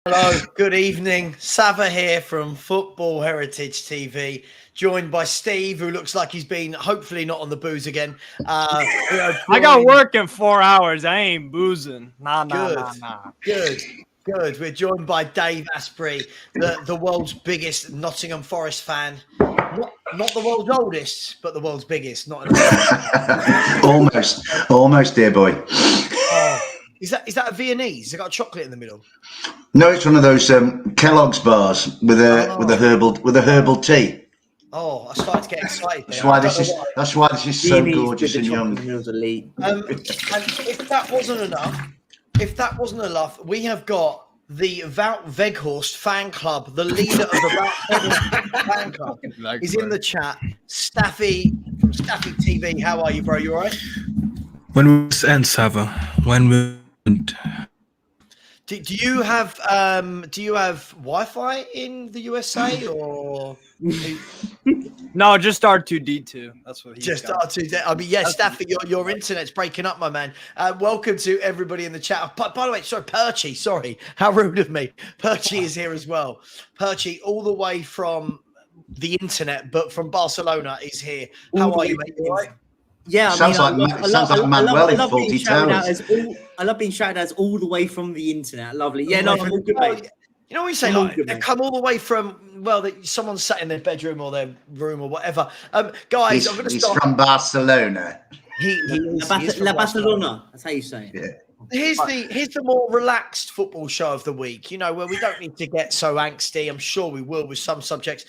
Hello, good evening. Savva here from Football Heritage TV, joined by Steve, who looks like he's been hopefully not on the booze again. I got work in 4 hours. I ain't boozing. Nah. Good. We're joined by Dave Asprey, the world's biggest Nottingham Forest fan. Not the world's oldest, but the world's biggest. Almost, dear boy. Oh, is that a Viennese? Has it got chocolate in the middle? No, it's one of those Kellogg's bars with a herbal tea. Oh, I started to get excited. That's why this is so gorgeous and young. And if that wasn't enough, we have got the Wout Weghorst fan club, the leader of the Wout Weghorst fan club. He's in the chat. Staffy from Staffy TV. How are you, bro? You all right? When will this end, Savva? When will it? Do you have Wi-Fi in the USA or? No, just R2D2. That's what he just R2D2. I mean, yes, Staffy, your internet's breaking up, my man. Welcome to everybody in the chat. By the way, sorry, Perchy. Sorry, how rude of me. Perchy is here as well. Perchy, all the way from the internet, but from Barcelona, is here. How are you, mate? You all right? Yeah, sounds like Manuel in Faulty Towers. I love being shouted out all the way from the internet. Lovely. Yeah, no, I'm all good, mate. You know what we say? They come all the way from, someone sat in their bedroom or their room or whatever. Guys, I'm going to start. He's from Barcelona. He is La Barcelona. That's how you say it. Yeah. Here's the more relaxed football show of the week, where we don't need to get so angsty. I'm sure we will with some subjects.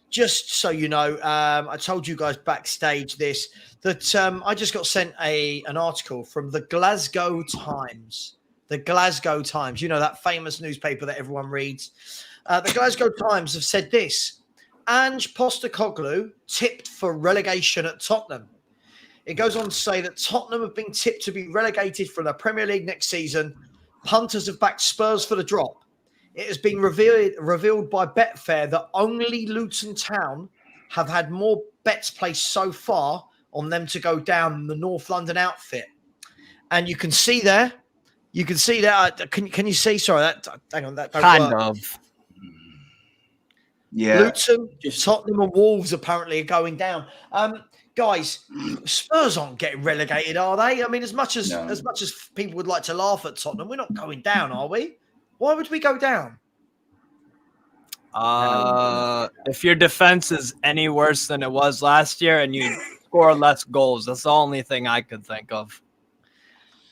Just so you know, I told you guys backstage that I just got sent an article from the Glasgow Times. The Glasgow Times, that famous newspaper that everyone reads. The Glasgow Times have said this: Ange Postecoglou tipped for relegation at Tottenham. It goes on to say that Tottenham have been tipped to be relegated from the Premier League next season. Punters have backed Spurs for the drop. It has been revealed by Betfair that only Luton Town have had more bets placed so far on them to go down than the North London outfit. And you can see there. Can you see? Sorry, hang on. That don't kind work. of. Yeah. Luton, Tottenham, and Wolves apparently are going down. Guys, Spurs aren't getting relegated, are they? I mean, as much as people would like to laugh at Tottenham, we're not going down, are we? Why would we go down? If your defense is any worse than it was last year and you score less goals, that's the only thing I could think of.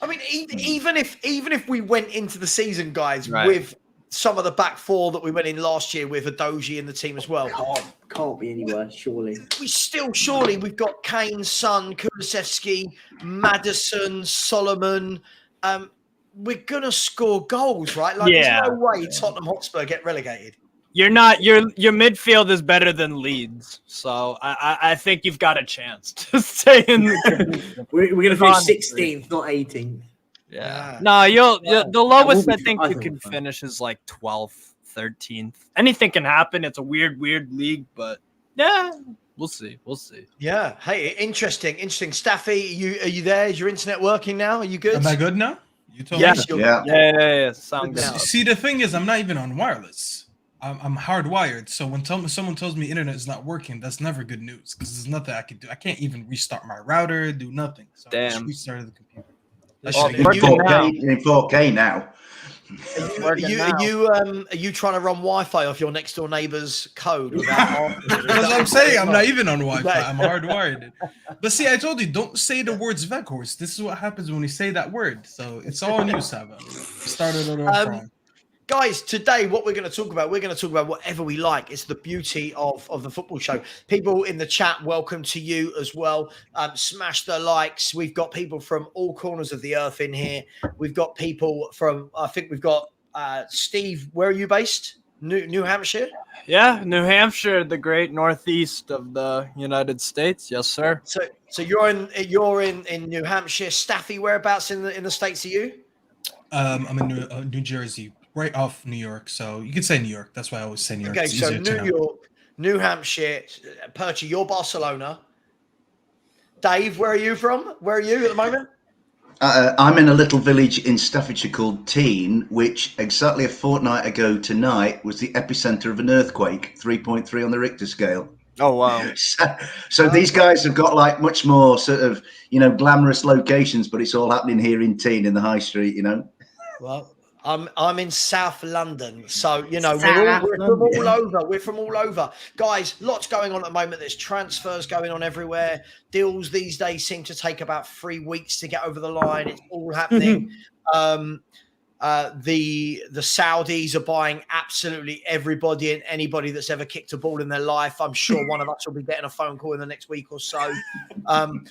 I mean, even if we went into the season, guys, with some of the back four that we went in last year with Adoji in the team as well, Can't be any worse, surely. We've got Kane, Son, Kulusevski, Maddison, Solomon. We're gonna score goals, right? There's no way Tottenham Hotspur get relegated. You're not. Your midfield is better than Leeds, so I think you've got a chance to stay in. We're gonna finish 16th, not 18th. Yeah. No, the lowest I think you can finish is like 12th, 13th. Anything can happen. It's a weird league, but yeah, we'll see. Yeah. Hey, interesting. Staffy, are you there? Is your internet working now? Are you good? Am I good now? You told me. Yeah. Sound good. See, the thing is, I'm not even on wireless. I'm hardwired. So when someone tells me internet is not working, that's never good news because there's nothing I can do. I can't even restart my router, do nothing. So I just restarted the computer. In 4K now. Are you trying to run Wi-Fi off your next door neighbor's code? That's what I'm saying. I'm not even on Wi-Fi. I'm hardwired. But see, I told you, don't say the words Weghorst. This is what happens when you say that word. So it's all on you, Savva. Started on wrong. Guys, today what we're going to talk about, whatever we like. It's the beauty of the football show. People in the chat, welcome to you as well. Smash the likes. We've got people from all corners of the earth in here. We've got people from, I think we've got Steve. Where are you based? New Hampshire? Yeah, New Hampshire, the great northeast of the United States. Yes, sir. So you're in New Hampshire. Staffy, whereabouts in the States are you? I'm in New Jersey. Right off New York, so you can say New York. That's why I always say New York. Okay, so New York, New Hampshire, Perchy, you're Barcelona. Dave, where are you from? Where are you at the moment? I'm in a little village in Staffordshire called Teen, which exactly a fortnight ago tonight was the epicenter of an earthquake, 3.3 on the Richter scale. Oh, wow. So these guys have got like much more sort of, glamorous locations, but it's all happening here in Teen in the high street, Well, I'm in South London, so we're from all over. We're from all over, guys. Lots going on at the moment. There's transfers going on everywhere. Deals these days seem to take about 3 weeks to get over the line. It's all happening. The Saudis are buying absolutely everybody and anybody that's ever kicked a ball in their life. I'm sure one of us will be getting a phone call in the next week or so.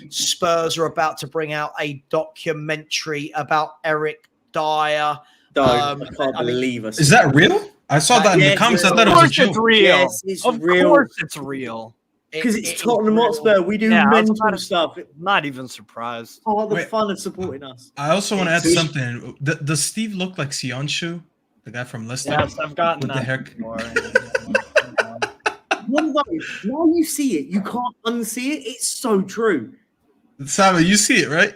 Spurs are about to bring out a documentary about Eric Dyer. I can't believe us. Is that real? I saw that in the comments. I thought it was a joke. It's real. Yes, it's of real. course it's real. Because it's Tottenham Hotspur. We do mental stuff. Not even surprised. Oh, the fun of supporting us. I also want to add something. Does Steve look like Sionchu, the guy from Leicester? Yes, I've gotten with the hair. Now you see it, you can't unsee it. It's so true. Savva, you see it, right?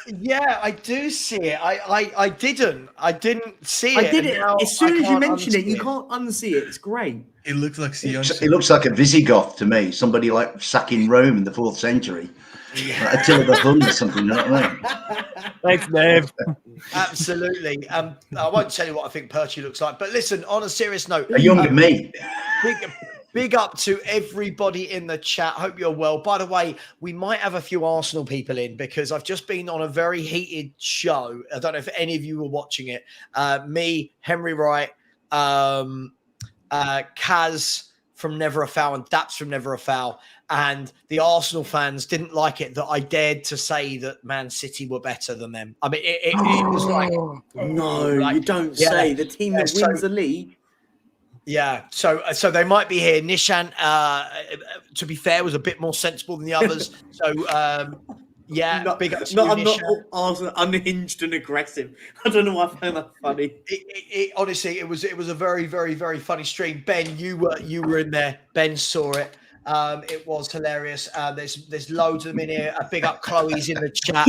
Yeah, I do see it. I didn't see it. I did it. As soon as you mention it, you can't unsee it. It's great. It looks like Sionchu. It looks like a Visigoth to me. Somebody like sacking Rome in the 4th century. Like Attila the Hun or something, you know what I mean? Thanks, Dave. Absolutely. I won't tell you what I think Perchie looks like, but listen, on a serious note. A younger me. Big up to everybody in the chat. Hope you're well. By the way, we might have a few Arsenal people in because I've just been on a very heated show. I don't know if any of you were watching it. Me, Henry Wright, Kaz from Never a Foul and Daps from Never a Foul. And the Arsenal fans didn't like it that I dared to say that Man City were better than them. I mean, it was like... No, you don't say. The team that wins the league... Yeah, so they might be here. Nishan, to be fair, was a bit more sensible than the others. So, big up to I'm Nishan. not unhinged and aggressive. I don't know why I found that funny. Honestly, it was a very, very, very funny stream. Ben, you were in there. Ben saw it. It was hilarious. There's loads of them in here. Big up Chloe's in the chat.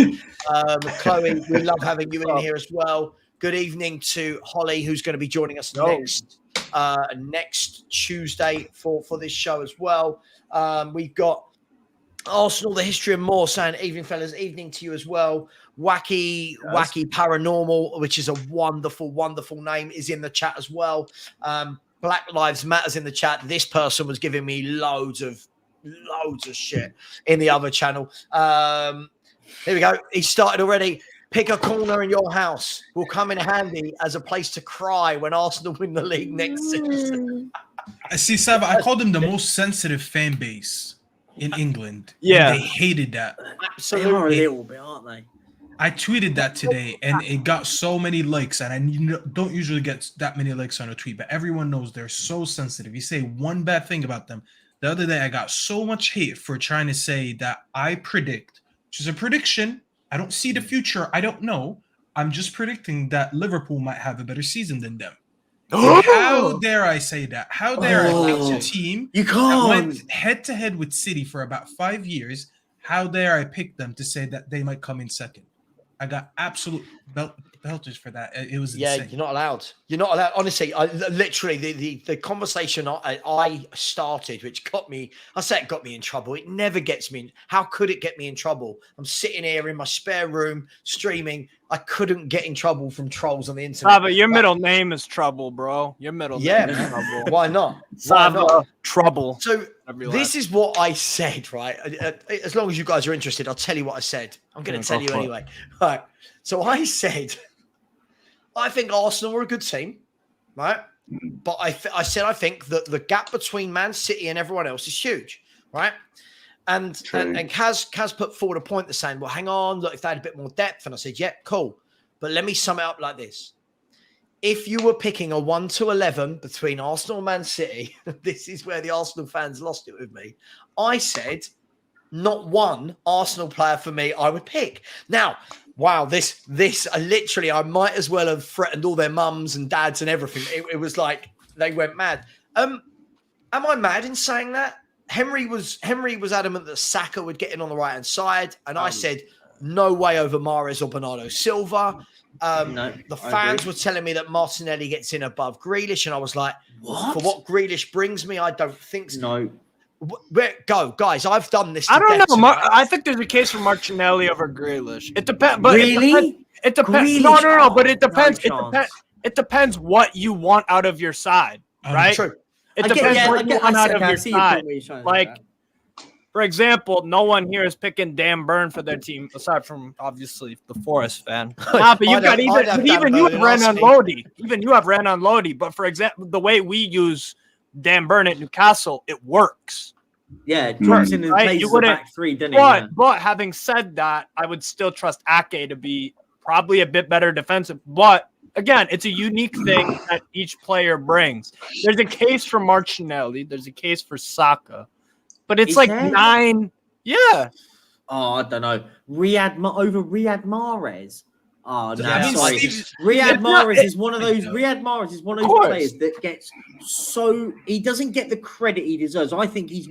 Chloe, we love having you in here as well. Good evening to Holly, who's going to be joining us next Tuesday for this show as well. We've got Arsenal, the history and more saying evening, fellas, evening to you as well. Wacky Paranormal, which is a wonderful, wonderful name, is in the chat as well. Black Lives Matters in the chat. This person was giving me loads of shit in the other channel. Here we go. He started already. Pick a corner in your house. Will come in handy as a place to cry when Arsenal win the league next season. I see, Savva. I called them the most sensitive fan base in England. Yeah. And they hated that. Absolutely. They are a little bit, aren't they? I tweeted that today, and it got so many likes. And I don't usually get that many likes on a tweet, but everyone knows they're so sensitive. You say one bad thing about them. The other day, I got so much hate for trying to say that I predict, which is a prediction. I don't see the future. I don't know. I'm just predicting that Liverpool might have a better season than them. How dare I say that? How dare I pick a team that went head-to-head with City for about 5 years? How dare I pick them to say that they might come in second? I got absolute belters for that. It was insane. You're not allowed. You're not allowed. Honestly, literally the conversation I started, which got me in trouble. It never gets me. How could it get me in trouble? I'm sitting here in my spare room streaming. I couldn't get in trouble from trolls on the internet. But your middle name is Trouble, bro. Your middle name is Trouble. Why not? Trouble. So this is what I said, right? As long as you guys are interested, I'll tell you what I said. I'm going to tell you anyway. Right. So I said, I think Arsenal are a good team, right? But I think that the gap between Man City and everyone else is huge, right? And Kaz put forward a point that's saying, well, hang on, look, if they had a bit more depth. And I said, yeah, cool. But let me sum it up like this. If you were picking a 1-11 between Arsenal and Man City, this is where the Arsenal fans lost it with me. I said, not one Arsenal player for me I would pick. Now, wow, this literally, I might as well have threatened all their mums and dads and everything. It was like they went mad. Am I mad in saying that? Henry was adamant that Saka would get in on the right-hand side, and I said no way over Mahrez or Bernardo Silva. The fans were telling me that Martinelli gets in above Grealish, and I was like, what? For what Grealish brings me, I don't think so. No. Go, guys. I've done this. I don't know. I think there's a case for Martinelli over Grealish. It depends. But really? It depends. No. But it depends. It depends what you want out of your side, right? True. It depends what you want out of your side. Like, for example, no one here is picking Dan Burn for their team, aside from obviously the Forest fan. But you've got even you have Renan Lodi. Even you have Renan Lodi. But for example, the way we use Dan Burn at Newcastle, it works. Yeah, Johnson and plays the back three, didn't he? But having said that, I would still trust Ake to be probably a bit better defensive. But again, it's a unique thing that each player brings. There's a case for Martinelli. There's a case for Saka. But it's like 9. Yeah. Oh, I don't know. Over Riyad Mahrez. Oh no, sorry. Riyad Mahrez is one of those. Riyad Mahrez is one of those players that gets he doesn't get the credit he deserves. I think he's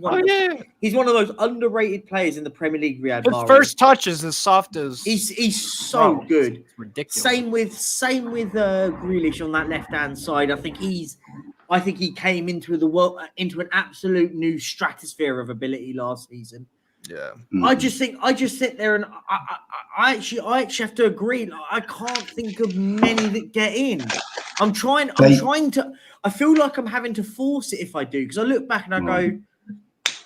he's one of those underrated players in the Premier League. Riyad Mahrez. His first touch is as soft as he's so good. It's ridiculous. Same with Grealish on that left hand side. I think he came into the world into an absolute new stratosphere of ability last season. Yeah, I just sit there and I actually have to agree. I can't think of many that get in. I'm trying to. I feel like I'm having to force it if I do, because I look back and I go,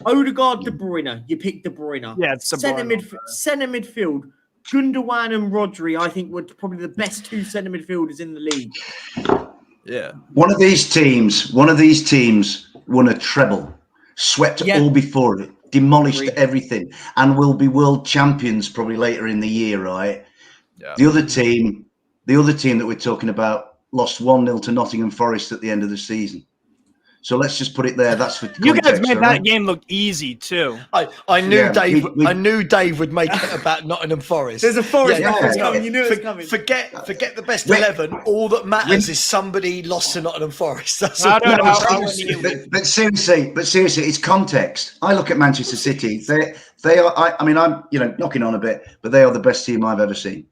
Odegaard, De Bruyne. You pick De Bruyne. Yeah, it's centre midfield. Gundogan and Rodri, I think, were probably the best 2 centre midfielders in the league. Yeah. One of these teams won a treble, swept all before it, demolished everything, and will be world champions probably later in the year, right? Yeah. The other team that we're talking about lost 1-0 to Nottingham Forest at the end of the season. So let's just put it there. That's for you guys made that game look easy too. I knew Dave. I knew Dave would make it about Nottingham Forest. There's a Forest reference coming. You knew it was coming. Forget the best 11. All that matters is somebody lost to Nottingham Forest. That's all. But seriously, it's context. I look at Manchester City. They are. I mean, I'm knocking on a bit, but they are the best team I've ever seen.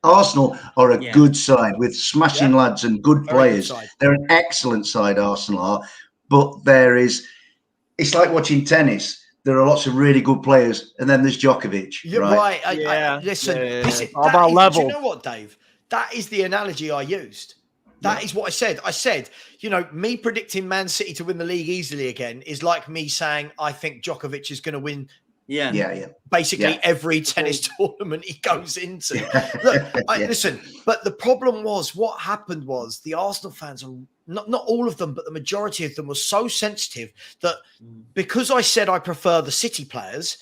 Arsenal are a good side with smashing lads and good players. They're an excellent side, Arsenal are. But it's like watching tennis. There are lots of really good players, and then there's Djokovic. You're right. Listen, all about level. Do you know what, Dave? That is the analogy I used. That is what I said. I said, me predicting Man City to win the league easily again is like me saying I think Djokovic is going to win. Basically, every tennis tournament he goes into. Look, listen, but the problem was what happened was the Arsenal fans are not all of them, but the majority of them were so sensitive that because I said I prefer the City players,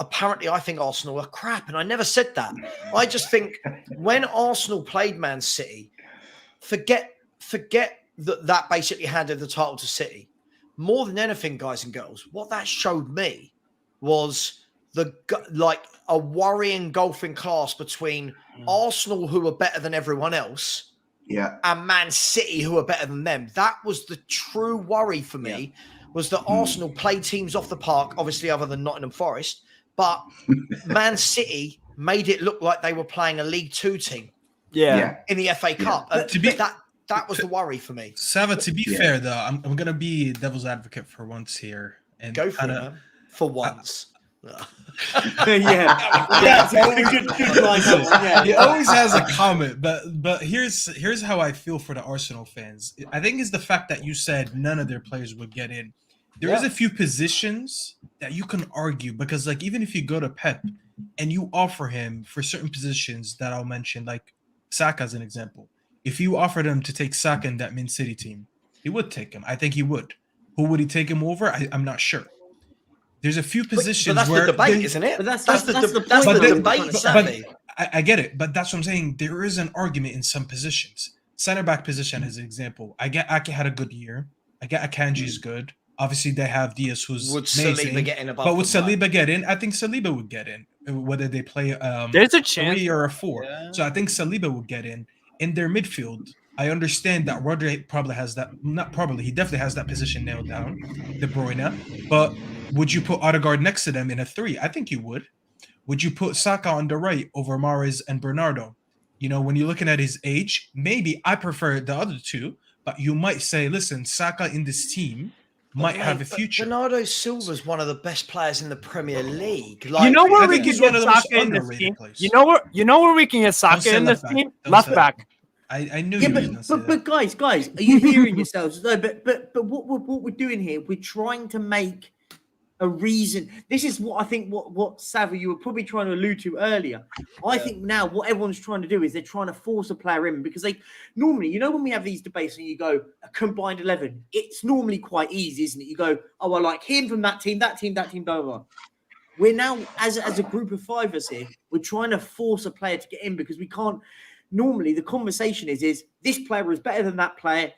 apparently I think Arsenal are crap, and I never said that. I just think when Arsenal played Man City, forget that basically handed the title to City. More than anything, guys and girls, what that showed me was a worrying gulfing class between Arsenal, who are better than everyone else, and Man City, who are better than them. That was the true worry for me, was that Arsenal played teams off the park, obviously other than Nottingham Forest, but Man City made it look like they were playing a League Two team in the FA Cup. That was the worry for me. Savva, to be fair, though, I'm going to be devil's advocate for once here. And go for it, man. For once. Good line. He always has a comment, but here's how I feel for the Arsenal fans. I think it's the fact that you said none of their players would get in. There is a few positions that you can argue, because like even if you go to Pep and you offer him for certain positions that I'll mention, like Saka as an example, if you offered him to take Saka in that Man City team, he would take him. I think he would. Who would he take him over? I'm not sure. There's a few positions but that's where the debate, isn't it? But that's the debate. I get it, but that's what I'm saying. There is an argument in some positions. Center back position as an example. I get Ake had a good year. I get Akanji is good. Obviously, they have Diaz, who's amazing. Saliba get in above? But would Saliba get in? I think Saliba would get in, whether they play there's a chance 3 or a 4. Yeah. So I think Saliba would get in their midfield. I understand that Rodri probably has that. Not probably, he definitely has that position nailed down. De Bruyne, but would you put Odegaard next to them in a 3? I think you would. Would you put Saka on the right over Mahrez and Bernardo? You know, when you're looking at his age, maybe I prefer the other two, but you might say, listen, Saka in this team might have a future. Bernardo Silva's one of the best players in the Premier League. Like, you know where I we think can he's one get of the most Saka in this underrated team? players. You know where we can get Saka in this team? Left back. I knew Yeah, you were going to say that. but guys, are you hearing yourselves? No, but what we're doing here, we're trying to make a reason. This is what I think. What Savva, you were probably trying to allude to earlier. I think now what everyone's trying to do is they're trying to force a player in because they normally, you know, when we have these debates and you go a combined 11, it's normally quite easy, isn't it? You go, oh, I like him from that team, blah blah blah. We're now as a group of fivers here, we're trying to force a player to get in because we can't. Normally, the conversation is this player is better than that player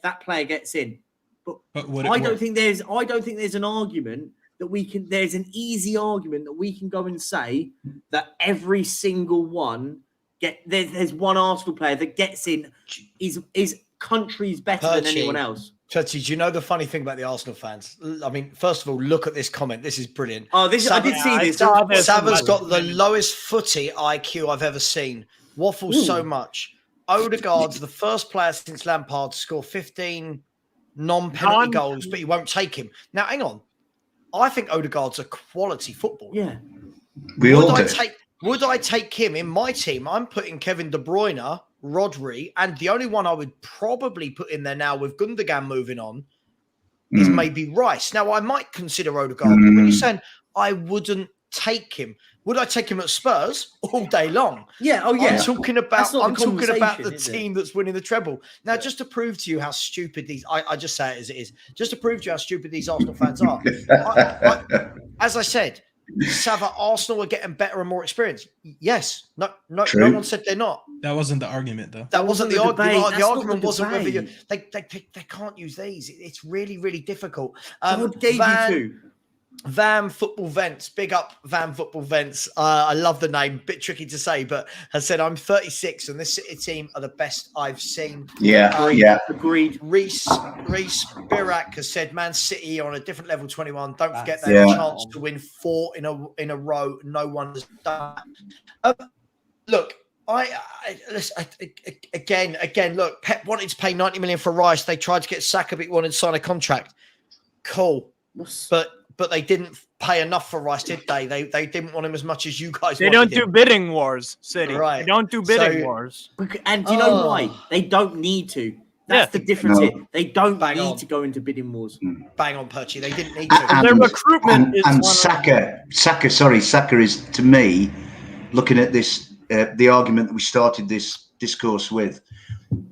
gets in. But I don't think there's an argument that we can. There's an easy argument that we can go and say that every single one there's one Arsenal player that gets in is countries better than anyone else. Churchy, do you know the funny thing about the Arsenal fans? I mean, first of all, look at this comment. This is brilliant. Oh, I did see this. Savva's got the lowest footy IQ I've ever seen. Waffles so much. Odegaard's the first player since Lampard to score 15 non-penalty goals, but he won't take him. Now, hang on. I think Odegaard's a quality footballer. Yeah. Would I take him in my team? I'm putting Kevin De Bruyne, Rodri, and the only one I would probably put in there now with Gundogan moving on is maybe Rice. Now, I might consider Odegaard, but when you're saying I wouldn't take him, would I take him at Spurs all day long? Yeah. Oh, yeah. I'm talking about the team that's winning the treble. Now, just to prove to you how stupid I just say it as it is, just to prove to you how stupid these Arsenal fans are. As I said, Savva, Arsenal are getting better and more experienced. Yes. No one said they're not. That wasn't the argument, though. That wasn't the argument. The argument the wasn't whether they can't use these. It's really, really difficult. What gave you two? Van Football Vents, big up Van Football Vents. I love the name, bit tricky to say, but has said, I'm 36 and this City team are the best I've seen. Yeah. Agreed. Reese Birak has said, Man City are on a different level, 21. Don't forget they have a chance to win 4 in a row. No one has done that. Look, again, look, Pep wanted to pay 90 million for Rice. They tried to get Saka, but he wanted to sign a contract. Cool. But they didn't pay enough for Rice, did they? They didn't want him as much as you guys wanted. They don't do bidding wars, City. Right. They don't do bidding wars. And do you know why? They don't need to. That's the difference here. They don't need to go into bidding wars. Bang on, Perchy. They didn't need to. Their recruitment and Saka is, to me, looking at this, the argument that we started this discourse with,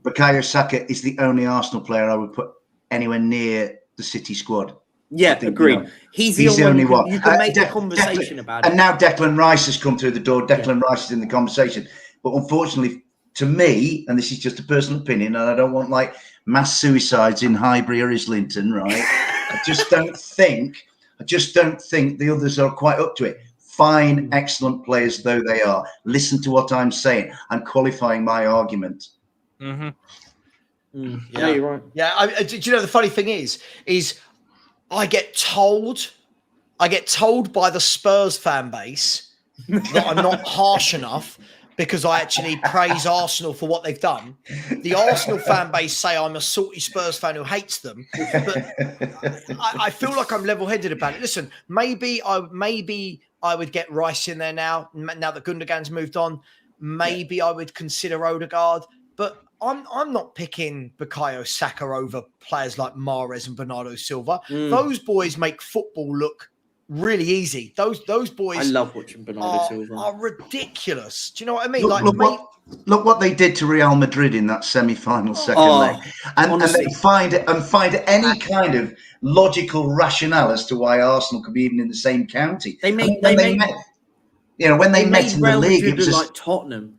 Bukayo Saka is the only Arsenal player I would put anywhere near the City squad. Yeah, agreed. He's the only one. You can make a conversation about it. And now Declan Rice has come through the door. Rice is in the conversation. But unfortunately, to me, and this is just a personal opinion, and I don't want like mass suicides in Highbury or Islington, right? I just don't think the others are quite up to it. Fine, excellent players though they are. Listen to what I'm saying. I'm qualifying my argument. Yeah, you're right. Yeah, do you know the funny thing is I get told by the Spurs fan base that I'm not harsh enough because I actually praise Arsenal for what they've done. The Arsenal fan base say I'm a salty Spurs fan who hates them, but I feel like I'm level-headed about it. Listen, maybe I would get Rice in there now that Gundogan's moved on. Maybe I would consider Odegaard, but I'm not picking Bukayo Saka over players like Mahrez and Bernardo Silva. Those boys make football look really easy. Those boys. I love watching Bernardo Silva. Are ridiculous. Do you know what I mean? Look what they did to Real Madrid in that semi-final second leg, and they find any kind of logical rationale as to why Arsenal could be even in the same county. They met in the league, it was like Tottenham.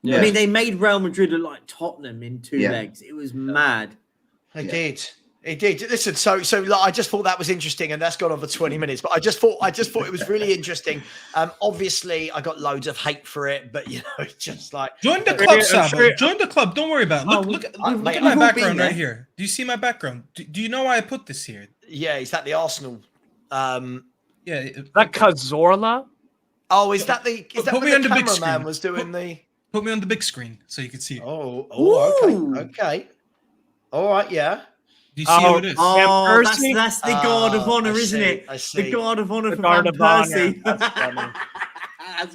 Yeah. I mean, they made Real Madrid look like Tottenham in 2 legs. It was mad. It did. Listen, so like, I just thought that was interesting, and that's gone on for 20 minutes. But I just thought it was really interesting. Obviously, I got loads of hate for it, but it's just like join the club, Savva. Join the club. Don't worry about it. Look at my background right here. Do you see my background? Do you know why I put this here? Yeah, is that the Arsenal? That Cazorla? Oh, is that the Put me on the big cameraman screen. was doing the? Put me on the big screen so you can see it. Okay. All right, yeah. Do you see who it is? Oh, that's the guard of honor, isn't it? I see. The guard of honor The for guard Van of honor. Persie. That's funny.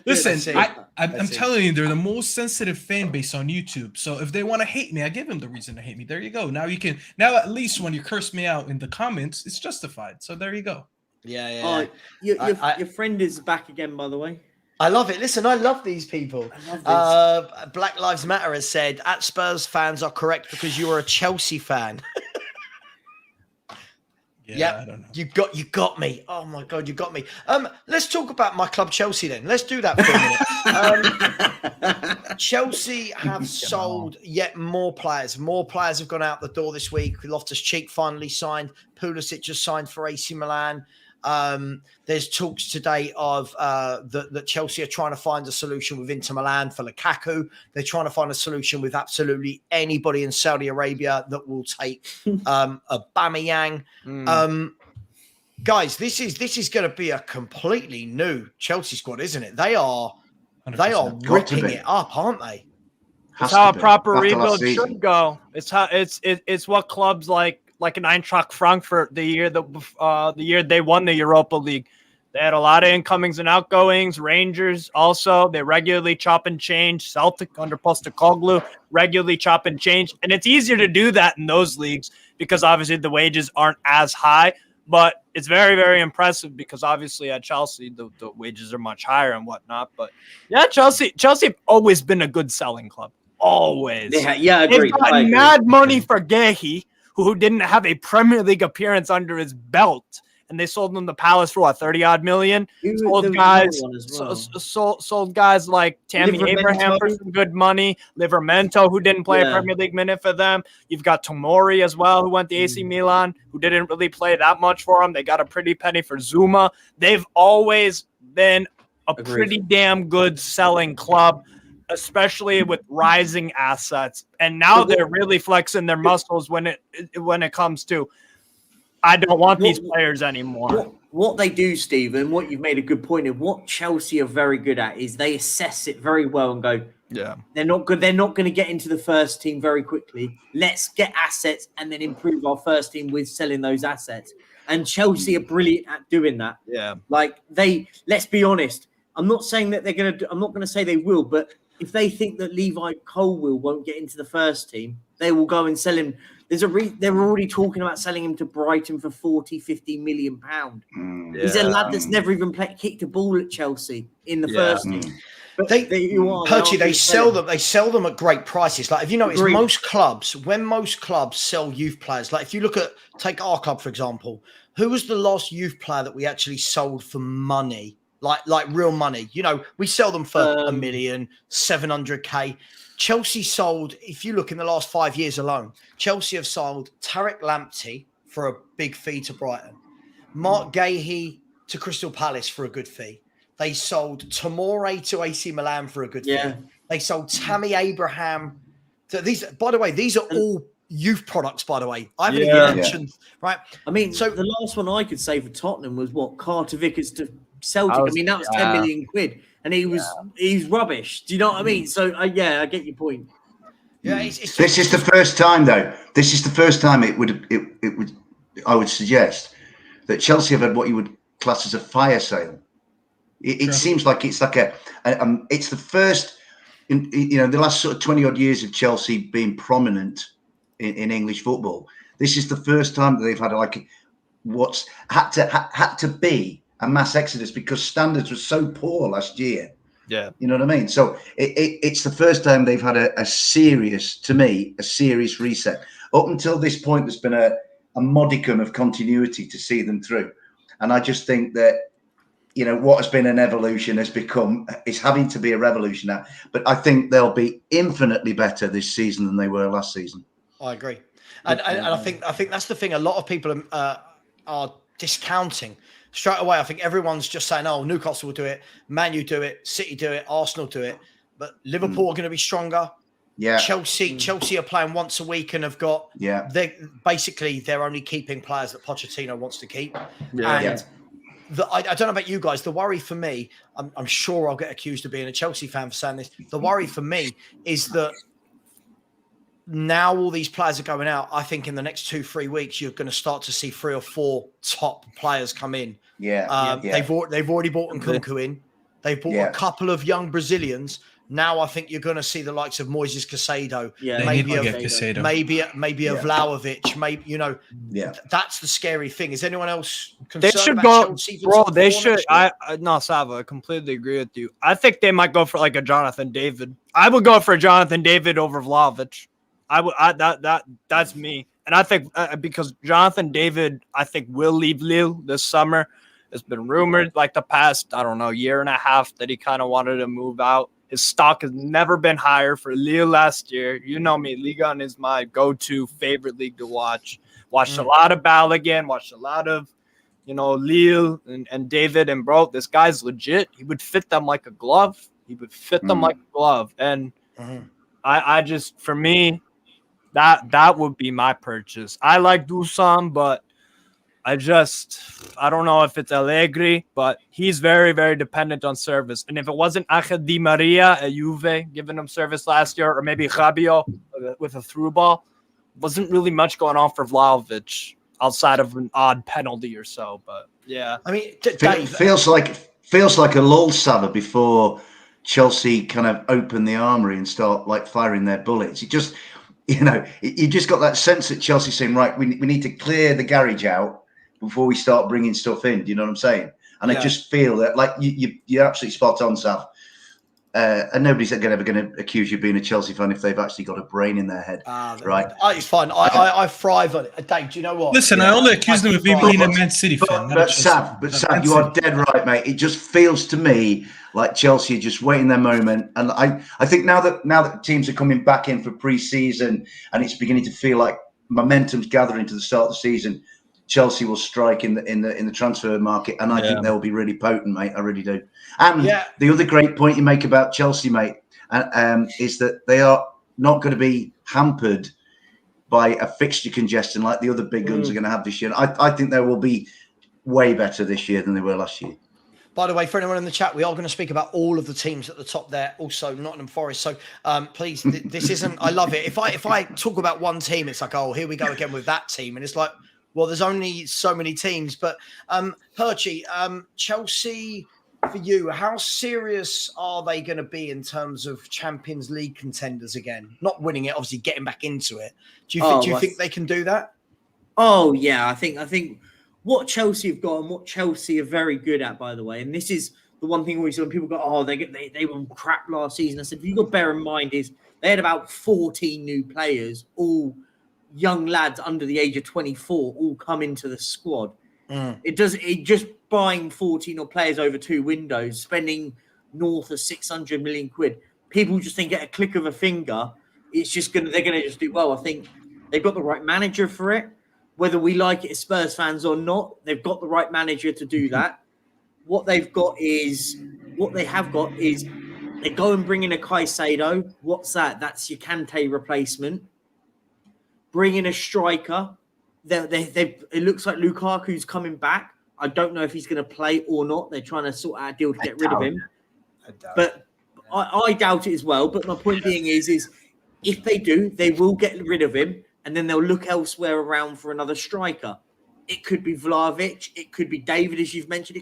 Listen, I'm see. telling you, they're the most sensitive fan base on YouTube. So if they want to hate me, I give them the reason to hate me. There you go. Now at least when you curse me out in the comments, it's justified. So there you go. Yeah. Your friend is back again, by the way. I love it. Listen, I love these people. Black Lives Matter has said, at Spurs fans are correct because you are a Chelsea fan. Yeah, I don't know. You got me. Oh my God, you got me. Let's talk about my club Chelsea then. Let's do that for a minute. Chelsea have sold yet more players. More players have gone out the door this week. Loftus-Cheek finally signed. Pulisic just signed for AC Milan. There's talks today of that Chelsea are trying to find a solution with Inter Milan for Lukaku. They're trying to find a solution with absolutely anybody in Saudi Arabia that will take Aubameyang. Guys, this is going to be a completely new Chelsea squad, isn't it? They are ripping it up, aren't they? It's how a proper rebuild should go. It's how it's what clubs like an Eintracht Frankfurt the year they won the Europa League. They had a lot of incomings and outgoings. Rangers also, they regularly chop and change. Celtic under Postecoglou regularly chop and change. And it's easier to do that in those leagues because obviously the wages aren't as high. But it's very, very impressive because obviously at Chelsea, the wages are much higher and whatnot. But yeah, Chelsea have always been a good selling club. Always. Yeah, agreed. They've got mad money for Gehi, who didn't have a Premier League appearance under his belt. And they sold him the Palace for what, 30-odd million? Sold guys like Tammy Abraham for some good money. Livramento, who didn't play a Premier League minute for them. You've got Tomori as well, who went to AC Milan, who didn't really play that much for them. They got a pretty penny for Zuma. They've always been a pretty damn good selling club, especially with rising assets. And now they're really flexing their muscles when it comes to, I don't want these players anymore. What they do, Stephen, what you've made a good point of, what Chelsea are very good at is they assess it very well and go, they're not good. They're not going to get into the first team very quickly. Let's get assets and then improve our first team with selling those assets. And Chelsea are brilliant at doing that. Yeah. Like let's be honest. I'm not saying that I'm not going to say they will, but if they think that Levi Colwill won't get into the first team, they will go and sell him. They're already talking about selling him to Brighton for 40-50 million pound. He's a lad that's never even kicked a ball at Chelsea in the first team. But they sell them at great prices. Like if you notice, when most clubs sell youth players, like if you take our club for example, who was the last youth player that we actually sold for money? Like real money, we sell them for $1 million, 700K. Chelsea sold, if you look in the last 5 years alone, Chelsea have sold Tariq Lamptey for a big fee to Brighton, Mark Gehi to Crystal Palace for a good fee. They sold Tomori to AC Milan for a good fee. They sold Tammy Abraham. These are all youth products, by the way. I haven't even mentioned, right? I mean, so the last one I could say for Tottenham was Carter Vickers to Celtic. That was 10 million quid. And he's rubbish. Do you know what I mean? So I get your point. Yeah, this is the first time, though. This is the first time it would. I would suggest that Chelsea have had what you would class as a fire sale. It seems like it's like it's the first in the last sort of 20 odd years of Chelsea being prominent in English football. This is the first time that they've had what's had to be a mass exodus because standards were so poor last year. Yeah. You know what I mean? So it's the first time they've had a serious reset. Up until this point, there's been a modicum of continuity to see them through. And I just think that, what has been an evolution is having to be a revolution now. But I think they'll be infinitely better this season than they were last season. I agree. And I think that's the thing. A lot of people are discounting straight away. I think everyone's just saying, "Oh, Newcastle will do it, Man U do it, City do it, Arsenal do it," but Liverpool are going to be stronger. Yeah, Chelsea are playing once a week and have got. Yeah, they're only keeping players that Pochettino wants to keep. Yeah, and I don't know about you guys. The worry for me, I'm sure I'll get accused of being a Chelsea fan for saying this. The worry for me is that now all these players are going out. I think in the next 2-3 weeks, you're going to start to see 3 or 4 top players come in. They've already bought Nkunku in. They've bought a couple of young Brazilians. Now I think you're going to see the likes of Moises Caicedo, maybe a Vlahovic, maybe that's the scary thing. Is anyone else concerned they should about go, Chelsea bro? They should. No, Savva, I completely agree with you. I think they might go for like a Jonathan David. I would go for Jonathan David over Vlahovic. That's me, and I think because Jonathan David, I think will leave Lille this summer. It's been rumored like the past, I don't know, year and a half that he kind of wanted to move out. His stock has never been higher for Lille last year. You know me, Ligue 1 is my go-to favorite league to watch. Watched a lot of Balogun, watched a lot of, Lille and David. And, bro, this guy's legit. He would fit them like a glove. And I just, for me, that would be my purchase. I like Dusan, but I don't know if it's Allegri, but he's very, very dependent on service. And if it wasn't Angel Di Maria at Juve giving him service last year, or maybe Rabiot with a through ball, wasn't really much going on for Vlahovic outside of an odd penalty or so. But yeah, I mean, feels like a lull, Savva, before Chelsea kind of open the armory and start like firing their bullets. It just, you just got that sense that Chelsea saying, right, we need to clear the garage out before we start bringing stuff in. Do you know what I'm saying? And I just feel that, like, you're absolutely spot on, Sav. And nobody's ever going to accuse you of being a Chelsea fan if they've actually got a brain in their head, right? It's fine. I thrive on it. Dave, do you know what? Listen, I only accuse them of being a Man City fan. But Sav, you are dead right, mate. It just feels to me like Chelsea are just waiting their moment. And I think now that teams are coming back in for pre-season and it's beginning to feel like momentum's gathering to the start of the season, Chelsea will strike in the transfer market, and I think they'll be really potent, mate. I really do. And the other great point you make about Chelsea, mate, is that they are not going to be hampered by a fixture congestion like the other big guns are going to have this year. I think they will be way better this year than they were last year. By the way, for anyone in the chat, we are going to speak about all of the teams at the top there, also Nottingham Forest. So please, this isn't, I love it. If I talk about one team, it's like, oh, here we go again with that team. And it's like, well, there's only so many teams. But Perchy, Chelsea, for you, how serious are they going to be in terms of Champions League contenders again? Not winning it, obviously getting back into it. Do you think they can do that? Oh, yeah. I think what Chelsea have got and what Chelsea are very good at, by the way, and this is the one thing always when people go, oh, they were crap last season. I said, you've got to bear in mind is they had about 14 new players, all young lads under the age of 24, all come into the squad. It just buying 14 or players over 2 windows, spending north of 600 million quid. People just think at a click of a finger, they're gonna just do well. I think they've got the right manager for it. Whether we like it as Spurs fans or not, they've got the right manager to do that. What they have got is they go and bring in a Caicedo. What's that? That's your Kante replacement. Bring in a striker. It looks like Lukaku's coming back. I don't know if he's going to play or not. They're trying to sort out a deal to get rid of him. But I doubt it as well. But my point being is if they do, they will get rid of him, and then they'll look elsewhere around for another striker. It could be Vlahovic. It could be David, as you've mentioned.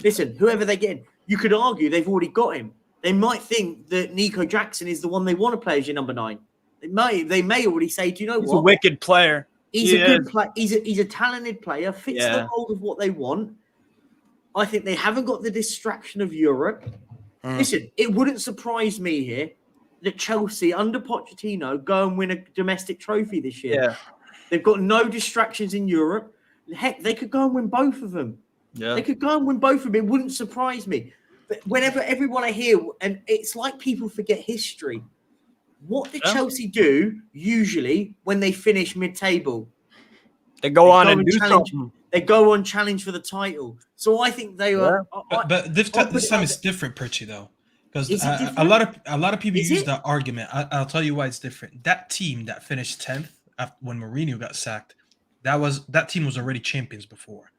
Listen, whoever they get in, you could argue they've already got him. They might think that Nico Jackson is the one they want to play as your number 9. They may already say, do you know what? He's a wicked player. He's a good player. He's a talented player, fits the mold of what they want. I think they haven't got the distraction of Europe. Listen, it wouldn't surprise me here that Chelsea, under Pochettino, go and win a domestic trophy this year. Yeah. They've got no distractions in Europe. Heck, they could go and win both of them. Yeah. They could go and win both of them. It wouldn't surprise me. But whenever everyone I hear, and it's like people forget history. What did Chelsea do usually when they finish mid-table? They go on and do something. They go on challenge for the title. So I think they are. But this time it's different, Perchy, though, because a lot of people use that argument. I'll tell you why it's different. That team that finished 10th when Mourinho got sacked, that team was already champions before.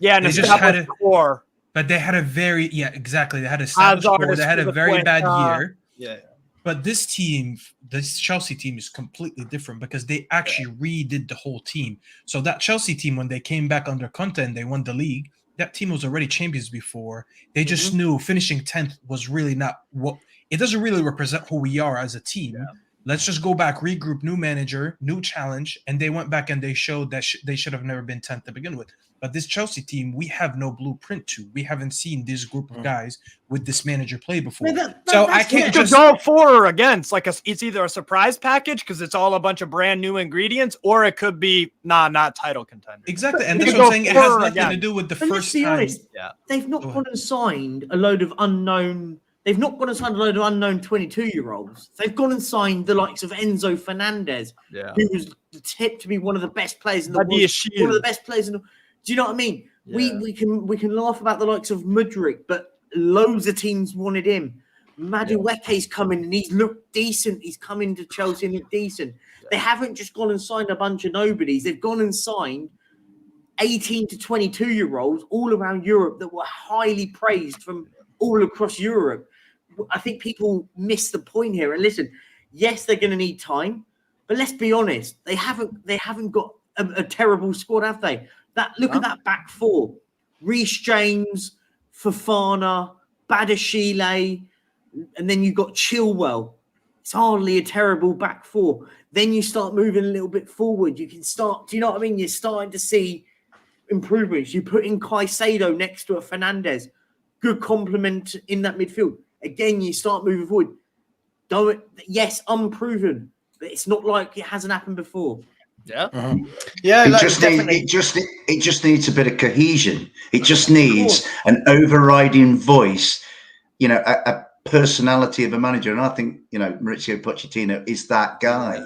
Yeah, and they just had a core. But they had a very exactly. They had a established core. They had a very bad year. Yeah. But this Chelsea team is completely different because they actually redid the whole team. So that Chelsea team, when they came back under Conte and they won the league, that team was already champions before. They just knew finishing 10th was really not what it doesn't really represent who we are as a team. Yeah. Let's just go back, regroup, new manager, new challenge. And they went back and they showed that they should have never been 10th to begin with. But this Chelsea team, we have no blueprint to. We haven't seen this group of guys with this manager play before. So I can't just go for or against. Like it's either a surprise package because it's all a bunch of brand new ingredients, or it could be not title contender. Exactly, and that's what I'm saying. It has nothing to do with the first time. Honest, they've not gone and signed a load of unknown. They've not gone and signed a load of unknown 22-year-olds. They've gone and signed the likes of Enzo Fernandez, who was tipped to be one of the best players in the world. One of the best players in the. Do you know what I mean? Yeah. We can laugh about the likes of Mudryk, but loads of teams wanted him. Madueke's coming and he's looked decent. He's coming to Chelsea and looked decent. Yeah. They haven't just gone and signed a bunch of nobodies. They've gone and signed 18 to 22-year-olds all around Europe that were highly praised from all across Europe. I think people miss the point here. And listen, yes, they're going to need time, but let's be honest. They haven't got a terrible squad, have they? Look at that back four: Reece James, Fofana, Badashile, and then you've got Chilwell. It's hardly a terrible back four. Then you start moving a little bit forward. You can start. Do you know what I mean? You're starting to see improvements. You put in Caicedo next to a Fernandez, good complement in that midfield. Again, you start moving forward. Yes, unproven, but it's not like it hasn't happened before. Yeah, yeah. It just needs a bit of cohesion. It just needs an overriding voice. A personality of a manager, and I think Mauricio Pochettino is that guy.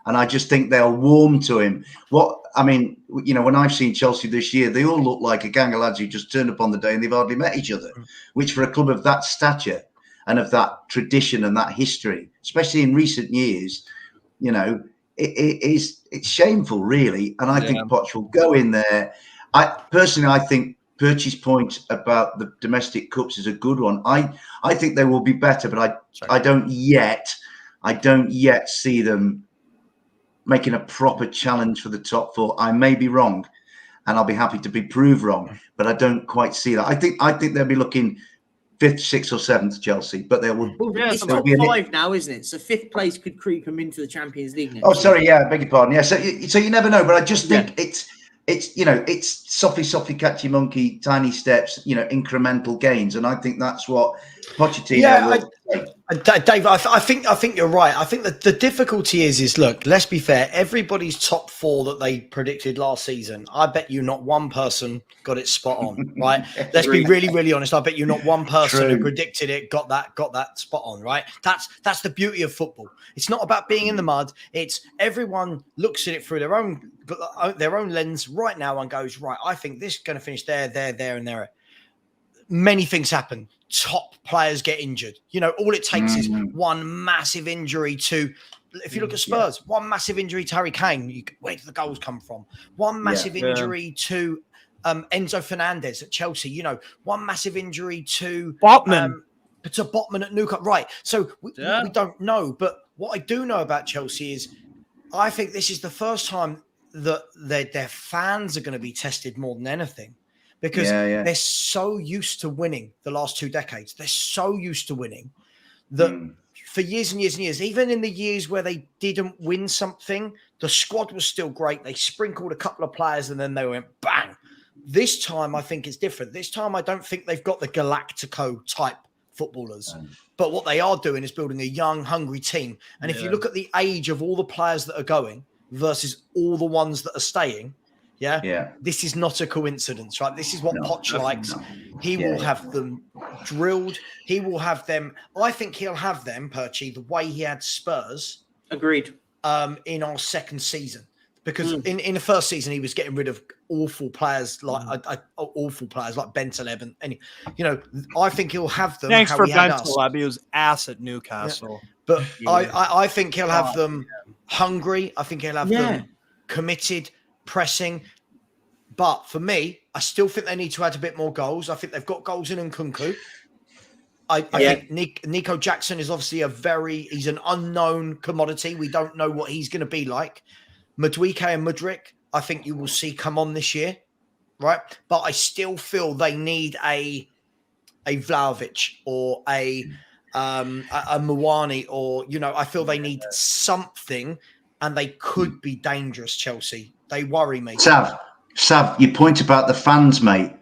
And I just think they'll warm to him. When I've seen Chelsea this year, they all look like a gang of lads who just turned up on the day and they've hardly met each other. Which for a club of that stature and of that tradition and that history, especially in recent years, it's shameful, really. And I think Poch will go in there. I think Perchie's point about the domestic cups is a good one. I think they will be better, but I don't yet see them making a proper challenge for the top four. I may be wrong, and I'll be happy to be proved wrong, but I don't quite see that. I think they'll be looking 5th, 6th, or 7th, Chelsea, but they will. It's top 5 now, isn't it? So 5th place could creep them into the Champions League next year. Sorry, beg your pardon. Yeah, so you never know, but I just think it's softly catchy monkey, tiny steps, incremental gains, and I think that's what Pochettino will. Dave, I think you're right. I think that the difficulty is look, let's be fair. Everybody's top 4 that they predicted last season, I bet you not one person got it spot on, right? Let's be really, really honest. I bet you not one person who predicted it got that spot on, right? That's the beauty of football. It's not about being in the mud. It's everyone looks at it through their own lens right now and goes, right, I think this is going to finish there, and there. Many things happen. Top players get injured. All it takes is one massive injury to, if you look at Spurs, one massive injury to Harry Kane. Where did the goals come from? One massive injury to Enzo Fernandez at Chelsea. One massive injury to Botman at Newcastle. Right. So we don't know. But what I do know about Chelsea is I think this is the first time that their fans are going to be tested more than anything. Because they're so used to winning the last 2 decades. They're so used to winning that for years and years and years, even in the years where they didn't win something, the squad was still great. They sprinkled a couple of players and then they went bang. This time, I think it's different. This time, I don't think they've got the Galactico type footballers. But what they are doing is building a young, hungry team. And if you look at the age of all the players that are going versus all the ones that are staying, this is not a coincidence, right? This is what Poch likes. He will have them drilled. He will have them. I think he'll have them, Perchie, the way he had Spurs. Agreed. In our second season, because in the first season he was getting rid of awful players like Bentaleb, and I think he'll have them. Thanks for Bentaleb. He was ass at Newcastle, but I think he'll have them hungry. I think he'll have them committed, pressing, But for me, I still think they need to add a bit more goals. I think they've got goals in Nkunku. I think Nico Jackson is obviously he's an unknown commodity. We don't know what he's going to be like. Madueke and Mudryk, I think you will see come on this year, right? But I still feel they need a Vlahovic or a Mwani, or, I feel they need something, and they could be dangerous, Chelsea. They worry me. Sav, your point about the fans, mate,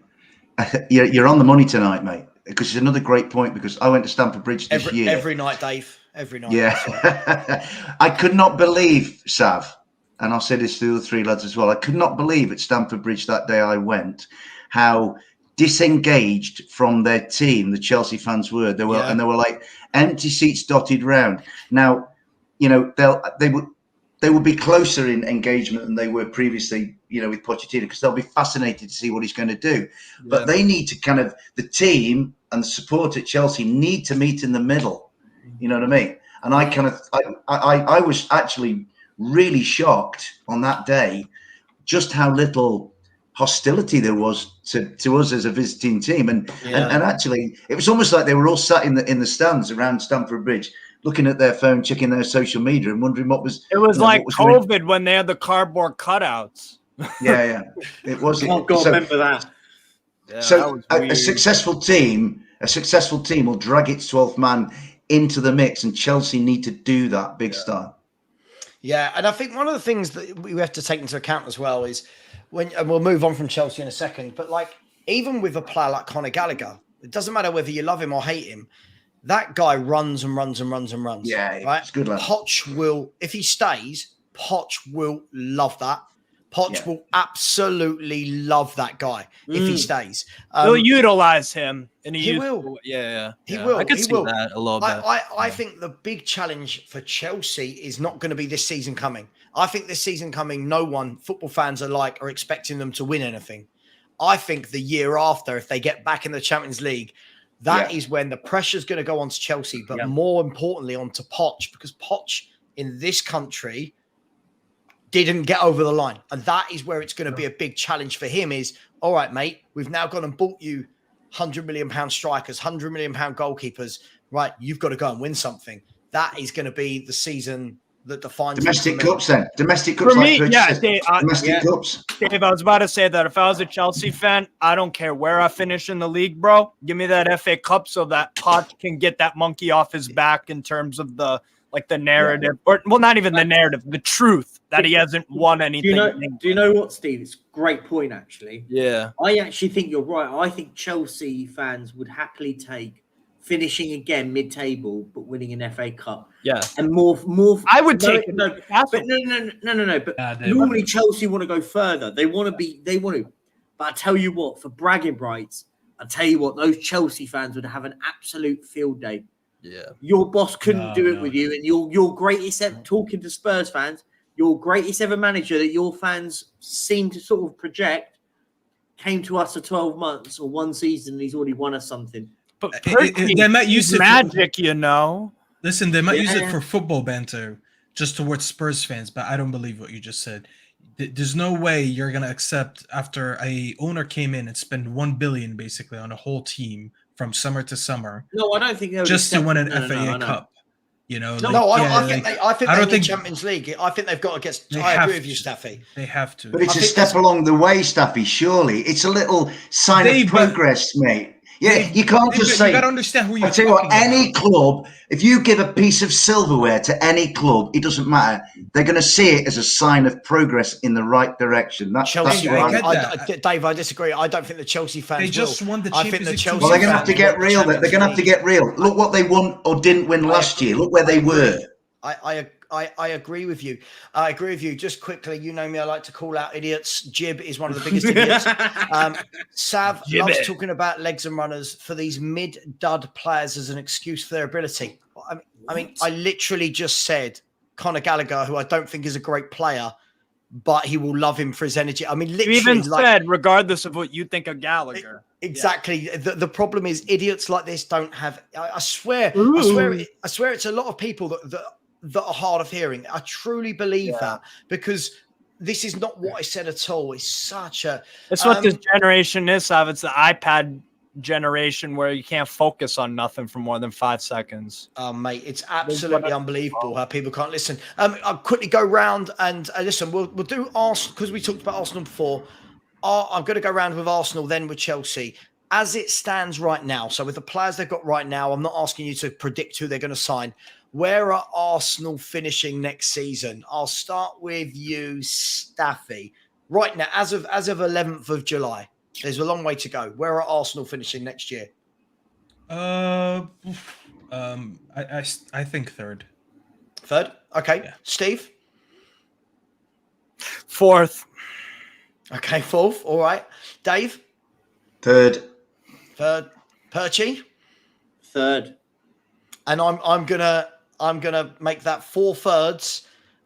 you're on the money tonight, mate, because it's another great point, because I went to Stamford Bridge this year. Every night, Dave. Every night. Yeah. I could not believe, Sav, and I'll say this to the other three lads as well, I could not believe at Stamford Bridge that day I went, how disengaged from their team the Chelsea fans were. They were, and they were like empty seats dotted round. Now, they would be closer in engagement than they were previously, with Pochettino, because they'll be fascinated to see what he's going to do. But they need to the team and the support at Chelsea need to meet in the middle. You know what I mean? And I was actually really shocked on that day just how little hostility there was to us as a visiting team. And actually, it was almost like they were all sat in the stands around Stamford Bridge, looking at their phone, checking their social media, and wondering what was. It was like COVID when they had the cardboard cutouts. Yeah. It was. Oh God, remember that. Yeah, so a successful team will drag its 12th man into the mix, and Chelsea need to do that big style. Yeah, and I think one of the things that we have to take into account as well is and we'll move on from Chelsea in a second, but even with a player like Conor Gallagher, it doesn't matter whether you love him or hate him. That guy runs and runs and runs and runs. Yeah, right. It's good. Poch will, if he stays, Poch will love that. Poch will absolutely love that guy if he stays. He'll utilize him, and he will. He will. I can see that a little bit. I think the big challenge for Chelsea is not going to be this season coming. I think this season coming, football fans alike, are expecting them to win anything. I think the year after, if they get back in the Champions League, that is when the pressure's going to go on to Chelsea, but more importantly onto Poch, because Poch in this country didn't get over the line. And that is where it's going to be a big challenge for him is, all right, mate, we've now gone and bought you £100 million strikers, £100 million goalkeepers. Right, you've got to go and win something. That is going to be the season that defines domestic cups. Then domestic cups. For me, domestic cups. Dave, I was about to say that if I was a Chelsea fan, I don't care where I finish in the league, bro. Give me that FA Cup so that Poch can get that monkey off his back in terms of the narrative, or not even the narrative, the truth that he hasn't won anything. Do you know what, Steve? It's a great point, actually. Yeah, I actually think you're right. I think Chelsea fans would happily take finishing again mid-table, but winning an FA Cup. Yeah, and more. I would take it. No. But normally Chelsea want to go further. They want to. But I tell you what, for bragging rights, those Chelsea fans would have an absolute field day. Yeah, your boss couldn't do it with you, and your greatest ever, talking to Spurs fans, your greatest ever manager that your fans seem to sort of project came to us for 12 months or one season, and he's already won us something. But they might use it magic, Listen, they might use it for football banter, just towards Spurs fans. But I don't believe what you just said. There's no way you're gonna accept after a owner came in and spent $1 billion basically on a whole team from summer to summer. No, I don't think they would just to win an FA Cup. I think they need Champions League. I think they've got to get. I agree with you, Staffy. They have to. But it's a step along the way, Staffy. Surely it's a little sign of progress, mate. Yeah, you can't just say. You got to understand who you're. I tell you what, any club, if you give a piece of silverware to any club, it doesn't matter. They're going to see it as a sign of progress in the right direction. Chelsea. Dave, I disagree. I don't think the Chelsea fans. They just won the Champions League. Well, they're going to have to get real. They're going to have to get real. Look what they won or didn't win last year. Look where they were. I agree with you. I agree with you. Just quickly, you know me, I like to call out idiots. Jib is one of the biggest idiots. Sav loves talking about legs and runners for these mid-dud players as an excuse for their ability. I mean, I literally just said Conor Gallagher, who I don't think is a great player, but he will love him for his energy. I mean, literally. You even said, regardless of what you think of Gallagher. Exactly. Yeah. The problem is idiots like this don't have, I swear it's a lot of people that are hard of hearing. I truly believe that, because this is not what I said at all. It's such a. It's what this generation is, Sav. It's the iPad generation where you can't focus on nothing for more than 5 seconds. Oh, mate, it's absolutely unbelievable how people can't listen. I'll quickly go round and listen. We'll do Arsenal because we talked about Arsenal before. I'm going to go round with Arsenal, then with Chelsea. As it stands right now, so with the players they've got right now, I'm not asking you to predict who they're going to sign. Where are Arsenal finishing next season? I'll start with you, Staffy. Right now, as of 11th of July, there's a long way to go. Where are Arsenal finishing next year? I think third. Third? Okay. Yeah. Steve? Fourth. Okay, fourth. All right. Dave? Third. Perchy? Third. And I'm gonna make that 4 thirds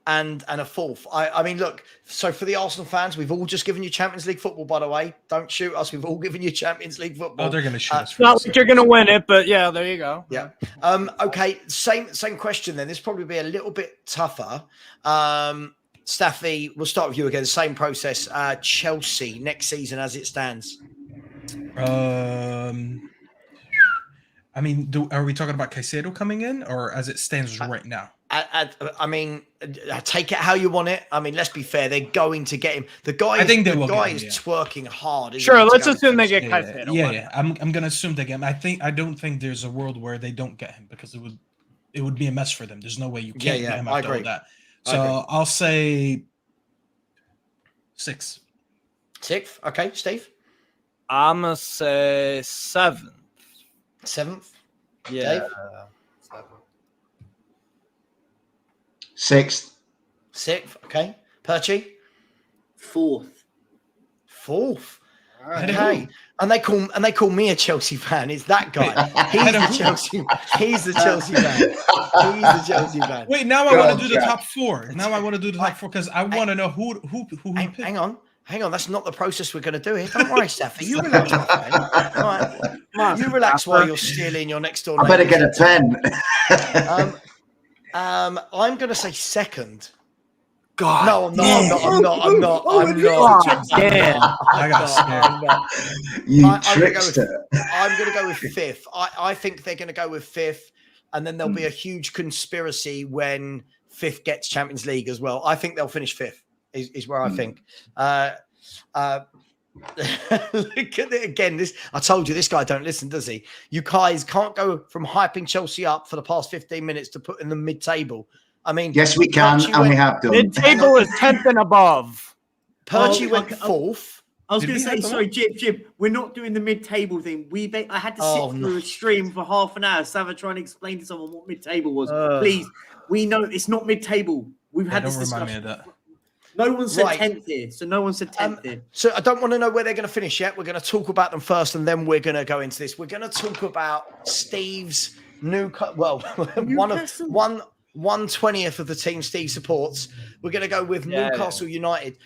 and a fourth. I mean, look. So for the Arsenal fans, we've all just given you Champions League football. By the way, don't shoot us. We've all given you Champions League football. Oh, they're gonna shoot us. Not like you're gonna win it, but yeah, there you go. Yeah. Okay. Same question then. This probably be a little bit tougher. Staffy, we'll start with you again. Same process. Chelsea next season as it stands. I mean, are we talking about Caicedo coming in, or as it stands right now? I mean, take it how you want it. I mean, let's be fair. They're going to get him. The guy is twerking hard. Sure, let's assume they get Caicedo. Yeah. I'm gonna assume they get him. I don't think there's a world where they don't get him because it would be a mess for them. There's no way you can't get him after all that. So I'll say 6. 6th. Okay, Steve. I'm gonna say 7th. 7th. Yeah. Dave? 6th. 6th. Okay. Perchy. 4th. 4th. Okay. And they call me a Chelsea fan. It's that guy. He's the Chelsea fan. Wait, now I want to do the top 4. Now I want to do the top 4 because I want to know who Hang on. That's not the process we're going to do here. Don't worry, Staffy. You relax, my friend. All right. You relax while you're stealing your next door. I better get a pen. I'm going to say 2nd. God. No, I'm not. Damn. I got scared. You trickster. I'm going to go with 5th. I think they're going to go with 5th, and then there'll be a huge conspiracy when 5th gets Champions League as well. I think they'll finish 5th. Is where I think. Look at it again. I told you this guy don't listen, does he? You guys can't go from hyping Chelsea up for the past 15 minutes to put in the mid-table. I mean, yes, we can, and we have done. Mid-table is 10th and above. Perchy went 4th. I was going to say, sorry, Jib, we're not doing the mid-table thing. I had to sit through a stream for half an hour. Savva trying to explain to someone what mid-table was. Please, we know it's not mid-table. We've had this discussion. Remind me of that. No one said 10th here, so no one said 10th here. So I don't want to know where they're going to finish yet. We're going to talk about them first, and then we're going to go into this. We're going to talk about Steve's Newcastle. Well, one 1/20th of the team Steve supports. We're going to go with Newcastle United.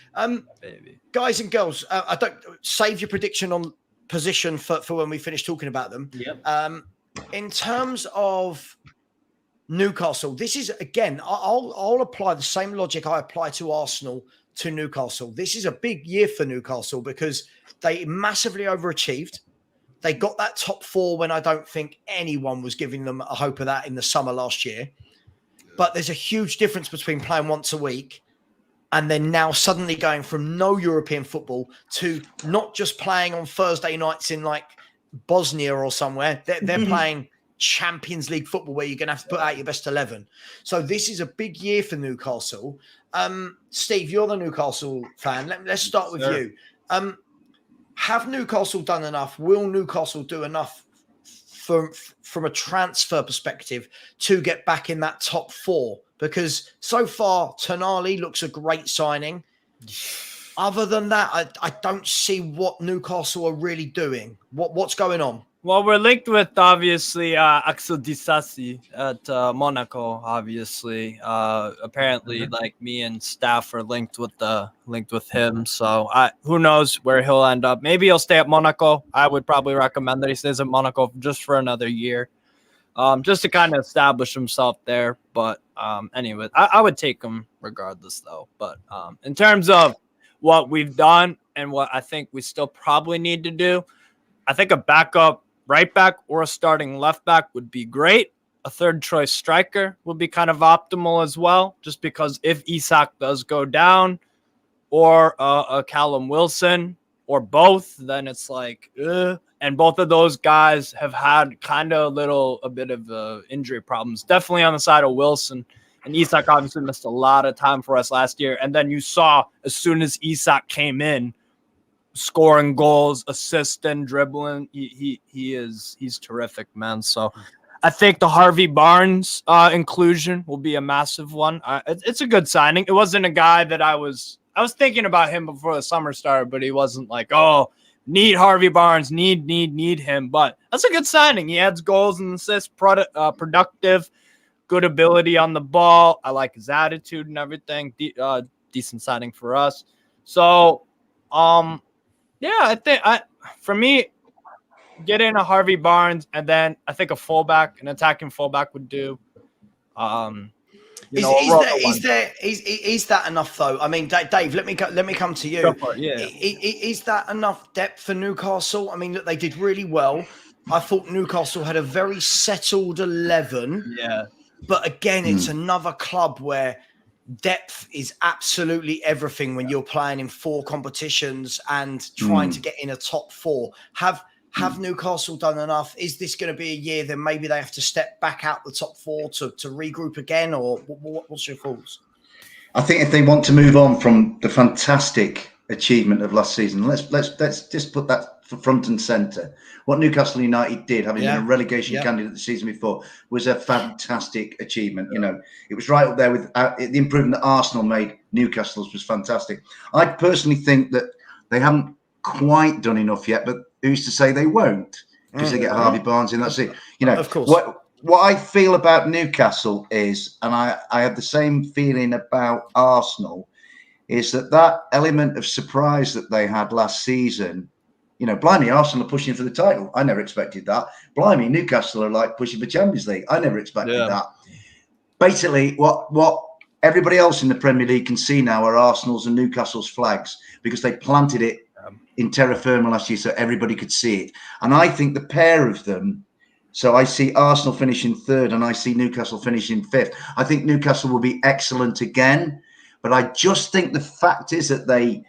Guys and girls, I don't save your prediction on position for when we finish talking about them. Yep. In terms of Newcastle, this is again, I'll apply the same logic I apply to Arsenal to Newcastle. This is a big year for Newcastle because they massively overachieved. They got that top 4 when I don't think anyone was giving them a hope of that in the summer last year. But there's a huge difference between playing once a week and then now suddenly going from no European football to not just playing on Thursday nights in like Bosnia or somewhere. They're playing Champions League football where you're going to have to put out your best 11. So this is a big year for Newcastle. Steve, you're the Newcastle fan. Let's start with you. Have Newcastle done enough? Will Newcastle do enough from a transfer perspective to get back in that top 4? Because so far, Tonali looks a great signing. Other than that, I don't see what Newcastle are really doing. What's going on? Well, we're linked with, obviously, Axel Disasi at Monaco, obviously. Apparently, like me and staff are linked with him. So who knows where he'll end up. Maybe he'll stay at Monaco. I would probably recommend that he stays at Monaco just for another year. just to kind of establish himself there. But anyway, I would take him regardless, though. But in terms of what we've done and what I think we still probably need to do, I think a backup right back or a starting left back would be great. A third choice striker would be kind of optimal as well, just because if Isak does go down, or a Callum Wilson, or both, then it's like, and both of those guys have had kind of a bit of injury problems. Definitely on the side of Wilson. And Isak obviously missed a lot of time for us last year. And then you saw as soon as Isak came in, scoring goals, assisting, dribbling, he's terrific, man. So I think the Harvey Barnes inclusion will be a massive one. It's a good signing. It wasn't a guy that I was thinking about him before the summer started, but he wasn't like, oh, need Harvey Barnes, need him. But that's a good signing. He adds goals and assists, productive, good ability on the ball. I like his attitude and everything. Decent signing for us. So, yeah, I think for me, get in a Harvey Barnes, and then I think an attacking fullback would do. Is that enough though? I mean, Dave, let me come to you. Yeah. Is that enough depth for Newcastle? I mean, look, they did really well. I thought Newcastle had a very settled 11. Yeah. But again, it's another club where depth is absolutely everything when you're playing in 4 competitions and trying to get in a top 4. Have Newcastle done enough? Is this going to be a year that maybe they have to step back out the top 4 to regroup again, or what's your thoughts? I think if they want to move on from the fantastic achievement of last season, let's just put that front and centre. What Newcastle United did, having been a relegation candidate the season before, was a fantastic achievement. You know, it was right up there with the improvement that Arsenal made. Newcastle's was fantastic. I personally think that they haven't quite done enough yet, but who's to say they won't? Because they get Harvey Barnes in. That's it. You know, of course. What I feel about Newcastle is, and I have the same feeling about Arsenal, is that element of surprise that they had last season. You know, blimey, Arsenal are pushing for the title. I never expected that. Blimey, Newcastle are like pushing for Champions League. I never expected that. Basically, what everybody else in the Premier League can see now are Arsenal's and Newcastle's flags, because they planted it in terra firma last year so everybody could see it. And I think the pair of them, so I see Arsenal finishing 3rd and I see Newcastle finishing 5th. I think Newcastle will be excellent again, but I just think the fact is that they,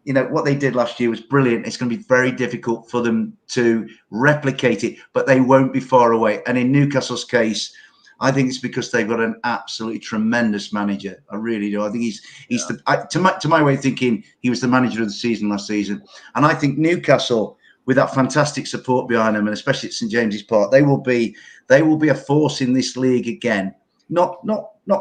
you know, what they did last year was brilliant. It's going to be very difficult for them to replicate it, but they won't be far away. And in Newcastle's case, I think it's because they've got an absolutely tremendous manager. I really do. I think he's to my way of thinking, he was the manager of the season last season. And I think Newcastle, with that fantastic support behind them, and especially at St James's Park, they will be a force in this league again. Not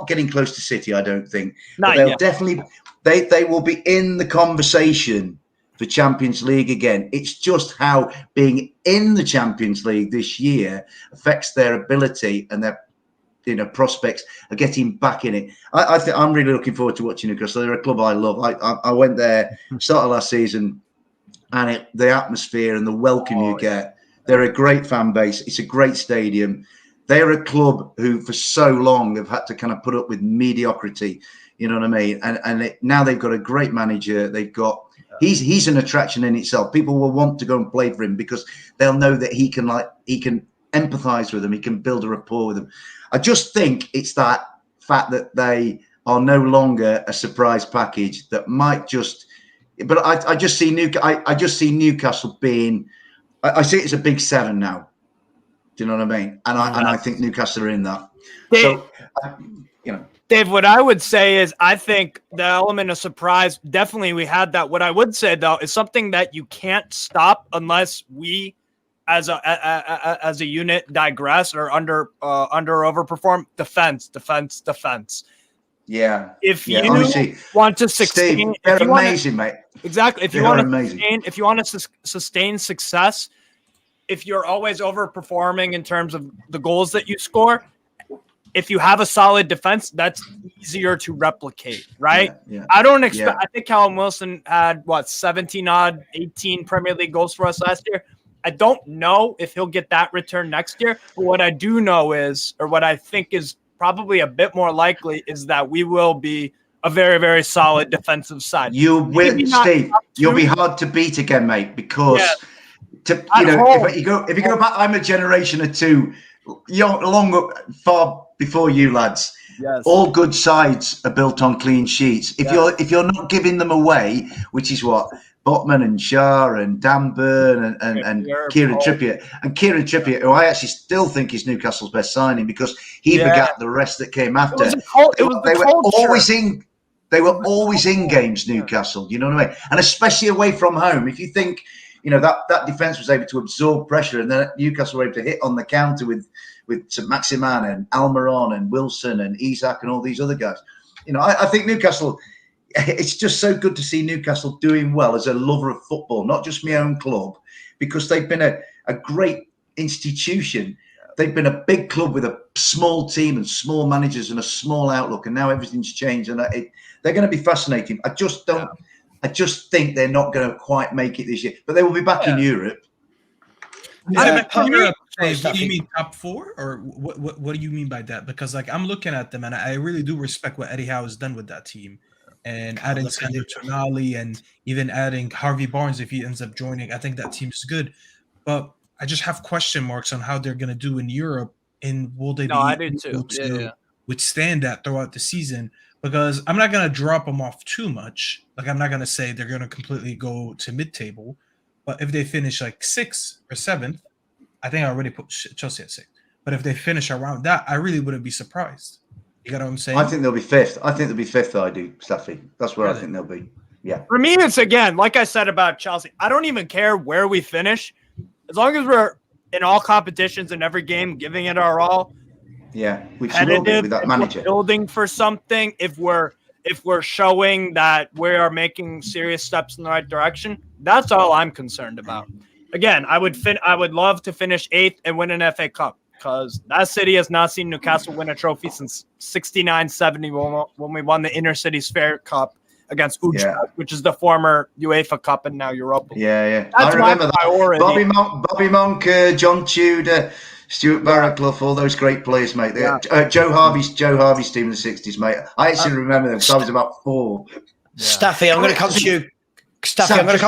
getting close to City, I don't think. But they'll definitely they will be in the conversation for Champions League again. It's just how being in the Champions League this year affects their ability and their prospects of getting back in it. I think I'm really looking forward to watching Newcastle. They're a club I love. I went there start of last season, and the atmosphere and the welcome you get. They're a great fan base. It's a great stadium. They're a club who for so long have had to kind of put up with mediocrity. You know what I mean? And now they've got a great manager. They've got he's an attraction in itself. People will want to go and play for him because they'll know that he can empathize with them. He can build a rapport with them. I just think it's that fact that they are no longer a surprise package that might just. But I just see Newcastle being. I see it as a big 7 now. Do you know what I mean? And I think Newcastle are in that. Dave, Dave, what I would say is I think the element of surprise, definitely we had that. What I would say, though, is something that you can't stop unless we as a unit digress or under or overperform. Defense. Yeah. If you honestly, want to succeed, Steve, they're amazing, mate. Exactly. If you want to sustain success, if you're always overperforming in terms of the goals that you score, if you have a solid defense, that's easier to replicate, right? Yeah. I don't expect. I think Callum Wilson had 17 odd 18 Premier League goals for us last year. I don't know if he'll get that return next year. But what I do know is, or what I think is probably a bit more likely, is that we will be a very, very solid defensive side. You will, Steve. You'll be hard to beat again, mate, because if you go back, I'm a generation or two, far before you lads. Yes. All good sides are built on clean sheets. If you're not giving them away, which is what Botman and Shah and Dan Burn and Kieran Trippier, who I actually still think is Newcastle's best signing because he begat the rest that came after. They were always in games, Newcastle. You know what I mean? And especially away from home. If you think, that defense was able to absorb pressure, and then Newcastle were able to hit on the counter with St. Maximan and Almiron and Wilson and Isak and all these other guys. I think Newcastle, it's just so good to see Newcastle doing well as a lover of football, not just my own club, because they've been a great institution. They've been a big club with a small team and small managers and a small outlook, and now everything's changed, and they're going to be fascinating. I just think they're not going to quite make it this year, but they will be back in Europe. Do you mean top 4, or what do you mean by that? Because I'm looking at them, and I really do respect what Eddie Howe has done with that team, and adding Sandro Tonali and even adding Harvey Barnes if he ends up joining. I think that team's good, but I just have question marks on how they're going to do in Europe, and will they be able to withstand that throughout the season? Because I'm not going to drop them off too much. I'm not going to say they're going to completely go to mid-table, but if they finish 6th or 7th, I think I already put Chelsea at 6th. But if they finish around that, I really wouldn't be surprised. You got what I'm saying? I think they'll be 5th. I think they'll be 5th. I do, Staffy. That's where I think they'll be. Yeah. For me, it's again, like I said about Chelsea, I don't even care where we finish. As long as we're in all competitions in every game, giving it our all. Yeah, which will be with that manager. Building for something, if we're showing that we are making serious steps in the right direction, that's all I'm concerned about. Again, I would love to finish 8th and win an FA Cup, because that city has not seen Newcastle win a trophy since 69-70 when we won the Intercity Sphere Cup against Utrecht, which is the former UEFA Cup and now Europa League. Yeah. That's I remember priority. Bobby Monk, John Tudor, Stuart Barraclough, all those great players, mate. Joe Harvey's team in the 60s, mate. I actually remember them because I was about 4. Yeah. Staffy, I'm going to come to you. Staffy, I'm going to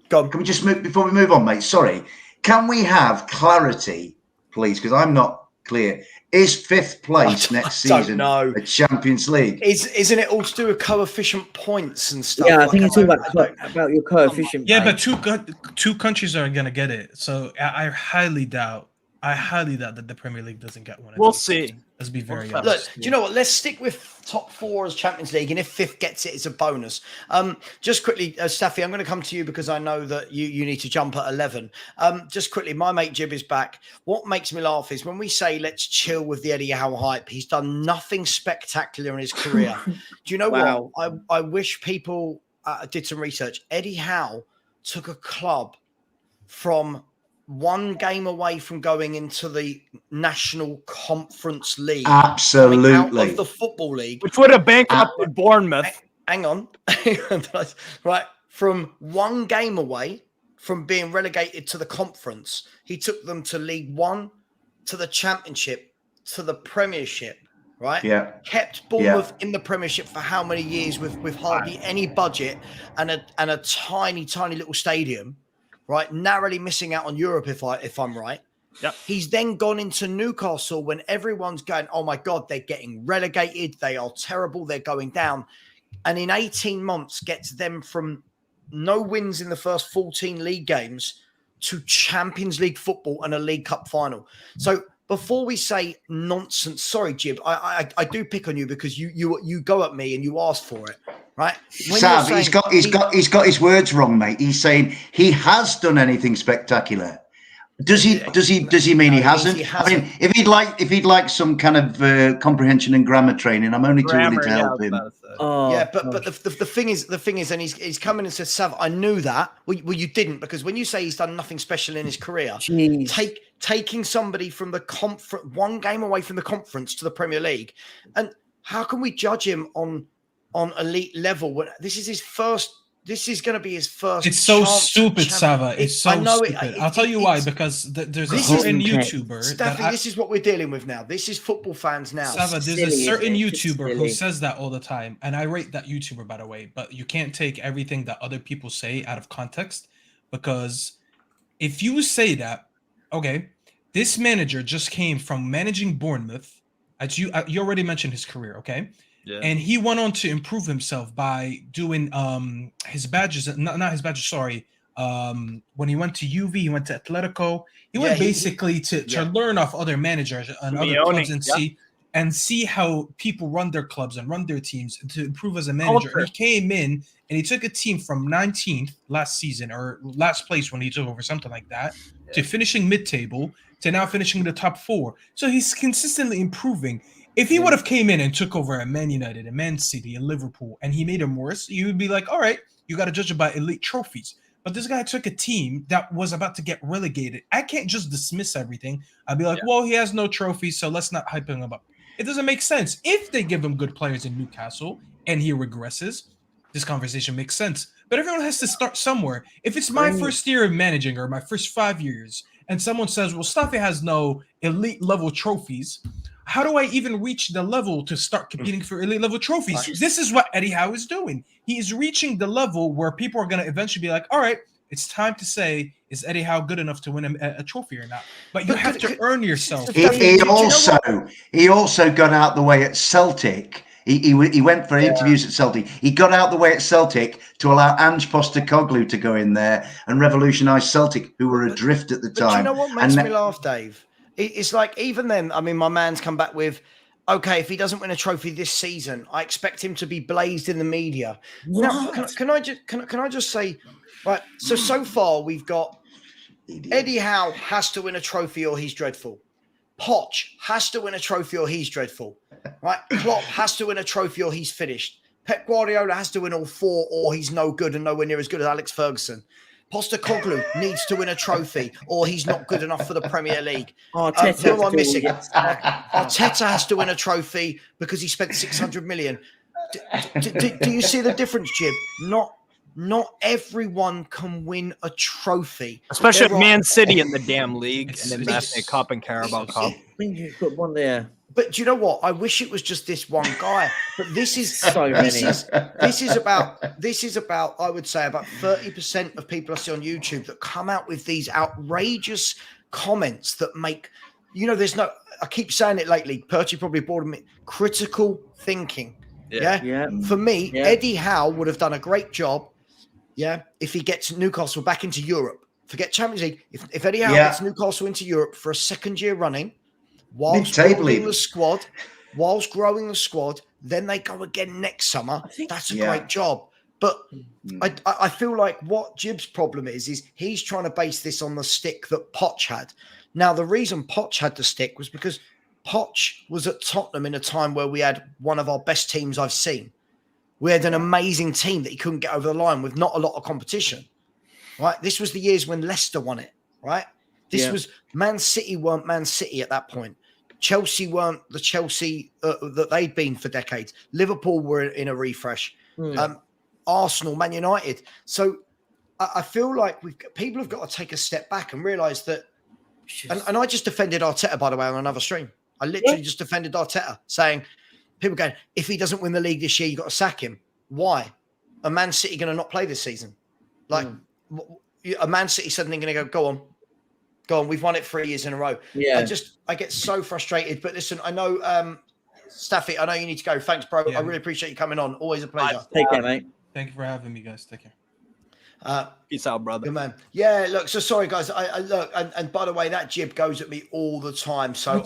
come. Can we just move before we move on, mate? Sorry. Can we have clarity, please? Because I'm not clear. Is 5th place next season a Champions League? Isn't it all to do with coefficient points and stuff? Yeah, I think it's all about your coefficient. Yeah, but two countries are going to get it. So I highly doubt that the Premier League doesn't get one. We'll see. Let's be very honest. Look, do you know what? Let's stick with top 4 as Champions League, and if 5th gets it, it's a bonus. Just quickly, Staffy, I'm going to come to you because I know that you need to jump at 11. Just quickly, my mate Jib is back. What makes me laugh is when we say let's chill with the Eddie Howe hype, he's done nothing spectacular in his career. Do you know what? I wish people did some research. Eddie Howe took a club from one game away from going into the National Conference League. Absolutely. Out of the Football League. Which would have bankrupted Bournemouth. Hang on. Right. From one game away from being relegated to the conference, he took them to League One, to the Championship, to the Premiership. Right? Yeah. Kept Bournemouth in the Premiership for how many years with hardly any budget and a tiny, tiny little stadium. Right, narrowly missing out on Europe, if I'm right. Yep. He's then gone into Newcastle when everyone's going, oh my God, they're getting relegated. They are terrible. They're going down. And in 18 months gets them from no wins in the first 14 league games to Champions League football and a League Cup final. So before we say nonsense, sorry, Jib, I do pick on you because you go at me and you ask for it. Right, Sam, he's got his words wrong, mate. He's saying he has done anything spectacular. Does he mean he hasn't? I mean, if he'd like some kind of comprehension and grammar training, I'm only too willing to help him. But the thing is, and he's come in and said, Savva, I knew that. Well, you didn't, because when you say he's done nothing special in his career, taking somebody from the conference, one game away from the conference to the Premier League, and how can we judge him on elite level when this is his first this is going to be his first. It's so stupid, Savva. It's so stupid. I'll tell you why. Because there's a certain YouTuber. Staffy, this is what we're dealing with now. This is football fans now. Savva, there's a certain YouTuber who says that all the time, and I rate that YouTuber, by the way. But you can't take everything that other people say out of context, because if you say that, okay, this manager just came from managing Bournemouth. As you already mentioned his career, okay. Yeah. And he went on to improve himself by doing his badges, not his badges, sorry. When he went to UV, he went to Atletico. He went basically to learn off other managers and other clubs and see how people run their clubs and run their teams to improve as a manager. And he came in and he took a team from 19th last season, or last place when he took over, something like that, to finishing mid-table, to now finishing the top 4. So he's consistently improving. If he would have came in and took over a Man United, a Man City, a Liverpool, and he made them worse, you would be like, all right, you got to judge it by elite trophies. But this guy took a team that was about to get relegated. I can't just dismiss everything. I'd be like, well, he has no trophies, so let's not hype him up. It doesn't make sense. If they give him good players in Newcastle and he regresses, this conversation makes sense. But everyone has to start somewhere. If it's my first year of managing or my first 5 years, and someone says, well, Staffy has no elite level trophies, how do I even reach the level to start competing for elite level trophies? This is what Eddie Howe is doing. He is reaching the level where people are going to eventually be like, all right, it's time to say, is Eddie Howe good enough to win a trophy or not? But you have to earn yourself. He also got out the way at Celtic. He went for interviews at Celtic. He got out the way at Celtic to allow Ange Postecoglou to go in there and revolutionise Celtic, who were adrift at the time. Do you know what makes me laugh, Dave? It's like, even then, I mean, my man's come back with, okay, if he doesn't win a trophy this season, I expect him to be blazed in the media. Now, can I just say, right? So far we've got Eddie Howe has to win a trophy or he's dreadful. Poch has to win a trophy or he's dreadful. Right? Klopp has to win a trophy or he's finished. Pep Guardiola has to win all 4 or he's no good and nowhere near as good as Alex Ferguson. Postecoglou needs to win a trophy or he's not good enough for the Premier League. Who am I missing? Arteta has to win a trophy because he spent 600 million. Do you see the difference, Jib? Not everyone can win a trophy. Especially Man City in the damn league and then the FA Cup and Carabao Cup. I think you've got one there. But do you know what? I wish it was just this one guy. But this is this is about I would say about 30% of people I see on YouTube that come out with these outrageous comments that make, there's no, I keep saying it lately, Perchy probably bored of me, critical thinking. Yeah. For me, Eddie Howe would have done a great job. Yeah, if he gets Newcastle back into Europe, forget Champions League. If Eddie Howe gets Newcastle into Europe for a second year running, whilst growing the squad, then they go again next summer. That's a great job. But I feel like what Jib's problem is he's trying to base this on the stick that Poch had. Now, the reason Poch had the stick was because Poch was at Tottenham in a time where we had one of our best teams I've seen. We had an amazing team that he couldn't get over the line with not a lot of competition, right? This was the years when Leicester won it, right? This was Man City weren't Man City at that point. Chelsea weren't the Chelsea that they'd been for decades. Liverpool were in a refresh. Arsenal, Man United. So I feel like people have got to take a step back and realise that. And I just defended Arteta, by the way, on another stream. I literally just defended Arteta, saying, people going, if he doesn't win the league this year, you've got to sack him. Why? Are Man City going to not play this season? Like, a Man City suddenly going to go on. We've won it 3 years in a row. Yeah. I get so frustrated. But listen, I know, Staffy, I know you need to go. Thanks, bro. Yeah. I really appreciate you coming on. Always a pleasure. Take care, mate. Thank you for having me, guys. Take care. Peace out, brother. Good man. Yeah, look, so sorry, guys. I look, and by the way, that Jib goes at me all the time. So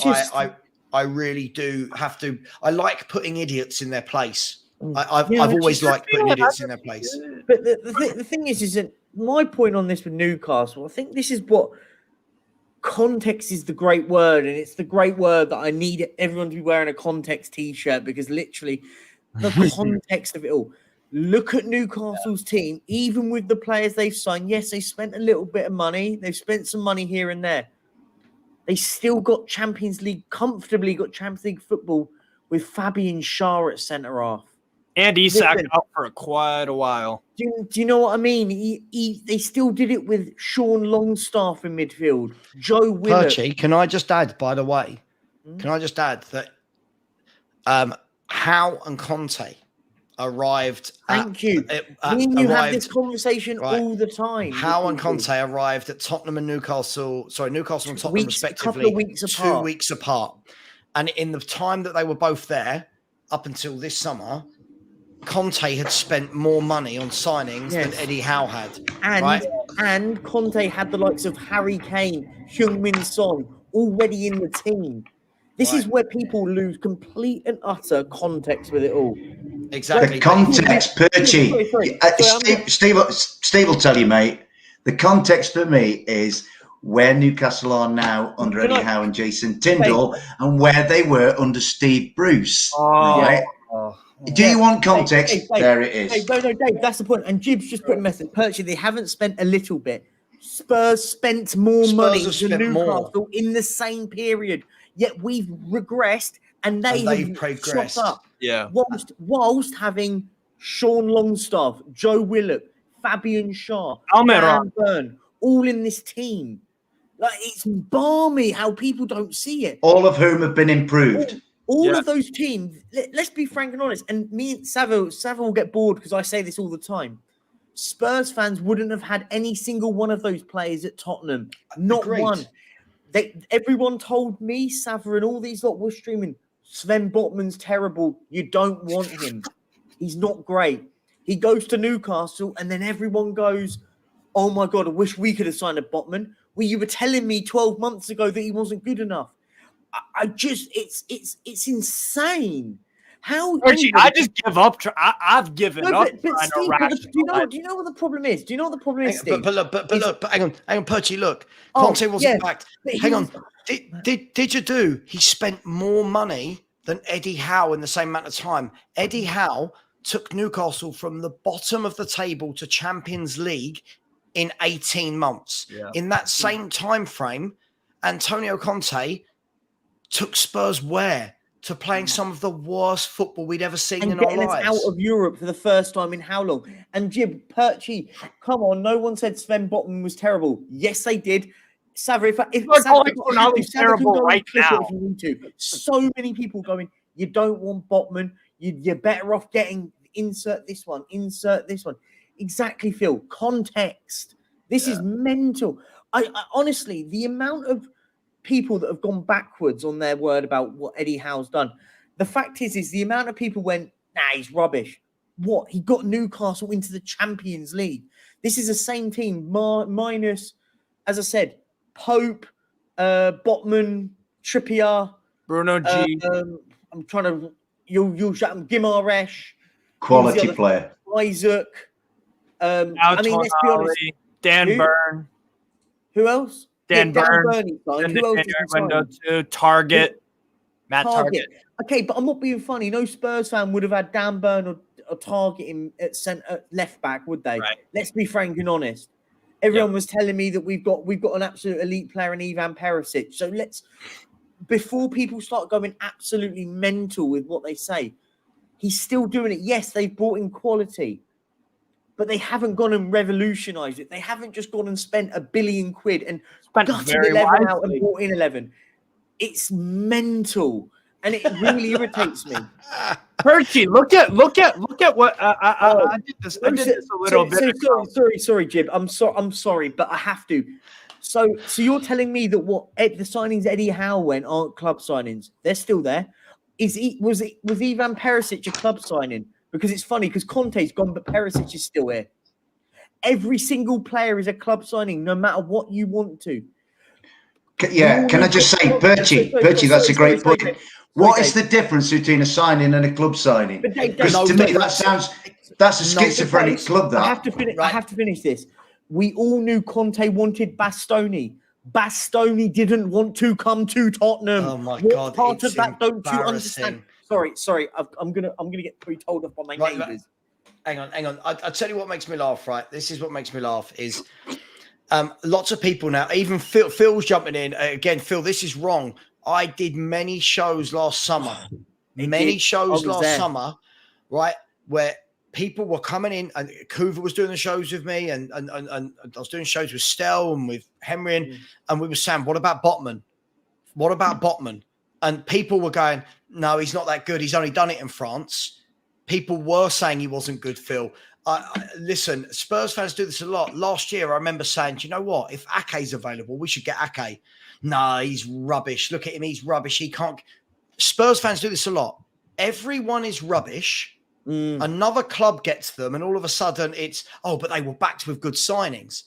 I really do have to. I like putting idiots in their place. I've always liked putting idiots in their place. But the thing is that my point on this with Newcastle, I think this is what context is the great word, and it's the great word that I need everyone to be wearing a context t-shirt, because literally the context of it all. Look at Newcastle's team, even with the players they've signed. Yes, they spent a little bit of money. They've spent some money here and there. They still got Champions League, comfortably got Champions League football with Fabian Schär at centre-half. And Isak out for quite a while. Do you know what I mean? They still did it with Sean Longstaff in midfield. Joe Willett. Perchy, can I just add, by the way, that Howe and Conte arrived. Thank you. Me and you have this conversation all the time. Howe and Conte arrived at Tottenham and Newcastle. Sorry, Newcastle and Tottenham respectively. 2 weeks apart. And in the time that they were both there, up until this summer, Conte had spent more money on signings than Eddie Howe had. And Conte had the likes of Harry Kane, Heung-min Son already in the team. This is where people lose complete and utter context with it all. Exactly. The context, Perchy. Steve will tell you, mate. The context for me is where Newcastle are now under Eddie Howe and Jason Tyndall, and where they were under Steve Bruce. Right? Do you want context? Dave, there it is. No, Dave, that's the point. And Jib's just put a message. Perchy, they haven't spent a little bit. Spurs spent more money than Newcastle in the same period. Yet we've regressed, and they've progressed up. Yeah. Whilst having Sean Longstaff, Joe Willett, Fabian Schär, Dan Burn, all in this team. Like, it's balmy how people don't see it. All of whom have been improved. All of those teams. Let's be frank and honest. And me and Savva will get bored because I say this all the time. Spurs fans wouldn't have had any single one of those players at Tottenham. Not one. Everyone told me, Savva and all these lot were streaming, Sven Botman's terrible. You don't want him. He's not great. He goes to Newcastle and then everyone goes, oh my God, I wish we could have signed a Botman. Well, you were telling me 12 months ago that he wasn't good enough. It's insane. How Archie, I just give up. I've given up. But Steve, do you know what the problem is? Do you know what the problem is, Steve? But hang on, Perchy, look. Conte wasn't backed. Hang on. Did you do? He spent more money than Eddie Howe in the same amount of time. Eddie Howe took Newcastle from the bottom of the table to Champions League in 18 months. Yeah. In that same time frame, Antonio Conte took Spurs where? To playing some of the worst football we'd ever seen in our lives. And getting us out of Europe for the first time in how long? And Jib, Perchy, come on, no one said Sven Botman was terrible. Yes, they did. Savva, if Ronaldo's terrible right now. If you need to. So many people going, you don't want Botman. You're better off getting insert this one. Exactly, Phil. Context. This is mental. I honestly, the amount of people that have gone backwards on their word about what Eddie Howe's done. The fact is the amount of people went, nah, he's rubbish. What? He got Newcastle into the Champions League. This is the same team, minus, as I said, Pope, Botman, Trippier, Bruno G. I'm trying to, you'll shut him, Gimaresh. Quality player. Isaac. Let's be honest. Dan Burn. Who else? Dan Burn. Who else is Target. Matt Target. Okay, but I'm not being funny. No Spurs fan would have had Dan Burn or Target in at centre left back, would they? Right. Let's be frank and honest. Everyone was telling me that we've got an absolute elite player in Ivan Perisic. So before people start going absolutely mental with what they say, he's still doing it. Yes, they've brought in quality, but they haven't gone and revolutionised it. They haven't just gone and spent £1 billion and gutted 11 out and brought in 11. It's mental, and it really irritates me. Perchy, look at what I did this. I did this a little bit. Sorry, Jib. I'm sorry, but I have to. So you're telling me that the signings Eddie Howe went aren't club signings? They're still there. Was Ivan Perisic a club signing? Because it's funny because Conte's gone, but Perisic is still here. Every single player is a club signing, no matter what you want to. Yeah, can I just say, Perchy, that's a great point. What is the difference between a signing and a club signing? Because to me, that's a schizophrenic club. That I have to finish this. We all knew Conte wanted Bastoni. Bastoni didn't want to come to Tottenham. Oh my God! Part of that don't you understand? Sorry. I'm gonna get told off by my neighbours. Hang on. I'll tell you what makes me laugh. Right, this is what makes me laugh is. Lots of people now, even Phil's jumping in again. Phil, this is wrong. I did many shows last summer. Right, where people were coming in, and Kuva was doing the shows with me, and I was doing shows with Stel and with Henry, and we were saying, what about Botman? What about Botman? And people were going, no, he's not that good. He's only done it in France. People were saying he wasn't good, Phil. Listen, Spurs fans do this a lot. Last year, I remember saying, do you know what? If Ake's available, we should get Ake. No, he's rubbish. Look at him. He's rubbish. He can't. Spurs fans do this a lot. Everyone is rubbish. Another club gets them, and all of a sudden it's, but they were backed with good signings.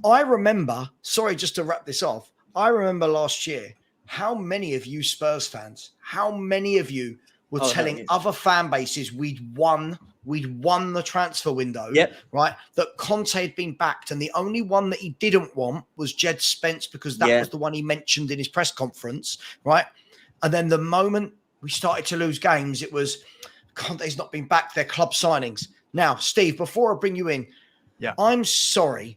I remember, sorry, just to wrap this off, I remember last year, how many of you Spurs fans, how many of you were telling other fan bases we'd won the transfer window, right? That Conte had been backed, and the only one that he didn't want was Jed Spence, because that was the one he mentioned in his press conference, right? And then the moment we started to lose games, it was Conte's not been back, their club signings. Now, Steve, before I bring you in, I'm sorry,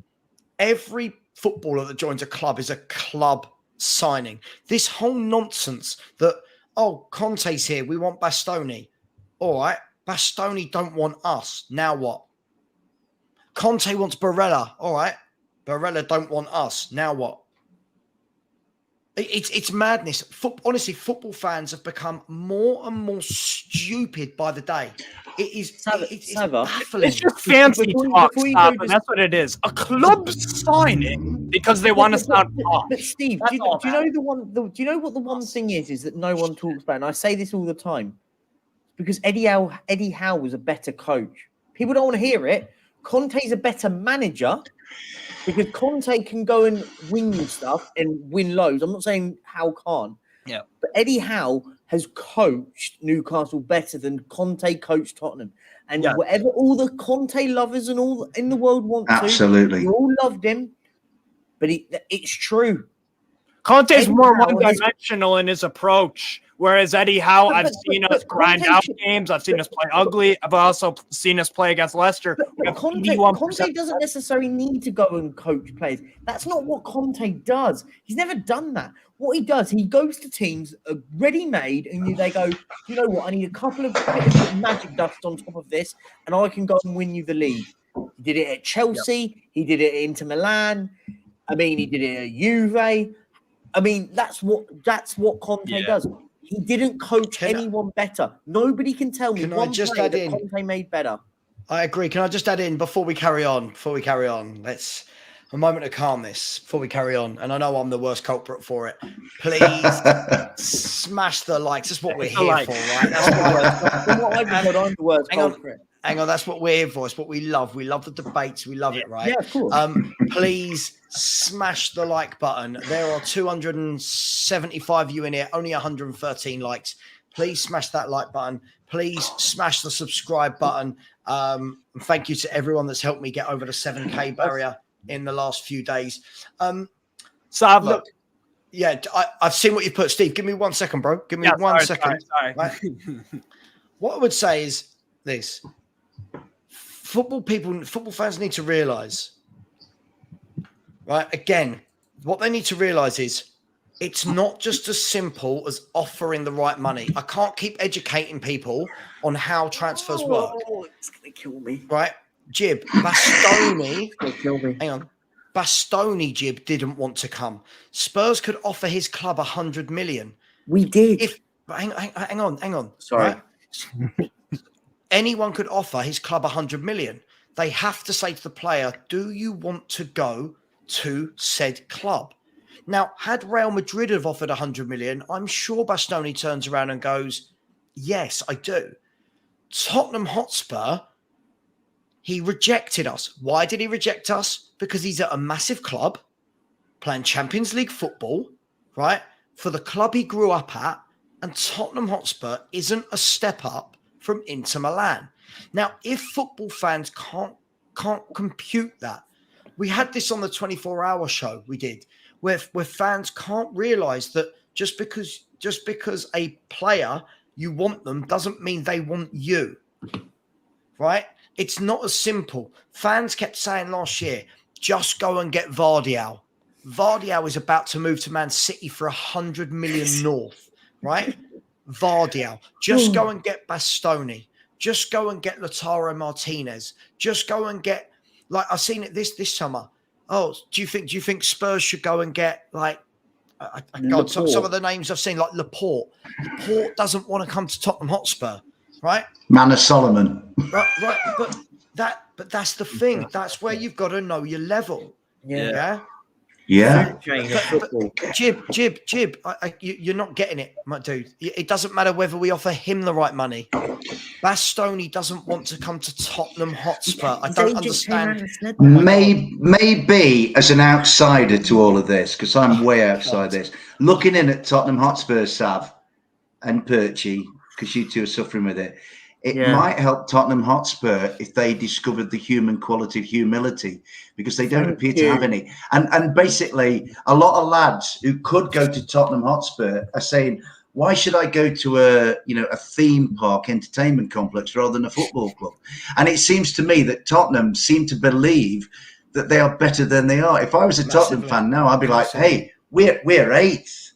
every footballer that joins a club is a club signing. This whole nonsense that, Conte's here, we want Bastoni. All right, Bastoni don't want us. Now what? Conte wants Barella. All right, Barella don't want us. Now what? It's madness. Honestly, football fans have become more and more stupid by the day. It's baffling. It's just fancy talk, and that's what it is. A club signing because they want to sound posh. But Steve, do you know what the one thing is that no one talks about? And I say this all the time, because Eddie Howe was a better coach. People don't want to hear it. Conte's a better manager. Because Conte can go and win you stuff and win loads. I'm not saying Howe can't. Yeah. But Eddie Howe has coached Newcastle better than Conte coached Tottenham. And whatever all the Conte lovers and all in the world want absolutely, we all loved him. But it's true. Conte's more one-dimensional in his approach. Whereas Eddie Howe, I've seen us grind out games. I've seen us play ugly. I've also seen us play against Leicester. But Conte doesn't necessarily need to go and coach players. That's not what Conte does. He's never done that. What he does, he goes to teams ready-made, and they go, you know what, I need a couple of bits of magic dust on top of this, and I can go and win you the league. He did it at Chelsea. He did it at Inter Milan. He did it at Juve. That's what Conte does. He didn't coach anyone better. Nobody can tell me one player that Conte made better. I agree. Can I just add in before we carry on? Let's a moment of calmness before we carry on. And I know I'm the worst culprit for it. Please smash the likes. That's what we're here for, right? That's what I'm the worst culprit. Hang on, that's what we're here for. It's what we love. We love the debates. We love it, right? Yeah, of course. Please smash the like button. There are 275 you in here, only 113 likes. Please smash that like button. Please smash the subscribe button. And thank you to everyone that's helped me get over the 7K barrier in the last few days. Savva. Look, I've seen what you put. Steve, give me 1 second, bro. Give me 1 second. Sorry. Right? What I would say is this. Football fans need to realize, right? Again, what they need to realize is it's not just as simple as offering the right money. I can't keep educating people on how transfers work. It's going to kill me. Right? Jib, Bastoni. It's going to kill me. Hang on. Bastoni, Jib, didn't want to come. Spurs could offer his club 100 million. We did. Hang on. Sorry. Right? Anyone could offer his club 100 million. They have to say to the player, do you want to go to said club? Now, had Real Madrid have offered 100 million, I'm sure Bastoni turns around and goes, yes, I do. Tottenham Hotspur, he rejected us. Why did he reject us? Because he's at a massive club playing Champions League football, right? For the club he grew up at, and Tottenham Hotspur isn't a step up from Inter Milan. Now, if football fans can't compute that, we had this on the 24-hour show we did, where fans can't realise that just because a player, you want them, doesn't mean they want you, right? It's not as simple. Fans kept saying last year, just go and get Vardial. Vardial is about to move to Man City for 100 million north, right? Vardial. Just go and get Bastoni. Just go and get Lautaro Martinez. Just go and get, like, I've seen it this summer. Oh, do you think Spurs should go and get, like, God, some of the names I've seen, like Laporte. Laporte doesn't want to come to Tottenham Hotspur, right? Manor Solomon. Right. But that's the thing. That's where you've got to know your level. Yeah. Jib, you're not getting it, my dude. It doesn't matter whether we offer him the right money. Bastoni doesn't want to come to Tottenham Hotspur. I don't understand. Maybe as an outsider to all of this, because I'm way outside this, looking in at Tottenham Hotspur, Sav and Perchy, because you two are suffering with it. It might help Tottenham Hotspur if they discovered the human quality of humility, because they don't appear to have any. And basically, a lot of lads who could go to Tottenham Hotspur are saying, why should I go to a theme park entertainment complex rather than a football club? And it seems to me that Tottenham seem to believe that they are better than they are. If I was a Tottenham fan now, I'd be like, hey, we're eighth.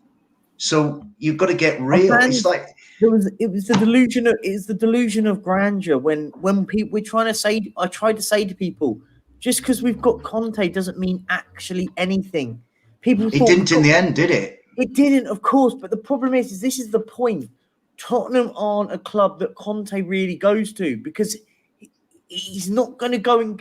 So you've got to get real. It's like... It was the delusion of grandeur when people we're trying to say. I tried to say to people, just because we've got Conte doesn't mean actually anything. It didn't in the end, did it? It didn't, of course. But the problem is this is the point. Tottenham aren't a club that Conte really goes to, because he's not going to go.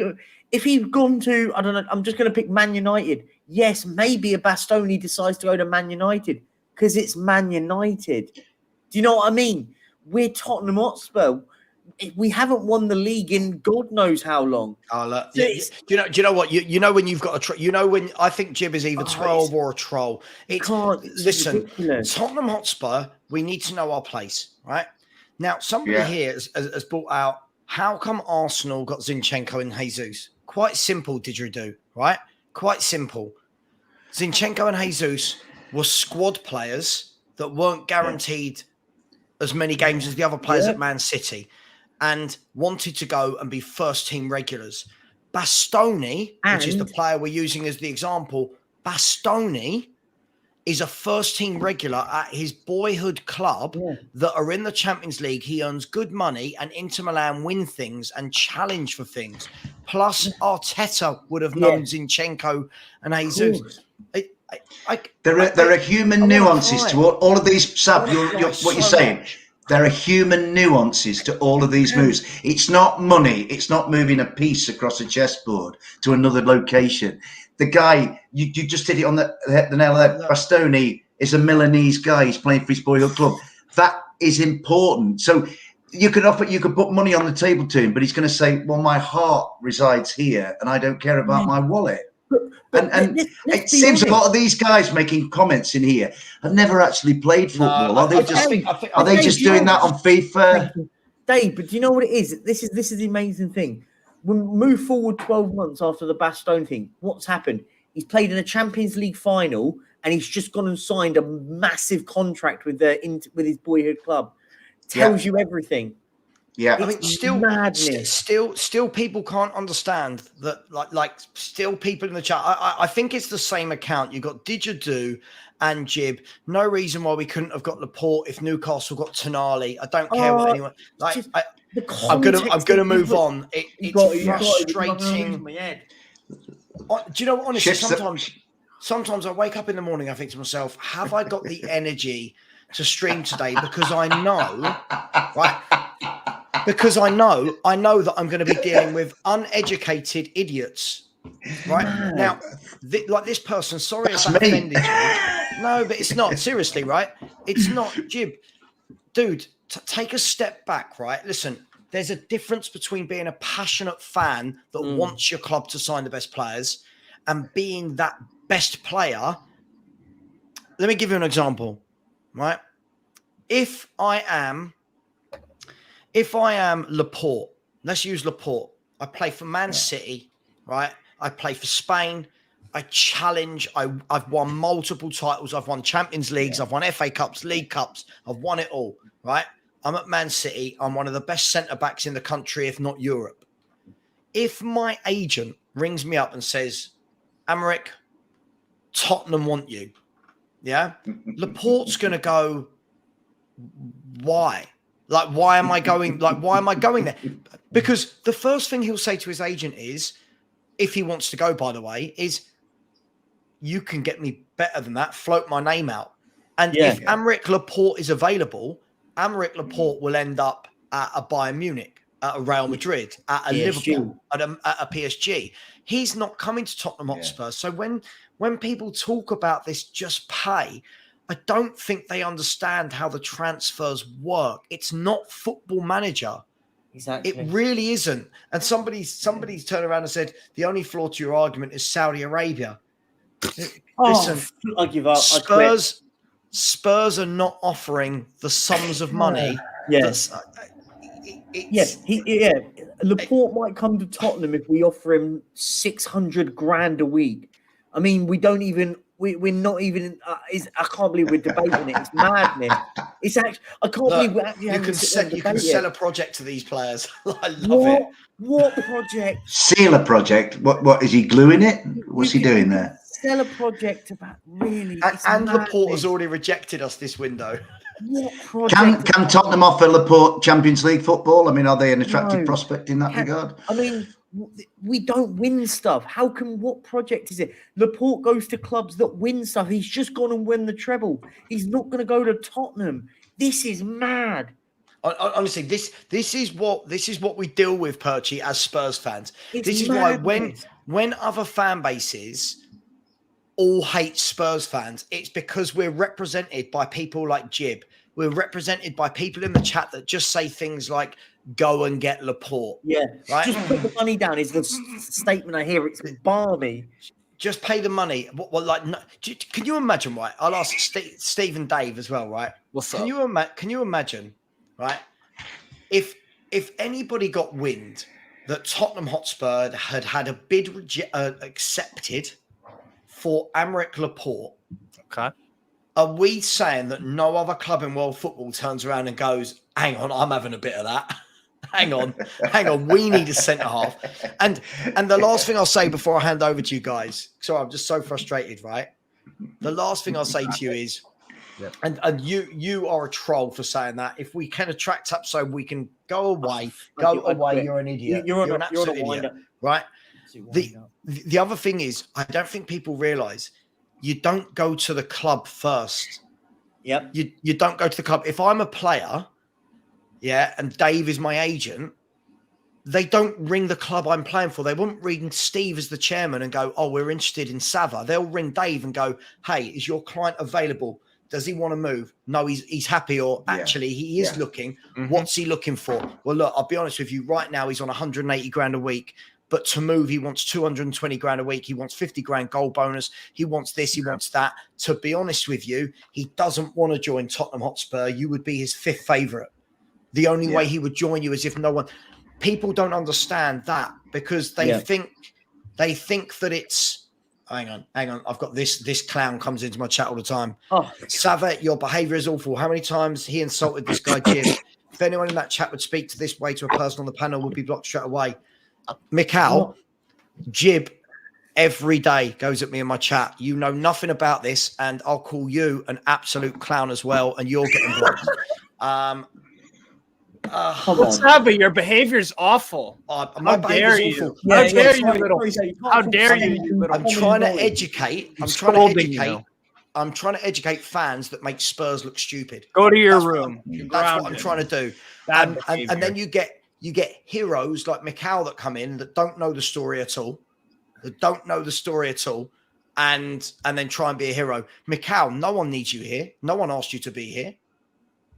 If he'd gone to, I don't know, I'm just going to pick Man United. Yes, maybe a Bastoni decides to go to Man United because it's Man United. Do you know what I mean? We're Tottenham Hotspur. We haven't won the league in God knows how long. Do you know what? You know when you've got when I think Jib is either 12 or a troll. Listen, ridiculous. Tottenham Hotspur, we need to know our place, right? Now, somebody here has brought out, how come Arsenal got Zinchenko and Jesus? Quite simple, didgeridoo, right? Quite simple. Zinchenko and Jesus were squad players that weren't guaranteed as many games as the other players at Man City, and wanted to go and be first team regulars. Bastoni, which is the player we're using as the example, Bastoni is a first team regular at his boyhood club that are in the Champions League. He earns good money, and Inter Milan win things and challenge for things. Plus, Arteta would have known Zinchenko and Jesus. There are human nuances to all of these. Sab, what you're saying. There are human nuances to all of these moves. It's not money. It's not moving a piece across a chessboard to another location. The guy, you just hit it on the nail there. Bastoni is a Milanese guy. He's playing for his boyhood club. That is important. So you could put money on the table to him, but he's going to say, well, my heart resides here and I don't care about my wallet. And it seems a lot of these guys making comments in here have never actually played football. Are they just doing that on FIFA? Dave, but do you know what it is? This is the amazing thing. When we move forward 12 months after the Bastoni thing, what's happened? He's played in a Champions League final, and he's just gone and signed a massive contract with his boyhood club. Tells you everything. Yeah, I mean, still, people can't understand that. Like, still, people in the chat. I think it's the same account. You got Didgeridoo and Jib. No reason why we couldn't have got Laporte if Newcastle got Tonali. I don't care what anyone. Like, I'm gonna move on. It's frustrating. Do you know what? Honestly, sometimes I wake up in the morning. I think to myself, have I got the energy to stream today? Because I know, right? Because I know that I'm going to be dealing with uneducated idiots, right? Now, like this person, sorry if I offended you. No, but it's not. Seriously, right? It's not. Jib, dude, take a step back, right? Listen, there's a difference between being a passionate fan that wants your club to sign the best players and being that best player. Let me give you an example, right? If I am Laporte, let's use Laporte. I play for Man City, right? I play for Spain. I challenge. I've won multiple titles. I've won Champions Leagues. I've won FA Cups, League Cups. I've won it all, right? I'm at Man City. I'm one of the best centre-backs in the country, if not Europe. If my agent rings me up and says, Amaric, Tottenham want you, yeah? Laporte's going to go, why? Like, why am I going? Like, why am I going there? Because the first thing he'll say to his agent is, if he wants to go, by the way, is you can get me better than that. Float my name out. And if Aymeric Laporte is available, Aymeric Laporte will end up at a Bayern Munich, at a Real Madrid, at a Liverpool, at a PSG. He's not coming to Tottenham Hotspur. So when people talk about this just pay, I don't think they understand how the transfers work. It's not Football Manager. Exactly. It really isn't. And somebody's turned around and said, the only flaw to your argument is Saudi Arabia. Listen, I give up. Spurs are not offering the sums of money. Yes. Laporte might come to Tottenham if we offer him 600 grand a week. I mean, we don't even. We're not even. I can't believe we're debating it. It's madness. It's actually. I can't believe we're actually. You can sell a project to these players. I love it. What project? Seal a project. What is he gluing it? What's he doing there? Sell a project about really. And Laporte has already rejected us this window. What project? Can Tottenham offer Laporte Champions League football? I mean, are they an attractive prospect in that regard? I mean, we don't win stuff. What project is it? Laporte goes to clubs that win stuff. He's just gone and win the treble. He's not going to go to Tottenham. This is mad. Honestly, this is what we deal with, Perchy, as Spurs fans. This is why when other fan bases all hate Spurs fans, it's because we're represented by people like Jib. We're represented by people in the chat that just say things like, go and get Laporte. Yeah, right? Just put the money down is the statement I hear. It's balmy. Just pay the money. Can you imagine, right? I'll ask Steve and Dave as well, right? What's up? Can you imagine, right? If anybody got wind that Tottenham Hotspur had a bid accepted for Aymeric Laporte, okay, are we saying that no other club in world football turns around and goes, hang on, I'm having a bit of that. hang on, we need a centre-half. And the last thing I'll say before I hand over to you guys, sorry, I'm just so frustrated, right? The last thing I'll say to you is, and you are a troll for saying that. If we can attract up so we can go away, you're an idiot. You're an absolute idiot, right? The other thing is, I don't think people realise you don't go to the club first. Yep. You don't go to the club. If I'm a player, and Dave is my agent, they don't ring the club I'm playing for. They won't ring Steve as the chairman and go, oh, we're interested in Savva. They'll ring Dave and go, hey, is your client available? Does he want to move? No, he's happy, or actually he is looking. Mm-hmm. What's he looking for? Well, look, I'll be honest with you. Right now, he's on 180 grand a week. But to move, he wants 220 grand a week. He wants 50 grand goal bonus. He wants this. He wants that. To be honest with you, he doesn't want to join Tottenham Hotspur. You would be his fifth favourite. The only way he would join you is if no one. People don't understand that because they think that it's. Hang on. I've got this clown comes into my chat all the time. Oh, Savva, your behaviour is awful. How many times he insulted this guy, Jim? If anyone in that chat would speak to this way to a person on the panel, would be blocked straight away. Mikal, Jib, every day goes at me in my chat. You know nothing about this, and I'll call you an absolute clown as well, and you're getting blocked. Savva, your behavior's awful. My behavior's awful. How dare you, little? How dare you, little? I'm trying to educate. I'm trying to educate fans that make Spurs look stupid. Go to your room. That's what I'm trying to do. And then you get heroes like Mikal that come in that don't know the story at all, and then try and be a hero. Mikal, no one needs you here. No one asked you to be here.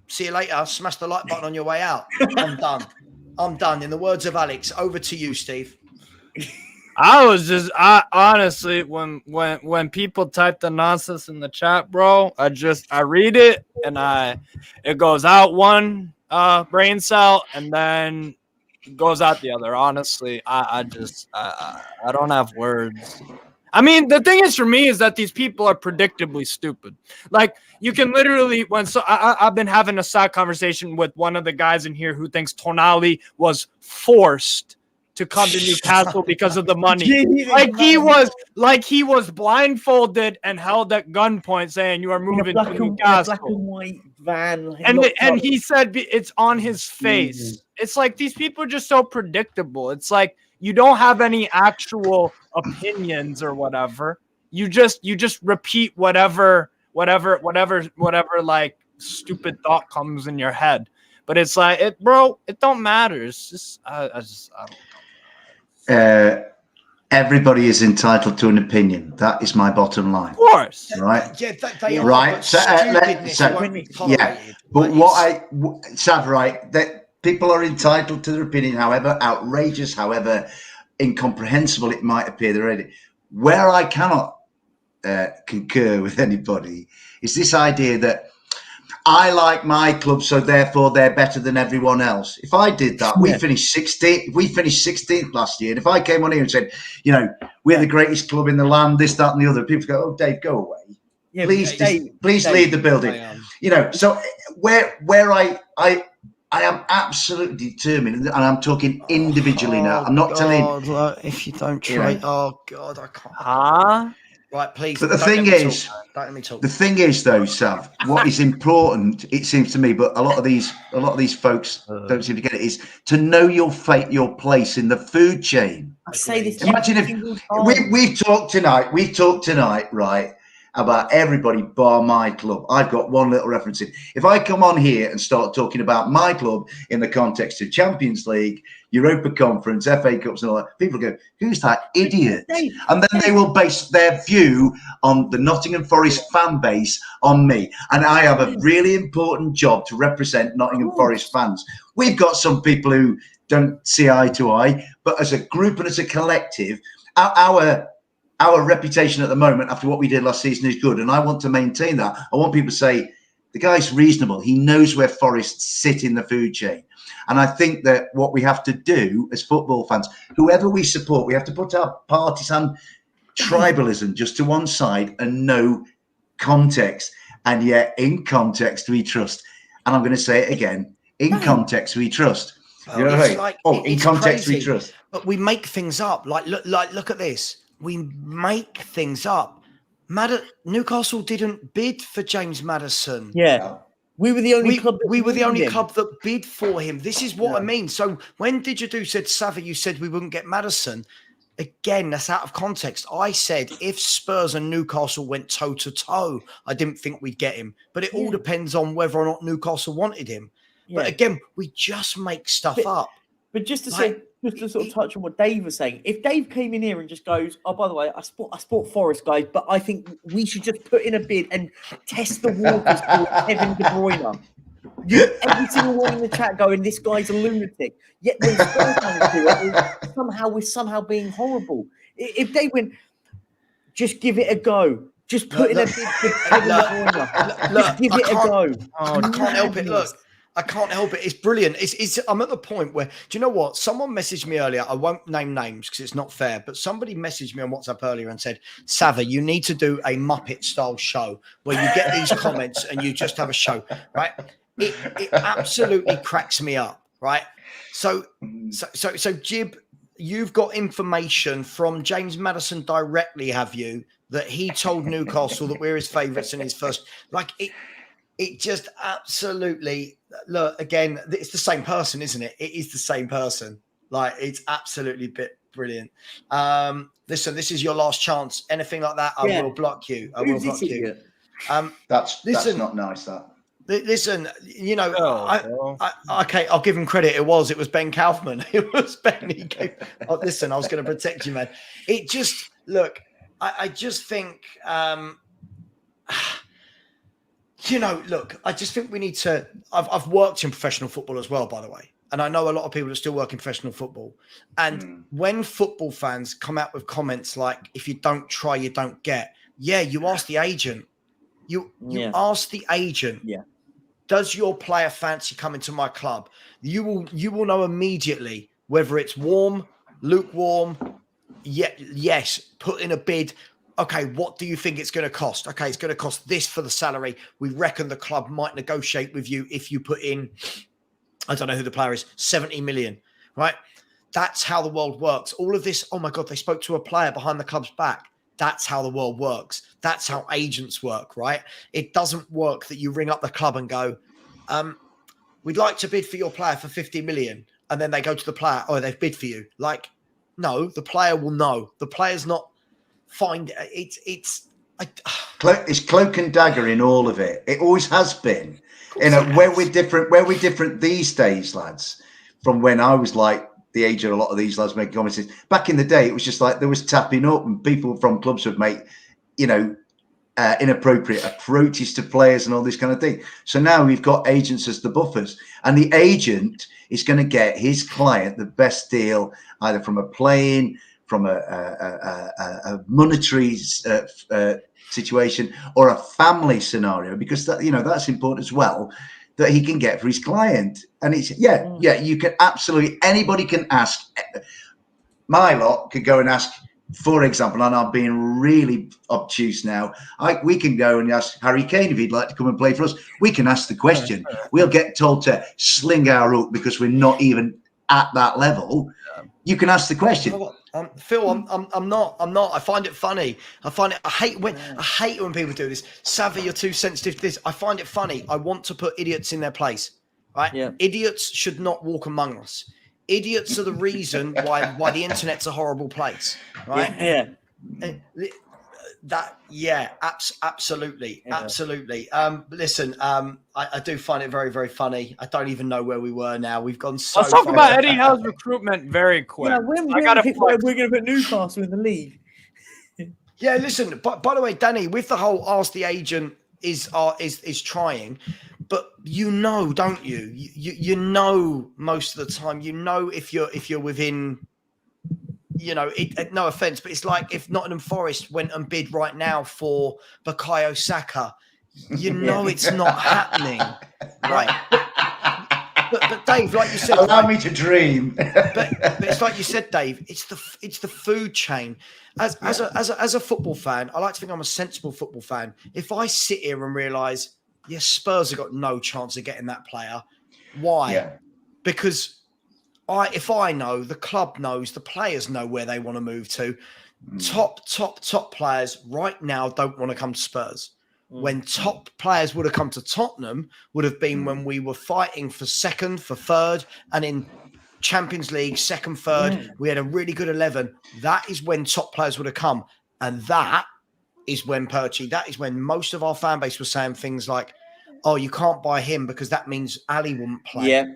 See you later. Smash the like button on your way out. I'm done. In the words of Alex, over to you, Steve. I honestly, when people type the nonsense in the chat, bro, I read it and it goes out one brain cell and then it goes out the other. Honestly, I don't have words. I mean, the thing is for me is that these people are predictably stupid. Like you can literally I've been having a side conversation with one of the guys in here who thinks Tonali was forced to come to Newcastle because of the money. Like he was blindfolded and held at gunpoint, saying you are moving to Newcastle. Black and white van, and he said it's on his face. It's like these people are just so predictable. It's like you don't have any actual opinions or whatever. You just repeat whatever like stupid thought comes in your head. But it's like it don't matter. It's just I don't know. Everybody is entitled to an opinion. That is my bottom line. Of course, right? Yeah, they are. Right. But Savva, right? That people are entitled to their opinion, however outrageous, however incomprehensible it might appear. They're ready. Where I cannot concur with anybody is this idea that I like my club, so therefore they're better than everyone else. If I did that, we finished 16th. We finished 16th last year. And if I came on here and said, we're the greatest club in the land, this, that, and the other, people go, "Oh, Dave, go away. Yeah, please leave the building." So where I am absolutely determined, and I'm talking individually now. I'm not telling. If you don't try, oh God, I can't. Right, please. But the thing is, though, Sav, what is important, it seems to me, but a lot of these folks don't seem to get it, is to know your fate, your place in the food chain. I say this. Imagine if we've talked tonight, right, about everybody bar my club. I've got one little reference in. If I come on here and start talking about my club in the context of Champions League, Europa Conference, FA Cups and all that, people go, "Who's that idiot?" And then they will base their view on the Nottingham Forest fan base on me. And I have a really important job to represent Nottingham Forest fans. We've got some people who don't see eye to eye, but as a group and as a collective, our reputation at the moment after what we did last season is good. And I want to maintain that. I want people to say, the guy's reasonable. He knows where Forest sit in the food chain. And I think that what we have to do as football fans, whoever we support, we have to put our partisan tribalism just to one side and know context. And yet, in context, we trust. And I'm going to say it again. In context, we trust. You know what I mean? In context, we trust. But we make things up. Look at this. We make things up. Newcastle didn't bid for James Maddison. Yeah. We were the only club. We were the only club that bid for him. This is what I mean. So when Didgeridoo said, Savva, you said we wouldn't get Maddison. Again, that's out of context. I said if Spurs and Newcastle went toe to toe, I didn't think we'd get him. But it all depends on whether or not Newcastle wanted him. Yeah. But again, we just make stuff up. But just to say, just to sort of touch on what Dave was saying, if Dave came in here and just goes, "Oh, by the way, I support Forest, guys, but I think we should just put in a bid and test the waters for Kevin De Bruyne." Every single one in the chat going, "This guy's a lunatic." Yet when Spurs fans do it, we're somehow being horrible. If Dave went, "Just give it a go," just put in a bid for Kevin De Bruyne. Just give it a go. I can't help it. Look. I can't help it. It's brilliant. I'm at the point where, do you know what? Someone messaged me earlier. I won't name names because it's not fair, but somebody messaged me on WhatsApp earlier and said, "Savva, you need to do a Muppet style show where you get these comments and you just have a show," right? It absolutely cracks me up, right? So Jib, you've got information from James Maddison directly, have you? That he told Newcastle that we're his favourites in his first, it just absolutely, look, again, it's the same person, isn't it? It is the same person. It's absolutely brilliant. Listen, this is your last chance. Anything like that, I will block you. I will block you. That's not nice, that. Listen, okay, I'll give him credit. It was Ben Kaufman. It was Ben. Listen, I was going to protect you, man. It just, look, I just think... look, I just think we need to... I've worked in professional football as well, by the way. And I know a lot of people that still work in professional football. And when football fans come out with comments like, if you don't try, you don't get. Yeah, you ask the agent. You ask the agent. Yeah. Does your player fancy coming to my club? You will know immediately whether it's warm, lukewarm. Yes, put in a bid. Okay, what do you think it's going to cost? Okay, it's going to cost this for the salary. We reckon the club might negotiate with you if you put in, I don't know who the player is, 70 million, right? That's how the world works. All of this, oh my God, they spoke to a player behind the club's back. That's how the world works. That's how agents work, right? It doesn't work that you ring up the club and go, we'd like to bid for your player for 50 million. And then they go to the player, oh, they've bid for you. Like, no, the player will know. The player's not it's cloak and dagger in all of it. It always has been. You know, where we're different these days, lads, from when I was like the age of a lot of these lads making comments. Back in the day, it was just like there was tapping up and people from clubs would make, you know, inappropriate approaches to players and all this kind of thing. So now we've got agents as the buffers, and the agent is going to get his client the best deal, either from a playing, from a monetary situation, or a family scenario, because that, you know, that's important as well, that he can get for his client. And it's you can absolutely, anybody can ask. My lot could go and ask, for example, and I'm being really obtuse now, we can go and ask Harry Kane if he'd like to come and play for us. We can ask the question. We'll get told to sling our hook because we're not even at that level. You can ask the question. Phil, I'm not. I find it funny. I hate when people do this. Savva, you're too sensitive to this. I find it funny. I want to put idiots in their place. Right? Yeah. Idiots should not walk among us. Idiots are the reason why the internet's a horrible place, right? Absolutely. Listen, I do find it very, very funny. I don't even know where we were now. We've gone so. Let's talk about Eddie Howe's recruitment very quick. Yeah, we're going to put Newcastle in the league. Yeah, listen. By the way, Danny, with the whole ask the agent is trying. But you know, don't you? You know most of the time. You know if you're within, you know. No offense, but it's like if Nottingham Forest went and bid right now for Bukayo Saka, you know it's not happening, right? But Dave, like you said, allow me to dream. but it's like you said, Dave. It's the food chain. As a football fan, I like to think I'm a sensible football fan. If I sit here and realise, yes, Spurs have got no chance of getting that player. Why? Yeah. Because if I know, the club knows, the players know where they want to move to. Top players right now don't want to come to Spurs. When top players would have come to Tottenham would have been when we were fighting for second, for third, and in Champions League, second, third, we had a really good 11. That is when top players would have come. And that is when that is when most of our fan base was saying things like, oh, you can't buy him because that means Ali wouldn't play. Yeah.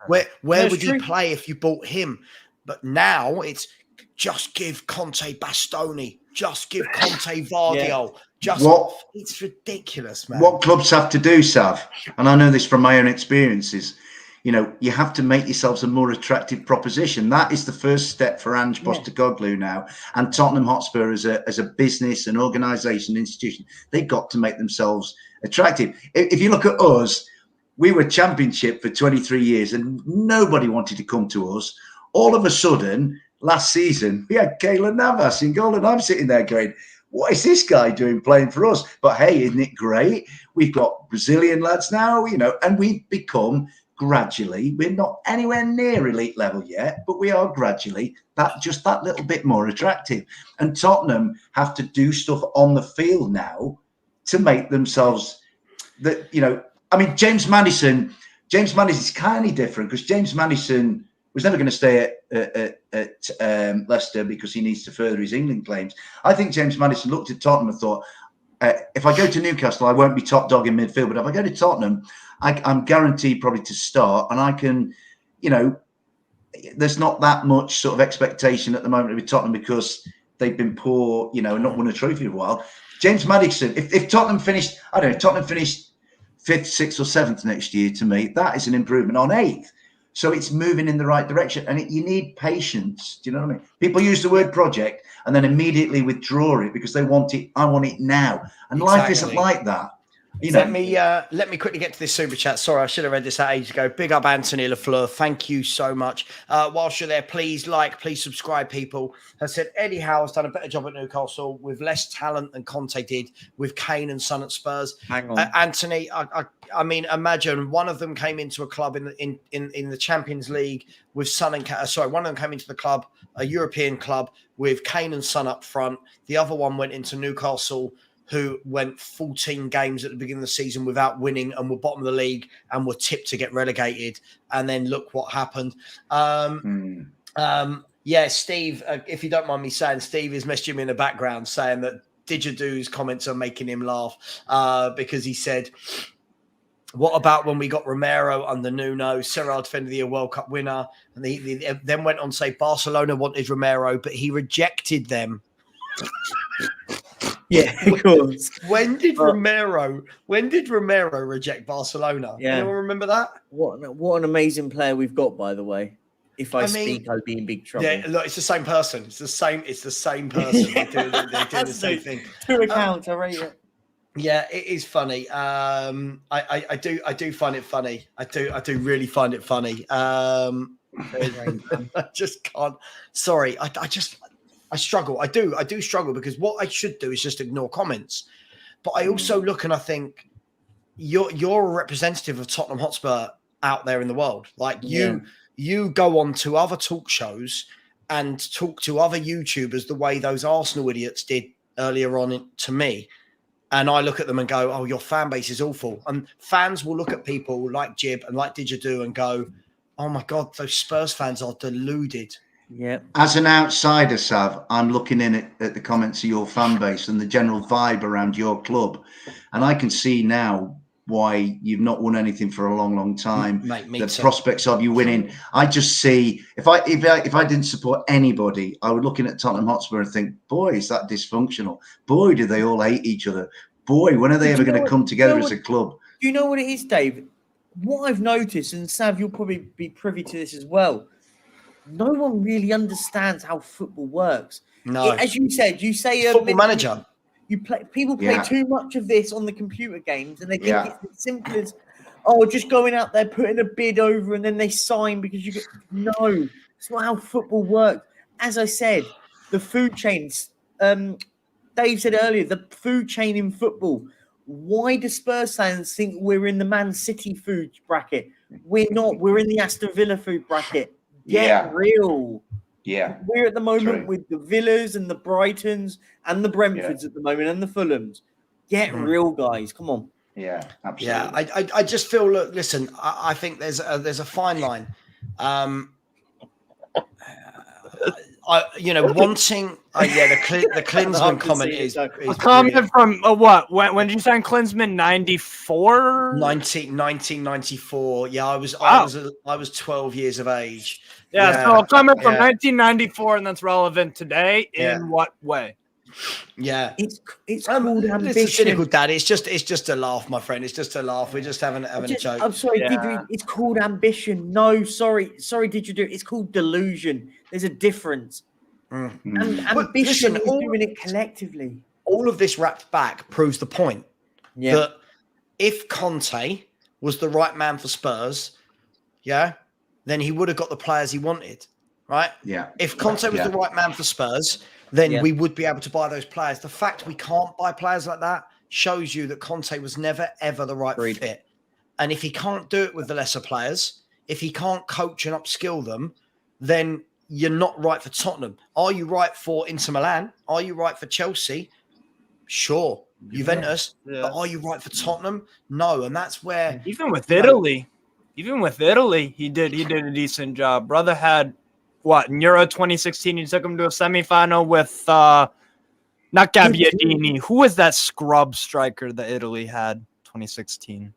Where would he play if you bought him? But now it's just give Conte Bastoni, just give Conte Vardiol. It's ridiculous, man. What clubs have to do, Sav, and I know this from my own experiences, you know, you have to make yourselves a more attractive proposition. That is the first step for Ange Postecoglou now, and Tottenham Hotspur as a business, an organisation, institution. They've got to make themselves attractive. If you look at us, we were Championship for 23 years, and nobody wanted to come to us. All of a sudden, last season, we had Keylor Navas in goal, and I'm sitting there going, what is this guy doing playing for us? But hey, isn't it great? We've got Brazilian lads now, you know, and we've become gradually, we're not anywhere near elite level yet, but we are gradually that little bit more attractive. And Tottenham have to do stuff on the field now to make themselves that, you know, I mean, James Maddison is kind of different because James Maddison was never going to stay at Leicester because he needs to further his England claims. I think James Maddison looked at Tottenham and thought, if I go to Newcastle, I won't be top dog in midfield. But if I go to Tottenham, I'm guaranteed probably to start. And I can, you know, there's not that much sort of expectation at the moment with Tottenham because they've been poor, you know, and not won a trophy for a while. James Maddison, if Tottenham finished, I don't know, Tottenham finished 5th, 6th or 7th next year, to me, that is an improvement on 8th. So it's moving in the right direction, and you need patience. Do you know what I mean? People use the word project and then immediately withdraw it because they want it. I want it now, and life isn't like that. Let me quickly get to this super chat. Sorry, I should have read this out ages ago. Big up Anthony Lafleur. Thank you so much. Whilst you're there, please subscribe, people. Has said Eddie Howe has done a better job at Newcastle with less talent than Conte did with Kane and Son at Spurs. Hang on, Anthony. I mean, imagine one of them came into a club in the Champions League with Son and one of them came into the club, a European club with Kane and Son up front. The other one went into Newcastle, who went 14 games at the beginning of the season without winning and were bottom of the league and were tipped to get relegated. And then look what happened. Steve, if you don't mind me saying, Steve is messaging me in the background saying that Didgeridoo's comments are making him laugh because he said, what about when we got Romero under Nuno, Serra Defender of the Year World Cup winner? And he then went on to say Barcelona wanted Romero, but he rejected them. Yeah, of course. When did Romero reject Barcelona? Yeah. Anyone remember that? What an amazing player we've got, by the way. If I speak, I'll be in big trouble. Yeah, look, it's the same person. It's the same person. They're doing the same thing. 2 accounts, I rate it. Yeah, it is funny. I do find it funny. I do really find it funny. I just can't. Sorry, I struggle. I do struggle because what I should do is just ignore comments. But I also look and I think you're a representative of Tottenham Hotspur out there in the world. Like you go on to other talk shows and talk to other YouTubers the way those Arsenal idiots did earlier on to me. And I look at them and go, oh, your fan base is awful. And fans will look at people like Jib and like Didgeridoo and go, oh my God, those Spurs fans are deluded. Yeah. As an outsider, Sav, I'm looking in at the comments of your fan base and the general vibe around your club, and I can see now why you've not won anything for a long, long time. The prospects of you winning. I just see if I didn't support anybody, I would look in at Tottenham Hotspur and think, boy, is that dysfunctional. Boy, do they all hate each other. Boy, when are they ever going to come together as a club? Do you know what it is, Dave? What I've noticed, and Sav, you'll probably be privy to this as well. No one really understands how football works. No, as you said, you say Football Manager. People play too much of this on the computer games, and they think it's as simple as just going out there, putting a bid over, and then they sign because you get. No, it's not how football works. As I said, the food chains. Dave said earlier, the food chain in football. Why do Spurs fans think we're in the Man City food bracket? We're not. We're in the Aston Villa food bracket. Get real. Yeah. We're at the moment with the Villas and the Brightons and the Brentfords at the moment and the Fulhams. Get real, guys. Come on. Yeah, absolutely. Yeah, I just feel, look, listen, I think there's a fine line. Wanting the Klinsmann comment is a comment from what? When did you sign Klinsmann? 94? 1994. Yeah, I was 12 years of age. Yeah, so a comment from 1994, and that's relevant today. In what way? Yeah, it's called ambition. It's a cynical dad. It's just a laugh, my friend. It's just a laugh. We're just having a joke. I'm sorry, it's called ambition. No, sorry, did you do it? It's called delusion. There's a difference. And ambition is doing it collectively. All of this wrapped back proves the point that if Conte was the right man for Spurs, then he would have got the players he wanted, right? Yeah. If Conte was the right man for Spurs, then we would be able to buy those players. The fact we can't buy players like that shows you that Conte was never, ever the right fit. And if he can't do it with the lesser players, if he can't coach and upskill them, then you're not right for Tottenham. Are you right for Inter Milan? Are you right for Chelsea? Sure. Juventus. Yeah. But are you right for Tottenham? No. And that's where... Even with Italy, he did a decent job. Brother had... What, in Euro 2016, he took him to a semifinal with not Gabbiadini. Who was that scrub striker that Italy had 2016?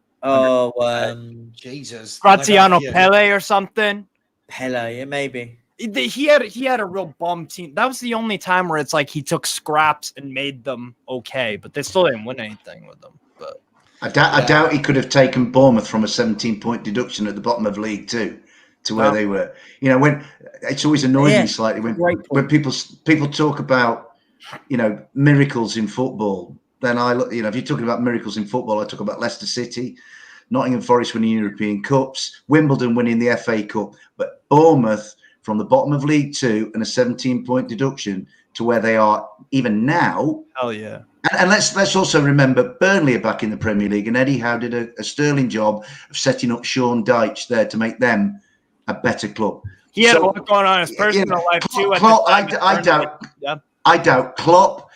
Jesus. Graziano Pele or something? Pele, yeah, maybe. He had a real bum team. That was the only time where it's like he took scraps and made them okay, but they still didn't win anything with them. But I doubt he could have taken Bournemouth from a 17-point deduction at the bottom of League Two to where they were. You know, when it's always annoyed me slightly when people talk about, you know, miracles in football. then I look. If you're talking about miracles in football, I talk about Leicester City, Nottingham Forest winning European Cups, Wimbledon winning the FA Cup, but Bournemouth from the bottom of League Two and a 17-point deduction to where they are even now. Hell yeah. And let's also remember Burnley are back in the Premier League, and Eddie Howe did a sterling job of setting up Sean Dyche there to make them a better club. He had a lot going on in his personal life too. I doubt Klopp,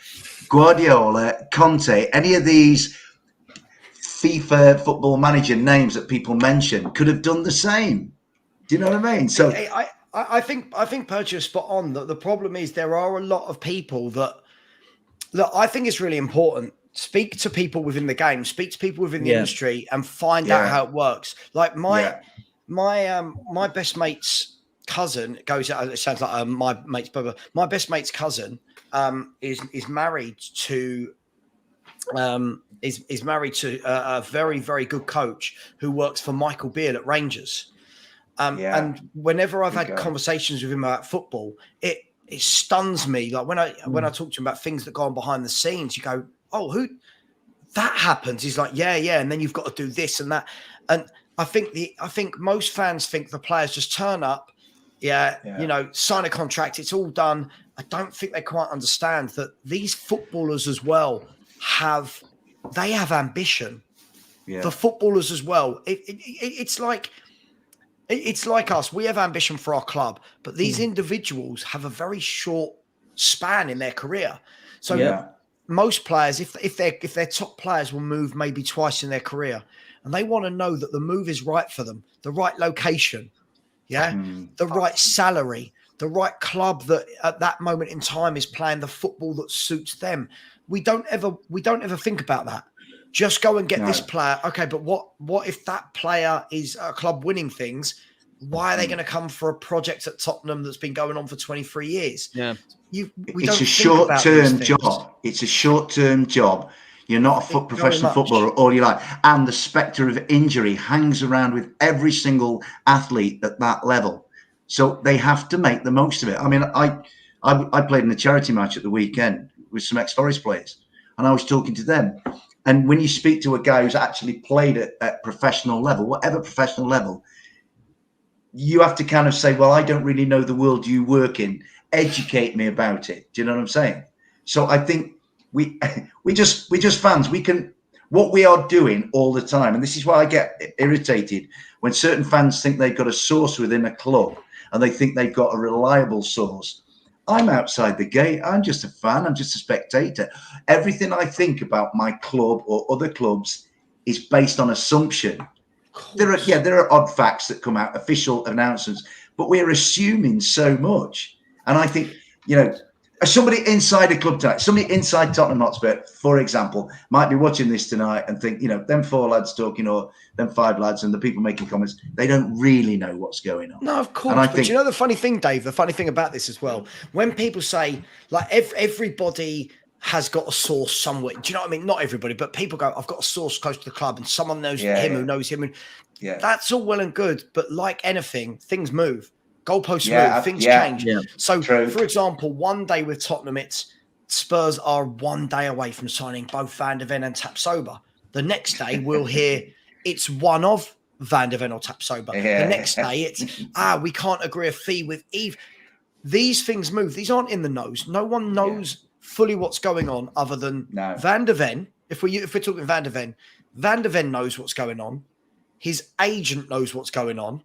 Guardiola, Conte, any of these FIFA football manager names that people mention could have done the same. Do you know what I mean? So I think Perch is spot on. That the problem is there are a lot of people that look. I think it's really important. Speak to people within the game. Speak to people within the industry and find out how it works. Like my best mate's cousin goes out. It sounds like my mate's brother. My best mate's cousin is married to is married to a very, very good coach who works for Michael Beale at Rangers. And whenever I've had conversations with him about football, it stuns me. Like when I talk to him about things that go on behind the scenes, you go, "Oh, who that happens?" He's like, "Yeah," and then you've got to do this and that. And I think most fans think the players just turn up, sign a contract, it's all done. I don't think they quite understand that these footballers as well have ambition. Yeah. The footballers as well. It's like us. We have ambition for our club, but these individuals have a very short span in their career. So most players, if they're top players, will move maybe twice in their career, and they want to know that the move is right for them, the right location, the right salary, the right club that at that moment in time is playing the football that suits them. We don't ever think about that. Just go and get this player. Okay, but what if that player is a club winning things? Why are they going to come for a project at Tottenham that's been going on for 23 years? Yeah. It's a short-term job. It's a short-term job. You're not a professional footballer all your life. And the spectre of injury hangs around with every single athlete at that level. So they have to make the most of it. I mean, I played in a charity match at the weekend with some ex-Forest players, and I was talking to them. And when you speak to a guy who's actually played at professional level, whatever professional level, you have to kind of say, well, I don't really know the world you work in. Educate me about it. Do you know what I'm saying? So I think we just fans, what we are doing all the time. And this is why I get irritated when certain fans think they've got a source within a club and they think they've got a reliable source. I'm outside the gate. I'm just a fan. I'm just a spectator. Everything I think about my club or other clubs is based on assumption. There are odd facts that come out, official announcements, but we're assuming so much. And I think, somebody inside a club tonight, somebody inside Tottenham Hotspur, for example, might be watching this tonight and think, them 4 lads talking or them 5 lads and the people making comments, they don't really know what's going on. No, of course. But the funny thing, Dave, the funny thing about this as well, when people say, like, everybody has got a source somewhere. Do you know what I mean? Not everybody, but people go, I've got a source close to the club and someone knows him who knows him. And that's all well and good. But like anything, things move. Goalposts move, things change. Yeah. So, for example, one day with Tottenham, it's Spurs are 1 day away from signing both Van de Ven and Tapsoba. The next day, we'll hear it's one of Van de Ven or Tapsoba. Yeah. The next day, it's, we can't agree a fee with Eve. These things move. These aren't in the nose. No one knows fully what's going on other than Van de Ven. If we're talking Van de Ven knows what's going on. His agent knows what's going on.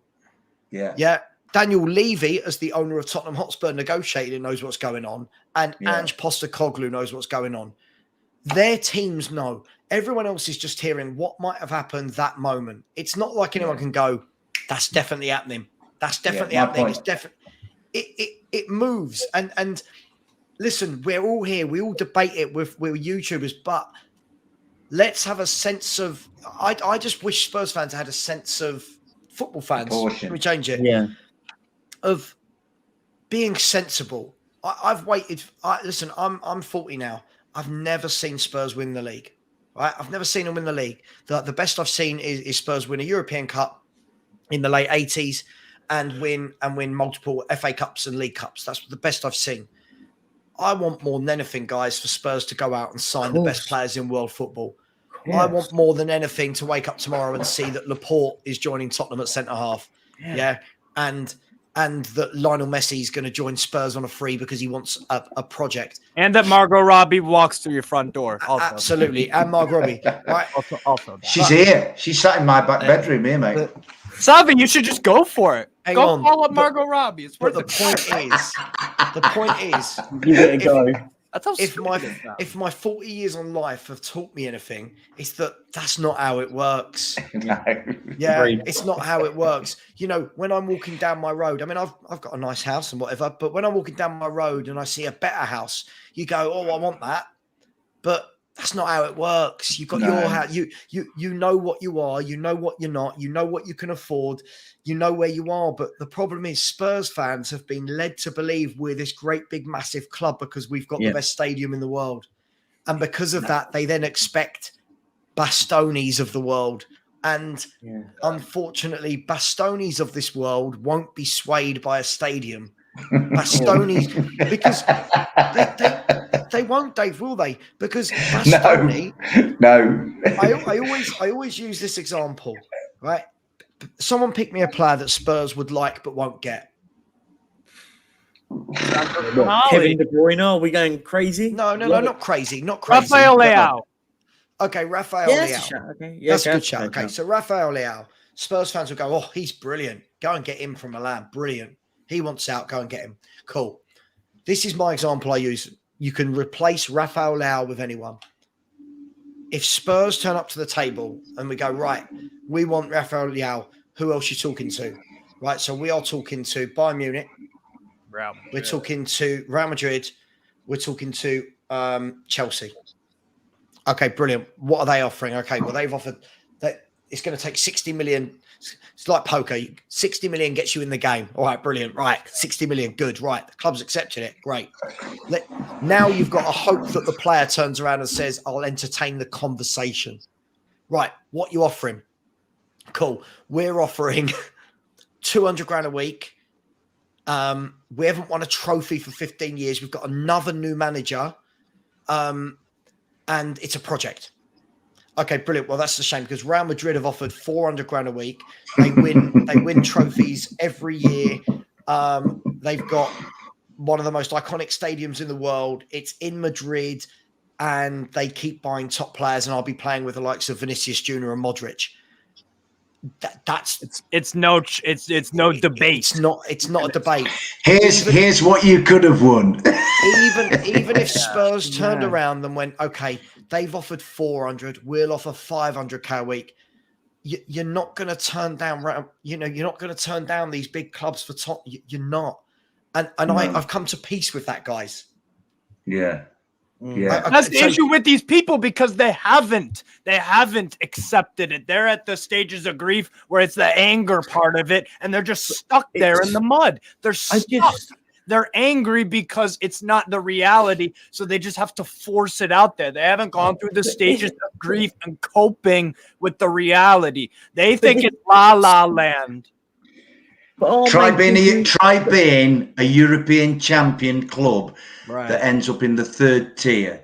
Yeah. Yeah. Daniel Levy, as the owner of Tottenham Hotspur, negotiating, knows what's going on. And Ange Postecoglou knows what's going on. Their teams know. Everyone else is just hearing what might have happened that moment. It's not like anyone can go, that's definitely happening. That's definitely happening. Point. It's definitely it moves. And listen, we're all here. We all debate it we're YouTubers, but let's have a sense of I just wish Spurs fans had a sense of football fans. Let me change it. Yeah. Of being sensible. I've waited. Listen, I'm 40 now. I've never seen Spurs win the league. Right? I've never seen them win the league. The best I've seen is Spurs win a European Cup in the late 80s and win multiple FA Cups and League Cups. That's the best I've seen. I want more than anything, guys, for Spurs to go out and sign the best players in world football. I want more than anything to wake up tomorrow and see that Laporte is joining Tottenham at centre half. Yeah. And that Lionel Messi is going to join Spurs on a free because he wants a project. And that Margot Robbie walks through your front door. Also. Absolutely. And Margot Robbie. Right? Also she's here. She's sat in my back bedroom here, mate. Savva, you should just go for it. Go follow Margot Robbie. It's but the point is, give it a go. If my 40 years on life have taught me anything, it's that's not how it works. No. Yeah, it's not how it works. You know, when I'm walking down my road, I mean, I've got a nice house and whatever, but when I'm walking down my road and I see a better house, you go, oh, I want that. But that's not how it works. You've got your house. You know what you are. You know what you're not. You know what you can afford. You know where you are. But the problem is Spurs fans have been led to believe we're this great, big, massive club because we've got the best stadium in the world. And because of that, they then expect Bastonis of the world. And unfortunately, Bastonis of this world won't be swayed by a stadium. Bastonis, because they won't, Dave, will they? Because Bastoni, no. I always use this example, right? Someone pick me a player that Spurs would like but won't get. Kevin De Bruyne? Are we going crazy? No, not crazy, not crazy. Rafael Leao. Okay, Rafael Leao. Okay, that's a good shout. Okay, so Rafael Leao, Spurs fans will go, oh, he's brilliant. Go and get him from Milan. Brilliant. He wants out. Go and get him. Cool. This is my example I use. You can replace Rafael Leao with anyone. If Spurs turn up to the table and we go, right, we want Rafael Leao, who else you talking to? Right, so we are talking to Bayern Munich. We're talking to Real Madrid. We're talking to Chelsea. Okay, brilliant. What are they offering? Okay, well, they've offered that it's going to take 60 million. It's like poker. 60 million gets you in the game. All right, brilliant. Right, 60 million. Good. Right, the club's accepted it. Great. Now you've got a hope that the player turns around and says, I'll entertain the conversation. Right, what you offering? Cool. We're offering 200 grand a week. We haven't won a trophy for 15 years. We've got another new manager. And it's a project. Okay, brilliant. Well, that's a shame because Real Madrid have offered 400 grand a week. They win trophies every year. They've got one of the most iconic stadiums in the world. It's in Madrid, and they keep buying top players. And I'll be playing with the likes of Vinicius Junior and Modric. It's no debate. It's not a debate. Here's what you could have won. even if Spurs turned around and went, okay, they've offered 400, we'll offer 500k a week. You're not going to turn down. You're not going to turn down these big clubs for top. You're not. And I've come to peace with that, guys. Yeah. Yeah, that's the issue with these people because they haven't accepted it. They're at the stages of grief where it's the anger part of it, and they're just stuck there in the mud. They're stuck. They're angry because it's not the reality, so they just have to force it out there. They haven't gone through the stages of grief and coping with the reality. They think it's la la land. Try being a European champion club that ends up in the third tier,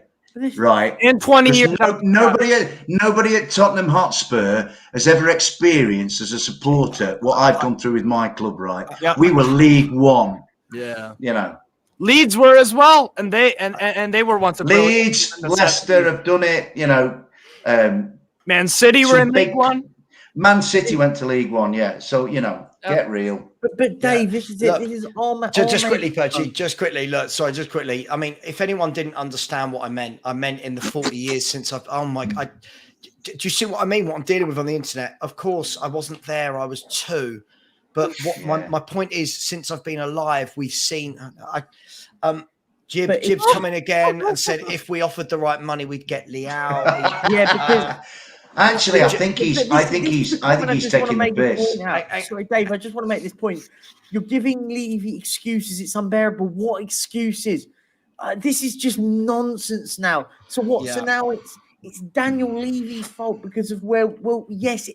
right? In 20 years, nobody at Tottenham Hotspur has ever experienced as a supporter what I've gone through with my club. Right? Yep. We were League One. Yeah, you know, Leeds were as well, and they were once a Leeds, Leicester have done it. You know, Man City were in League One. Man City went to League One, yeah. So you know, get real. But Dave, this is it. Look, this is all. Just quickly, Percy. Just quickly. Look, sorry. Just quickly. I mean, if anyone didn't understand what I meant in the 40 years since I've. Oh my! Do you see what I mean? What I'm dealing with on the internet? Of course, I wasn't there. I was 2. But what my point is, since I've been alive, we've seen. Jib's come in again and said if we offered the right money, we'd get Leao. Because. Actually, I think he's taking the piss. Sorry, Dave. I just want to make this point. You're giving Levy excuses. It's unbearable. What excuses? This is just nonsense now. So what? Yeah. So now it's Daniel Levy's fault because of where? Well, yes,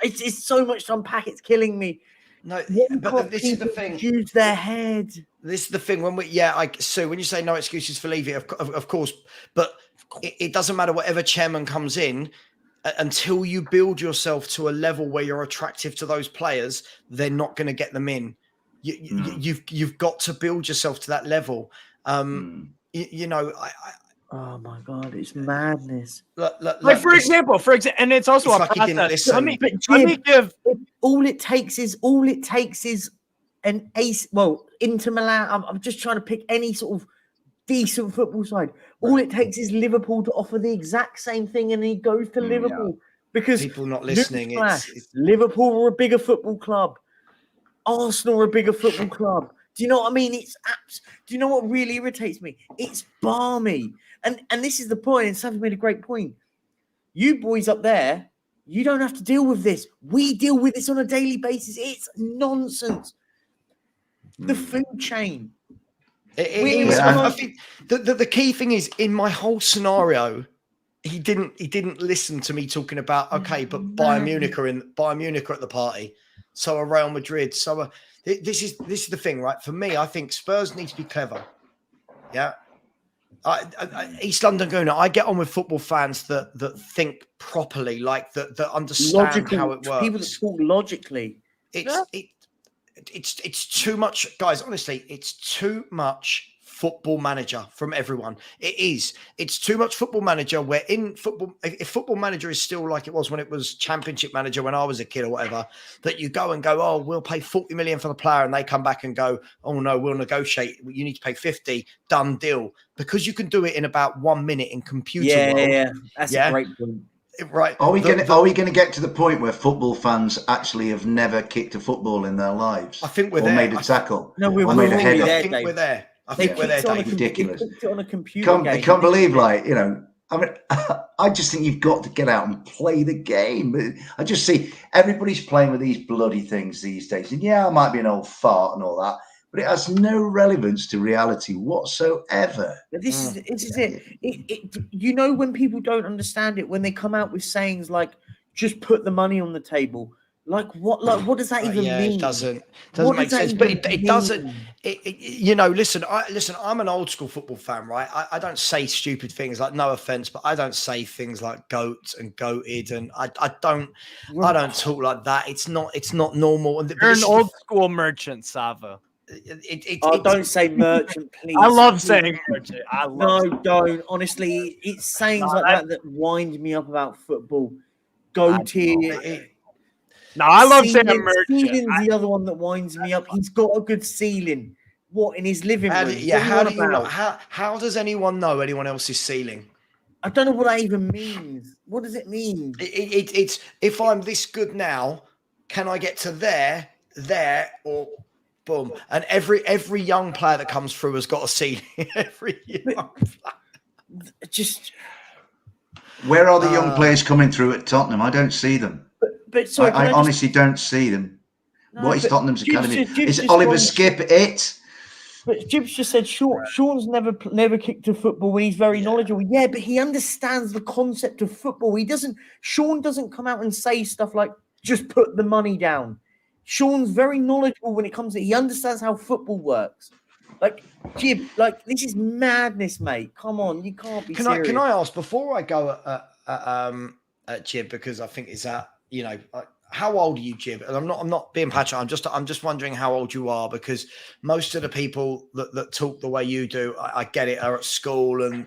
it's so much to unpack. It's killing me. No, but this is the thing. Use their head. This is the thing. When Sue, when you say no excuses for leaving, of course, but it doesn't matter whatever chairman comes in until you build yourself to a level where you're attractive to those players. They're not going to get them in. You've got to build yourself to that level. You know, oh my God, it's madness. Like for example, and it's also a process. Let me give. All it takes is an ace. Well, Inter Milan. I'm just trying to pick any sort of decent football side. All it takes is Liverpool to offer the exact same thing, and he goes to Liverpool because people not listening. It's Liverpool are a bigger football club. Arsenal are a bigger football club. Do you know what I mean? Do you know what really irritates me? It's balmy. And this is the point, and Savva made a great point. You boys up there, you don't have to deal with this. We deal with this on a daily basis. It's nonsense. The food chain. I think the key thing is, in my whole scenario, he didn't listen to me talking about, okay, but Bayern Munich are at the party. So are Real Madrid. So this is the thing, right? For me, I think Spurs need to be clever. Yeah. East London Gooner, I get on with football fans that think properly, like that understand how it works. People that talk logically. It's too much, guys. Honestly, it's too much Football Manager from everyone. It is. It's too much Football Manager. Where in football, if Football Manager is still like it was when it was Championship Manager when I was a kid or whatever, that you go, oh, we'll pay 40 million for the player, and they come back and go, oh no, we'll negotiate. You need to pay 50. Done deal. Because you can do it in about 1 minute in computer world. Yeah, that's a great point. Right. Are we going to get to the point where football fans actually have never kicked a football in their lives? I think we're or there. made a tackle. No, we're made a header. I think we're there. I think we're there, Dave. Ridiculous. It on a computer game. I can't believe, I mean, I just think you've got to get out and play the game. I just see everybody's playing with these bloody things these days. And yeah, I might be an old fart and all that, but it has no relevance to reality whatsoever. But this is it. You know, when people don't understand it, when they come out with sayings like, just put the money on the table. Like what does that even mean? It doesn't make sense. But it doesn't. Listen. I'm an old school football fan, right? I don't say stupid things. Like, no offense, but I don't say things like goat and goated, and I don't talk like that. It's not normal. And you're an old school merchant, Savva. Don't say merchant, please. I love saying merchant. Don't. Honestly, it's sayings like that wind me up about football. Goatee. No, I love saying merchant. Ceiling's the other one that winds me up. He's got a good ceiling. What, in his living room? How does anyone know anyone else's ceiling? I don't know what that even means. What does it mean? It's if I'm this good now, can I get to there, or boom? And every young player that comes through has got a ceiling. Every young player. Where are the young players coming through at Tottenham? I don't see them. But sorry, I honestly don't see them. What is Tottenham's academy? Is Oliver Skip it? But Jib's just said Sean's never kicked a football when he's very knowledgeable. Yeah, but he understands the concept of football. Sean doesn't come out and say stuff like, just put the money down. Sean's very knowledgeable when it comes to he understands how football works. Like, Jib, this is madness, mate. Come on, you can't be serious. Can I ask, before I go at Jib, because I think it's that, how old are you, Jib? And I'm not being patronising. I'm just wondering how old you are, because most of the people that talk the way you do, I get it, are at school, and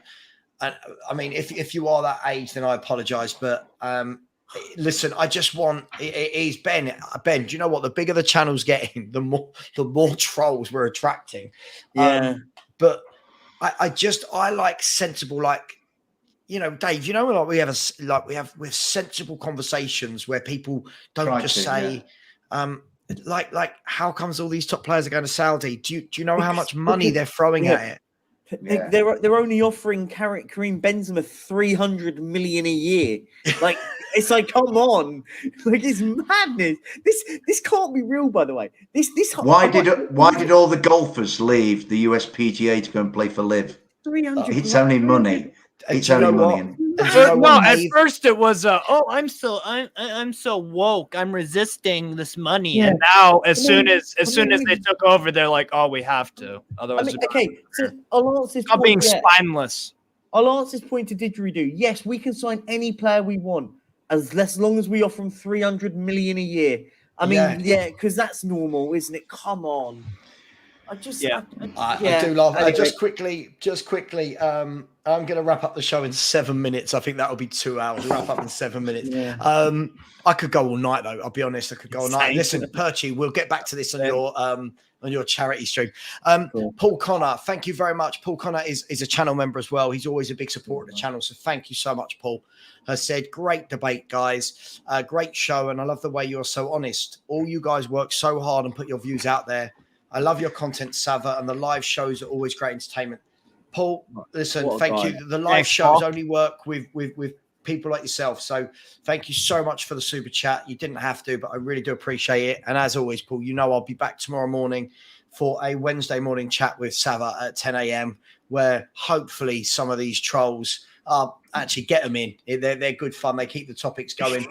I mean, if you are that age, then I apologise. But listen, I just want it is Ben. Do you know what? The bigger the channel's getting, the more trolls we're attracting. Yeah. But I like sensible, Dave, we have sensible conversations where people don't just say, how comes all these top players are going to Saudi? Do you know how much money they're throwing at it? They're only offering Karim Benzema 300 million a year. It's like, come on, it's madness. This can't be real, by the way. Why did all the golfers leave the US PGA to go and play for Liv? 300. It's only money. It's only money. At first it was, I'm so woke. I'm resisting this money, and now as soon as they took over, they're like, oh, we have to. Otherwise, so I'll answer this point. Being spineless. I'll answer this point to didgeridoo. Yes, we can sign any player we want as long as we offer them 300 million a year. I mean, because that's normal, isn't it? Come on. I do love. Just quickly. I'm going to wrap up the show in 7 minutes. I think that'll be 2 hours. Wrap up in 7 minutes. Yeah. I could go all night though. I'll be honest. I could go all night. Listen, Perchy, we'll get back to this on your charity stream. Cool. Paul Connor, thank you very much. Paul Connor is a channel member as well. He's always a big supporter of the channel. So thank you so much, Paul. Has said, great debate, guys. Great show. And I love the way you're so honest. All you guys work so hard and put your views out there. I love your content, Savva, and the live shows are always great entertainment. Paul, listen, thank you. The live shows only work with people like yourself. So thank you so much for the super chat. You didn't have to, but I really do appreciate it. And as always, Paul, I'll be back tomorrow morning for a Wednesday morning chat with Savva at 10 a.m. where hopefully some of these trolls actually get them in. They're good fun. They keep the topics going.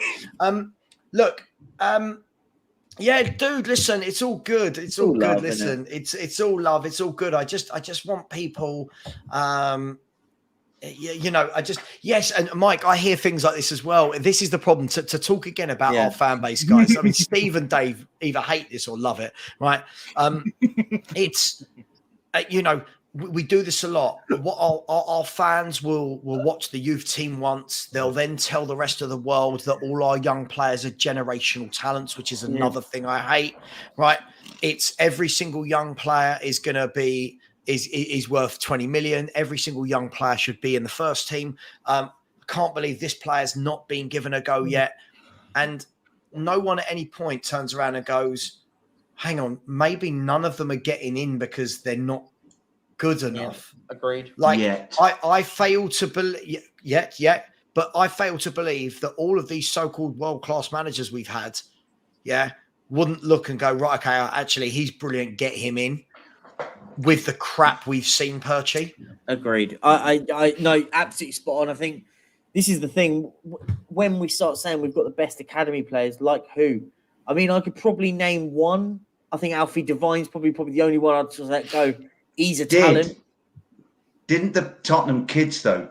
Yeah, dude, listen, it's all good. It's all good. Love, listen, it's all love. It's all good. I just want people, yes. And Mike, I hear things like this as well. This is the problem to talk again about our fan base, guys. I mean, Steve and Dave either hate this or love it, right? It's, we do this a lot. What our fans will watch the youth team once. They'll then tell the rest of the world that all our young players are generational talents, which is another thing I hate. Right? It's every single young player is going to be is worth 20 million. Every single young player should be in the first team. Can't believe this player's not been given a go yet, and no one at any point turns around and goes, "Hang on, maybe none of them are getting in because they're not good enough." Agreed. I fail to believe but I fail to believe that all of these so-called world-class managers we've had, wouldn't look and go, right, okay, actually he's brilliant, get him in, with the crap we've seen, Perchy. Agreed. I no, absolutely spot on. I think this is the thing. When we start saying we've got the best academy players, like who? I mean, I could probably name one. I think Alfie Devine's probably the only one I'd just let go. He's a talent. Didn't the Tottenham kids, though,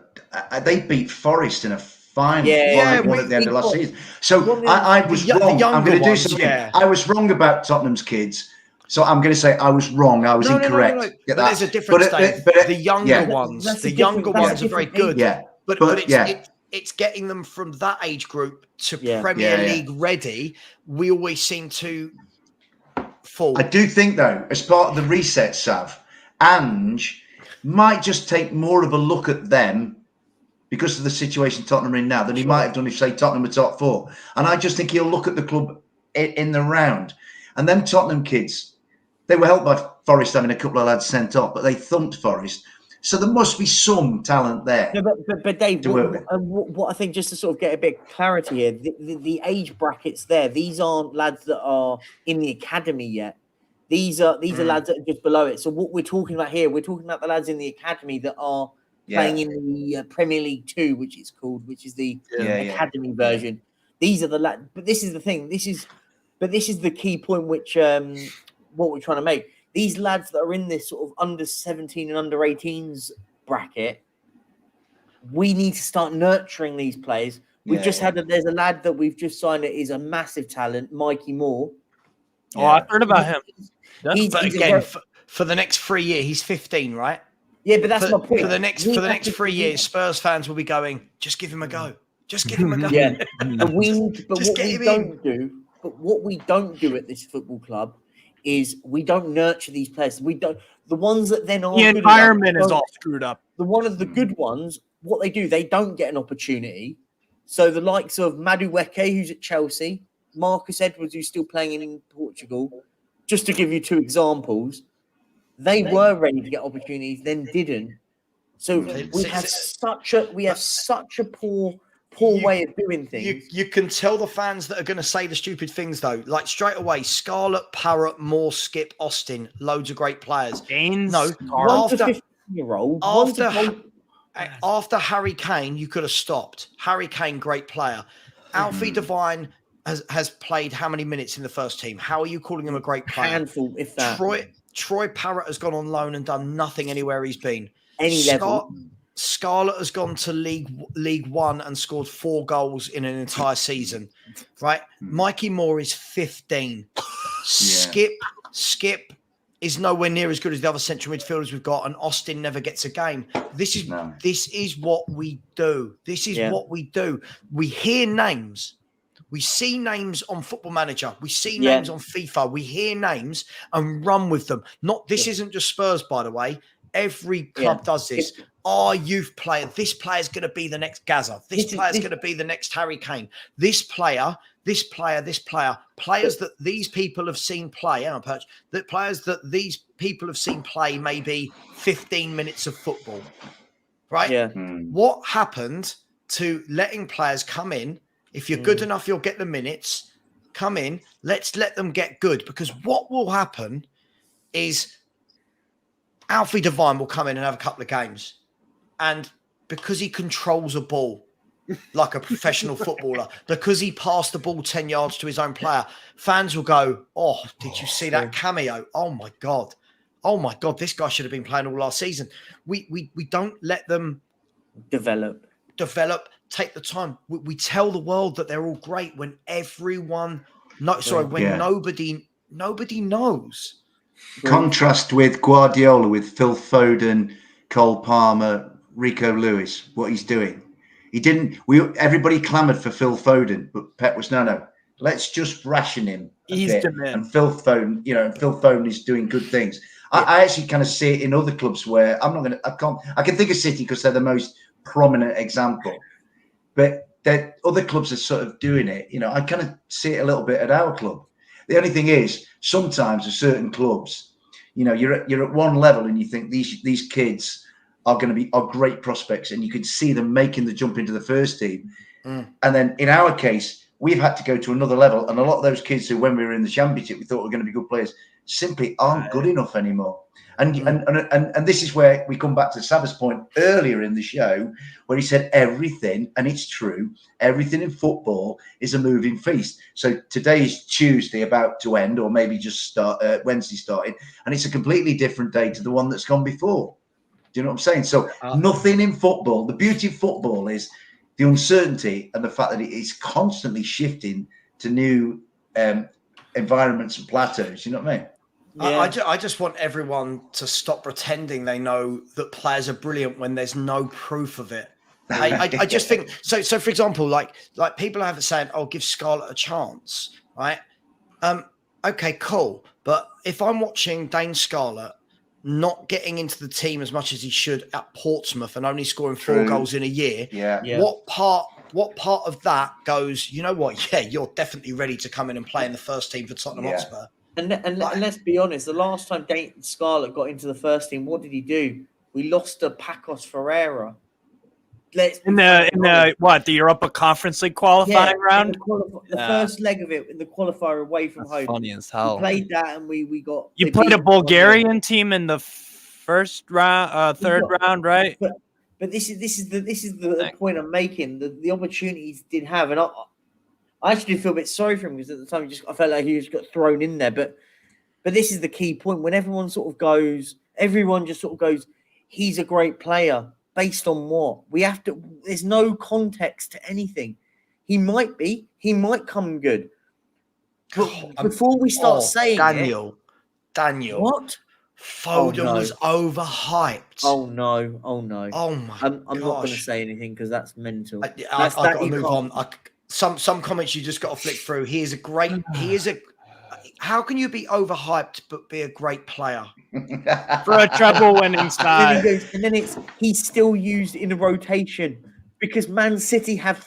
they beat Forest in a final at the end of last season. So I was wrong. I'm going to do something. Yeah. I was wrong about Tottenham's kids. So I'm going to say I was wrong. I was incorrect. No. But there's a difference, Dave. The younger ones are very good. Yeah. But it's getting them from that age group to Premier League ready. We always seem to fall. I do think, though, as part of the reset, Sav, Ange might just take more of a look at them because of the situation Tottenham are in now than he might have done if, say, Tottenham were top four. And I just think he'll look at the club in the round. And them Tottenham kids, they were helped by Forest having a couple of lads sent off, but they thumped Forest. So there must be some talent there. No, but Dave, what I think, just to sort of get a bit of clarity here, the age brackets there, these aren't lads that are in the academy yet. These are lads that are just below it. So what we're talking about here, we're talking about the lads in the academy that are playing in the Premier League 2, which is the academy version. These are the lads. But this is the thing. This is the key point, which what we're trying to make. These lads that are in this sort of under 17 and under 18s bracket, we need to start nurturing these players. We've just had there's a lad that we've just signed that is a massive talent, Mikey Moore. Oh, I've heard about him. For the next 3 years, he's 15, right? Yeah, but that's my point. For the next 3 years, Spurs fans will be going, just give him a go. Just give him a go. Yeah. But what we don't do at this football club is we don't nurture these players. We don't. The ones that then are the environment is all screwed up. The one of the good ones, what they do, they don't get an opportunity. So the likes of Madueke, who's at Chelsea, Marcus Edwards, who's still playing in Portugal, just to give you two examples, they were ready to get opportunities, then didn't. So we have such a poor way of doing things. You can tell the fans that are going to say the stupid things, though. Like straight away, Scarlett, Parrott, Moore, Skip, Austin, loads of great players. Gaines, no, one to 15-year-old. after Harry Kane, you could have stopped. Harry Kane, great player. Alfie Devine has played how many minutes in the first team? How are you calling him a great player? Handful, if that. Troy Parrott has gone on loan and done nothing anywhere he's been. Level. Scarlett has gone to League One and scored 4 goals in an entire season, right? Mikey Moore is 15. Skip is nowhere near as good as the other central midfielders we've got, and Austin never gets a game. This is what we do. This is what we do. We hear names. We see names on Football Manager. We see names on FIFA. We hear names and run with them. This isn't just Spurs, by the way. Every club does this. Our youth player, this player's going to be the next Gaza. This player's going to be the next Harry Kane. This player. Players that these people have seen play, players that these people have seen play maybe 15 minutes of football, right? Yeah. What happened to letting players come in? If you're good enough, you'll get the minutes. Come in. Let's let them get good, because what will happen is Alfie Devine will come in and have a couple of games, and because he controls a ball like a professional footballer, because he passed the ball 10 yards to his own player, fans will go, "Oh, did you see that cameo? Oh my God, this guy should have been playing all last season." We don't let them develop, take the time. We tell the world that they're all great when nobody knows. Contrast with Guardiola, with Phil Foden, Cole Palmer, Rico Lewis, what he's doing. He didn't. Everybody clamoured for Phil Foden, but Pep was no. Let's just ration him a bit. And Phil Foden is doing good things. Yeah. I actually kind of see it in other clubs where I can think of City because they're the most prominent example, but other clubs are sort of doing it. I kind of see it a little bit at our club. The only thing is, sometimes at certain clubs, you're at one level and you think these kids are great prospects, and you could see them making the jump into the first team. And then in our case, we've had to go to another level, and a lot of those kids who, when we were in the championship, we thought were going to be good players, simply aren't good enough anymore. And this is where we come back to Savva's point earlier in the show, where he said everything, and it's true, everything in football is a moving feast. So today's Tuesday about to end, or maybe just Wednesday started, and it's a completely different day to the one that's gone before. Do you know what I'm saying? So nothing in football, the beauty of football is the uncertainty and the fact that it is constantly shifting to new environments and plateaus. You know what I mean? Yeah. I just want everyone to stop pretending they know that players are brilliant when there's no proof of it. I just think so. For example, like people have it saying, "Oh, give Scarlett a chance," right? Okay, cool. But if I'm watching Dane Scarlett not getting into the team as much as he should at Portsmouth and only scoring 4 goals in a year, what part of that goes, you know what? Yeah, you're definitely ready to come in and play in the first team for Tottenham Hotspur. And let's be honest, the last time Dane Scarlett got into the first team, what did he do? We lost to Pacos Ferreira. In the Europa Conference League qualifying round? The first leg of it in the qualifier away from home. Funny as hell. We played that and we got... You played a Bulgarian team in the first round, third round, right? But this is the point I'm making. The opportunities did have, and I actually feel a bit sorry for him because at the time I felt like he just got thrown in there. But this is the key point. When everyone just goes, he's a great player. Based on what? There's no context to anything. He might come good. But before we start saying Daniel. What? Foden was overhyped. Oh no. Oh my I'm not going to say anything because that's mental. I've got to move on. Some comments you just got to flick through. How can you be overhyped but be a great player? For a treble-winning side. And then he's still used in a rotation because Man City have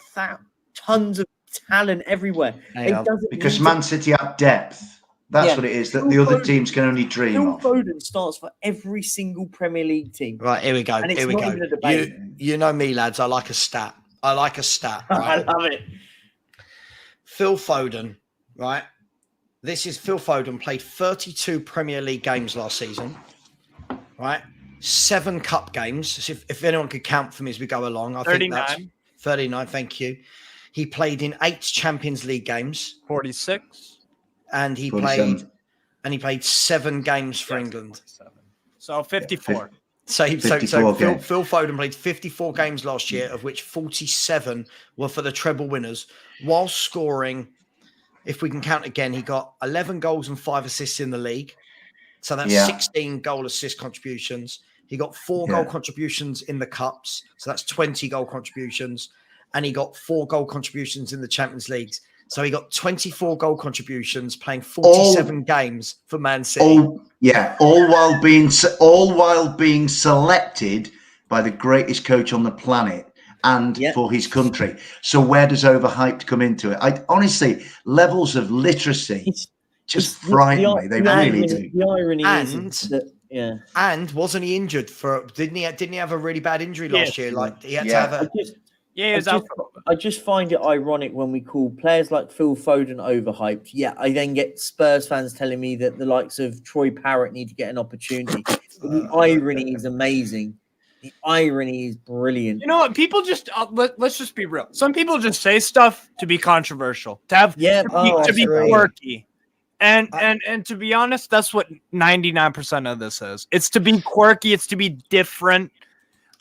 tons of talent everywhere. Because Man City have depth. That's what it is that the other teams can only dream of. Phil Foden starts for every single Premier League team. Right, here we go. And it's not even a debate. You know me, lads. I like a stat. Right? I love it. Phil Foden, right? This is Phil Foden, played 32 Premier League games last season, right? 7 cup games. So if anyone could count for me as we go along, I 39. think that's 39. Thank you. He played in 8 Champions League games. 46. And he 47. played 7 games for England. 47. So 54. So Phil Foden played 54 games last year, of which 47 were for the treble winners, while scoring, if we can count again, he got 11 goals and 5 assists in the league. So that's 16 goal assist contributions. He got 4 goal contributions in the cups. So that's 20 goal contributions. And he got 4 goal contributions in the Champions Leagues. So he got 24 goal contributions playing 47 games for Man City. All while being selected by the greatest coach on the planet and for his country. So where does overhyped come into it? I honestly, levels of literacy just frighten me. They really do. The irony is that and wasn't he injured for? Didn't he have a really bad injury last year? Like he had to have a. I just find it ironic when we call players like Phil Foden overhyped. Yeah, I then get Spurs fans telling me that the likes of Troy Parrott need to get an opportunity. The irony is amazing. The irony is brilliant. You know what? People just let's just be real. Some people just say stuff to be controversial, to be quirky. And to be honest, that's what 99% of this is. It's to be quirky. It's to be different.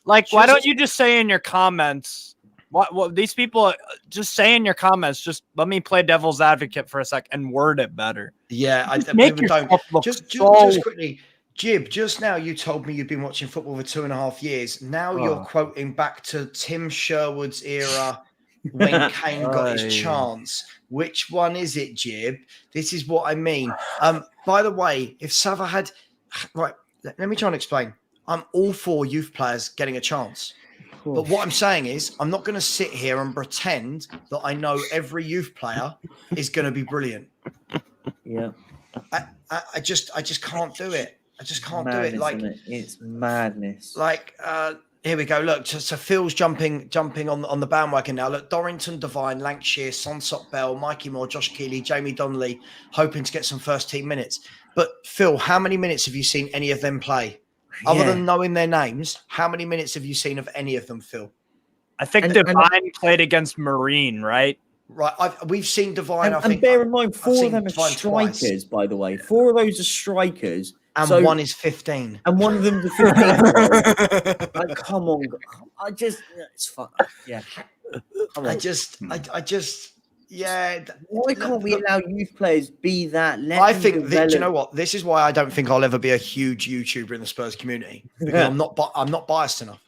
Like, why don't you just say in your comments? What these people just say in your comments? Just let me play devil's advocate for a sec and word it better. Yeah, make yourself look just quickly. Jib, just now you told me you've been watching football for 2.5 years. Now you're quoting back to Tim Sherwood's era when Kane got his chance. Which one is it, Jib? This is what I mean. By the way, if Savva had let me try and explain. I'm all for youth players getting a chance. But what I'm saying is, I'm not going to sit here and pretend that I know every youth player is going to be brilliant. Yeah, I just can't do it. I just can't do it. Like it's madness. Like here we go. Look, so Phil's jumping on the bandwagon now. Look, Dorrington, Devine, Lancashire, Sonsop Bell, Mikey Moore, Josh Keeley, Jamie Donnelly, hoping to get some first team minutes. But Phil, how many minutes have you seen any of them play? Other than knowing their names, how many minutes have you seen of any of them, Phil? I think Devine played against Marine, right? Right. We've seen Devine. And bear in mind, 4 of them are strikers, twice. By the way. 4 of those are strikers. And one is 15. And one of them is 15. Like, come on. It's fun. Yeah. I just. Yeah. Why can't we allow youth players be that? I think that, you know what? This is why I don't think I'll ever be a huge YouTuber in the Spurs community, because I'm not biased enough.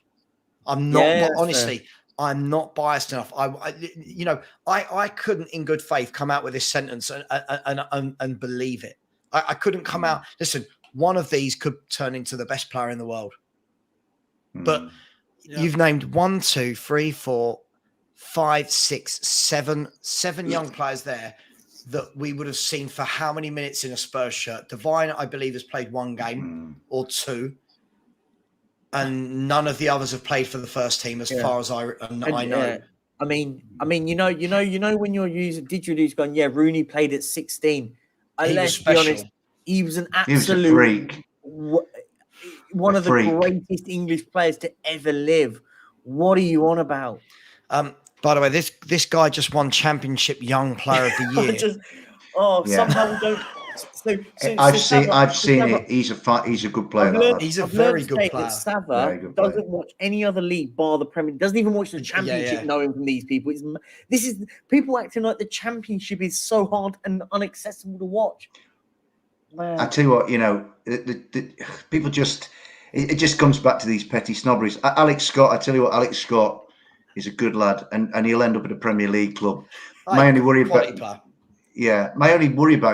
I'm not honestly. I'm not biased enough. I couldn't, in good faith, come out with this sentence and believe it. I couldn't come out. Listen, one of these could turn into the best player in the world. But you've named 1, 2, 3, 4. 5, 6, 7 young players there that we would have seen for how many minutes in a Spurs shirt. Devine, I believe, has played 1 game or 2, and none of the others have played for the first team, as far as I know. I mean, you know, when you're using Didgeridoo's gone, Rooney played at 16. Let's be honest, he was an absolute freak. One of the greatest English players to ever live. What are you on about? By the way, this guy just won Championship Young Player of the Year. Somehow we don't. I've seen it. He's a good player. He's a very good player. Savva doesn't watch any other league bar the Premier. Doesn't even watch the Championship. Knowing from these people, this is people acting like the Championship is so hard and inaccessible to watch. Man. I tell you what, the people just it just comes back to these petty snobberies. Alex Scott, I tell you what, Alex Scott is a good lad, and he'll end up at a Premier League club. My only worry about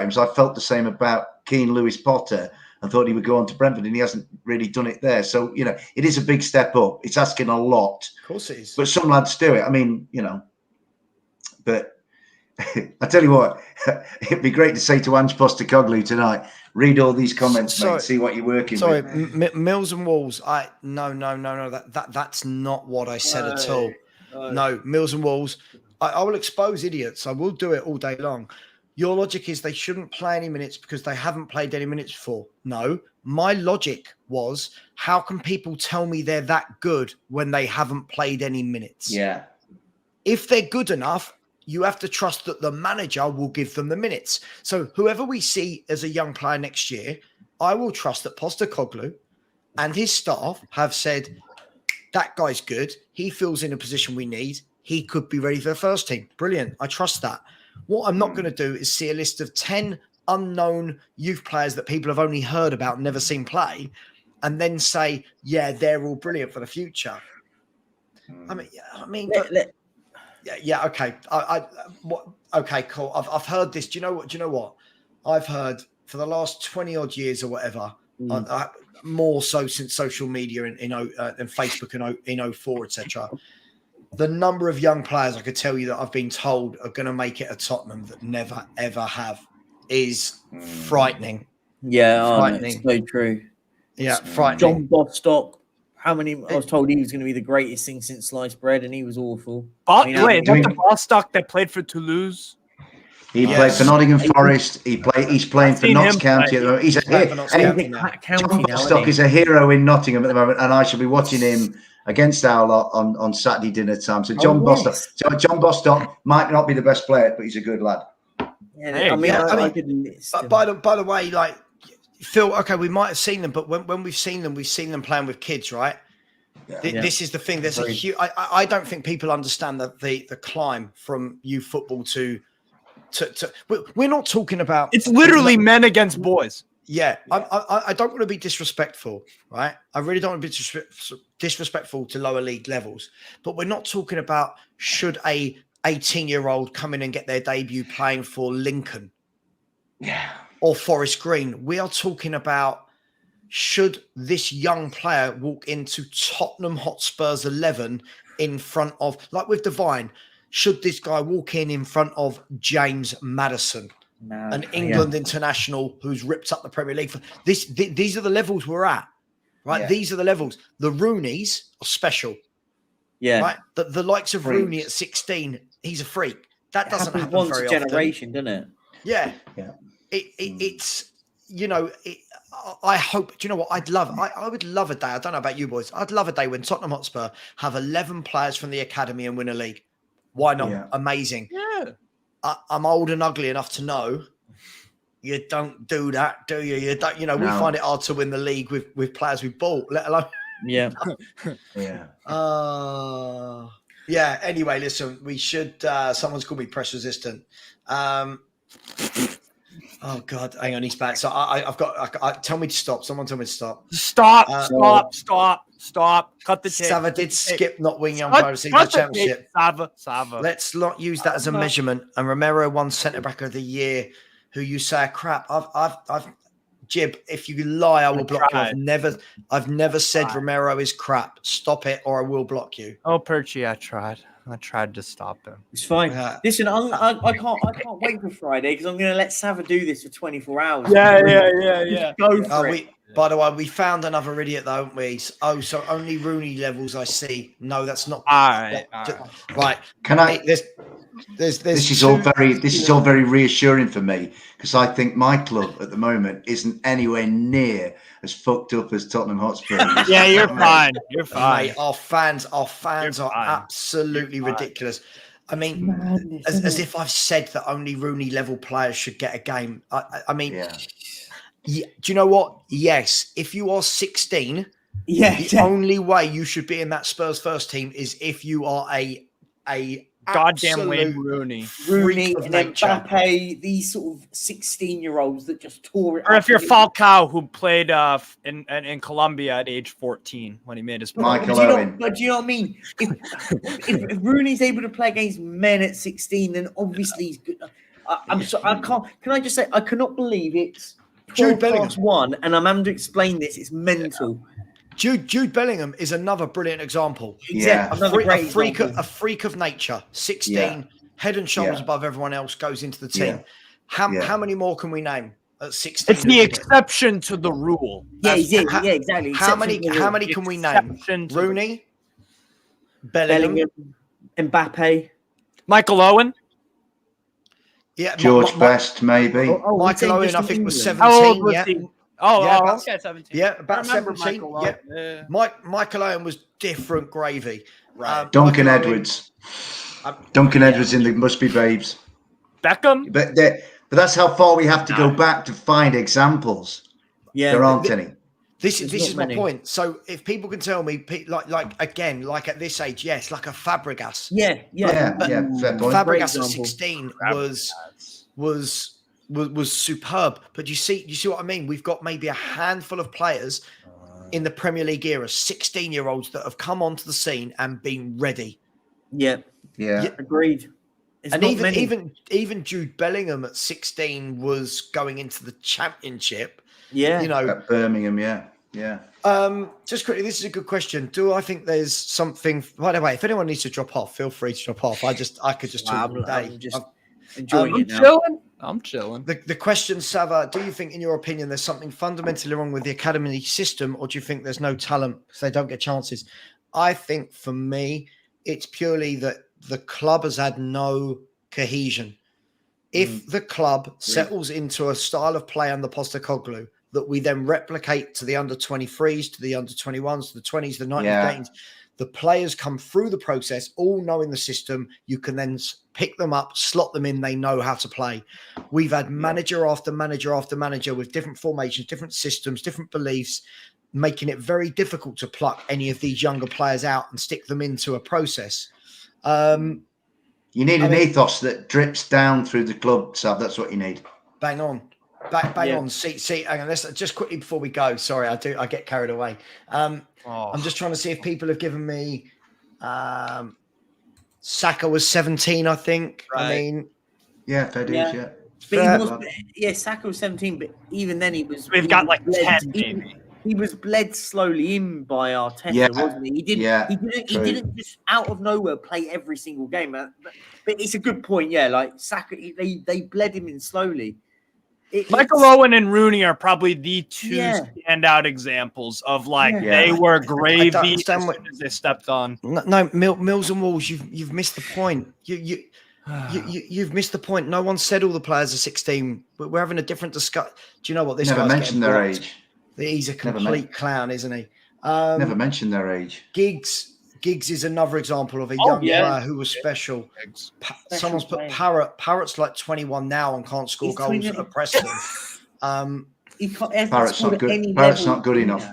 him is I felt the same about Keane Lewis Potter and thought he would go on to Brentford, and he hasn't really done it there. So, it is a big step up. It's asking a lot. Of course it is. But some lads do it. I mean, but I tell you what, it'd be great to say to Ange Postecoglou tonight, read all these comments, mate, see what you're working with. Mills and Walls. No. That's not what I said at all. No, Mills and Walls. I will expose idiots. I will do it all day long. Your logic is they shouldn't play any minutes because they haven't played any minutes before. No, my logic was, how can people tell me they're that good when they haven't played any minutes? Yeah. If they're good enough, you have to trust that the manager will give them the minutes. So whoever we see as a young player next year, I will trust that Postecoglou and his staff have said, that guy's good. He feels in a position we need. He could be ready for the first team. Brilliant. I trust that. What I'm not going to do is see a list of 10 unknown youth players that people have only heard about and never seen play, and then say, yeah, they're all brilliant for the future. Yeah, okay. Okay, cool. I've heard this. Do you know what? I've heard for the last 20 odd years or whatever, more so since social media and Facebook in 04, etc. The number of young players I could tell you that I've been told are going to make it at Tottenham that never ever have is frightening. Yeah, frightening. It's so true. Yeah, frightening. John Bostock. How many? I was told he was going to be the greatest thing since sliced bread, and he was awful. Wait, the Bostock that played for Toulouse? He played for Nottingham Forest. He's playing for Notts County at the moment. He's John Bostock is a hero in Nottingham at the moment, and I shall be watching him against our lot on Saturday dinner time. So John Bostock might not be the best player, but he's a good lad. Yeah, by the way, like, Phil, okay, we might have seen them, but when we've seen them playing with kids, right? This is the thing. There's a huge. I don't think people understand the climb from youth football to. We're not talking about. It's literally men against boys. Yeah, I don't want to be disrespectful, right? I really don't want to be disrespectful to lower league levels, but we're not talking about should a 18-year-old come in and get their debut playing for Lincoln, or Forest Green. We are talking about should this young player walk into Tottenham Hotspur's 11 in front of, like with Devine, should this guy walk in front of James Maddison? An England international who's ripped up the Premier League. These are the levels we're at, right? Yeah. These are the levels. The Rooneys are special. Yeah. Right? The likes of Rooney at 16, he's a freak. That doesn't happen once very a generation, doesn't it? Yeah. Yeah. It's, I hope, do you know what? I would love a day. I don't know about you boys. I'd love a day when Tottenham Hotspur have 11 players from the academy and win a league. Why not? Yeah. Amazing. Yeah. I'm old and ugly enough to know you don't do that, do you? You don't. We find it hard to win the league with players we bought, let alone. Yeah. Yeah. Anyway, listen. We should. Someone's called me press resistant. Oh God, hang on, he's back. So I've got. Tell me to stop. Someone tell me to stop. Stop. Cut the tape. Savva did skip not winning on privacy the championship. Savva. Let's not use that as a measurement. And Romero won centre back of the year, who you say are crap. I've Jib. If you lie, I will block you. I've never said Romero is crap. Stop it, or I will block you. Oh, Percy, I tried to stop him. It's fine. Listen, I can't wait for Friday because I'm going to let Savva do this for 24 hours. Yeah. Go for it. By the way, we found another idiot, though, haven't we? Oh, so only Rooney levels I see. No, that's not. All right. Can I? This is all very reassuring for me because I think my club at the moment isn't anywhere near as fucked up as Tottenham Hotspur. Yeah, you're fine. You're fine. Mate, our fans are absolutely ridiculous. I mean, as if I've said that only Rooney level players should get a game. I mean. Yeah. Do you know what? Yes. If you are 16, the only way you should be in that Spurs first team is if you are a goddamn Wayne Rooney and Mbappe, these sort of 16-year-olds that just tore it. Or if you're Falcao, who played in Colombia at age 14 when he made his. Michael Owen. But do you know what I mean? If Rooney's able to play against men at 16, then obviously he's good. I can't. Can I just say I cannot believe it's. Jude Bellingham one, and I'm having to explain this. It's mental. Jude Bellingham is another brilliant example. Yeah, a freak of nature. 16, head and shoulders above everyone else, goes into the team. Yeah. How many more can we name at 16? It's the exception to the rule. Yeah, exactly. How many can we name? Rooney, Bellingham, Mbappe, Michael Owen. Yeah, George Best, maybe. Michael Owen, I think, was 17. Okay, 17. Yeah, about 17. Michael Yeah. Owen. Michael Owen was different gravy. Right. Duncan Michael Edwards. Duncan Edwards in the Must Be Babes. Beckham. But that's how far we have to go back to find examples. Yeah, there aren't any. This is my point. So if people can tell me, like at this age, yes, like a Fabregas. Yeah. Fair point. Fabregas at 16 was superb. But you see what I mean? We've got maybe a handful of players in the Premier League era, 16-year-olds that have come onto the scene and been ready. Yeah. Agreed. And even Jude Bellingham at 16 was going into the Championship. Yeah. At Birmingham, yeah. Just quickly, this is a good question. Do I think there's something? By the way, if anyone needs to drop off, feel free to drop off. I could just talk all day. I'm just enjoying it now. Chilling. I'm chilling. The question, Savva, do you think, in your opinion, there's something fundamentally wrong with the academy system, or do you think there's no talent because they don't get chances? I think for me, it's purely that the club has had no cohesion. If the club settles into a style of play under Postecoglou that we then replicate to the under 23s, to the under 21s, to the 20s, the 90s games, the players come through the process, all knowing the system. You can then pick them up, slot them in. They know how to play. We've had manager after manager after manager with different formations, different systems, different beliefs, making it very difficult to pluck any of these younger players out and stick them into a process. You need an ethos that drips down through the club, Sav. That's what you need. Bang on. Bang on. See, hang on. Let's just quickly before we go. Sorry, I get carried away. I'm just trying to see if people have given me. Saka was 17, I think. Right. I mean, fair dues, yeah. But Saka was 17, but even then he was. We've got like 10, maybe. He was bled slowly in by Arteta, wasn't he? He didn't just out of nowhere play every single game. But it's a good point, like Saka, they bled him in slowly. Michael Owen and Rooney are probably the two standout exambles of they were gravy as soon as they stepped on. No, Mills and Walls, you've missed the point. You've missed the point. No one said all the players are 16. We're having a different discussion. Do you know what this? Never mentioned their age. He's a complete clown, isn't he? Never mentioned their age. Giggs is another example of a young player who was special. Someone's put Parrot's like 21 now and can't score goals at Preston. Parrot's not good. Parrot's not good enough.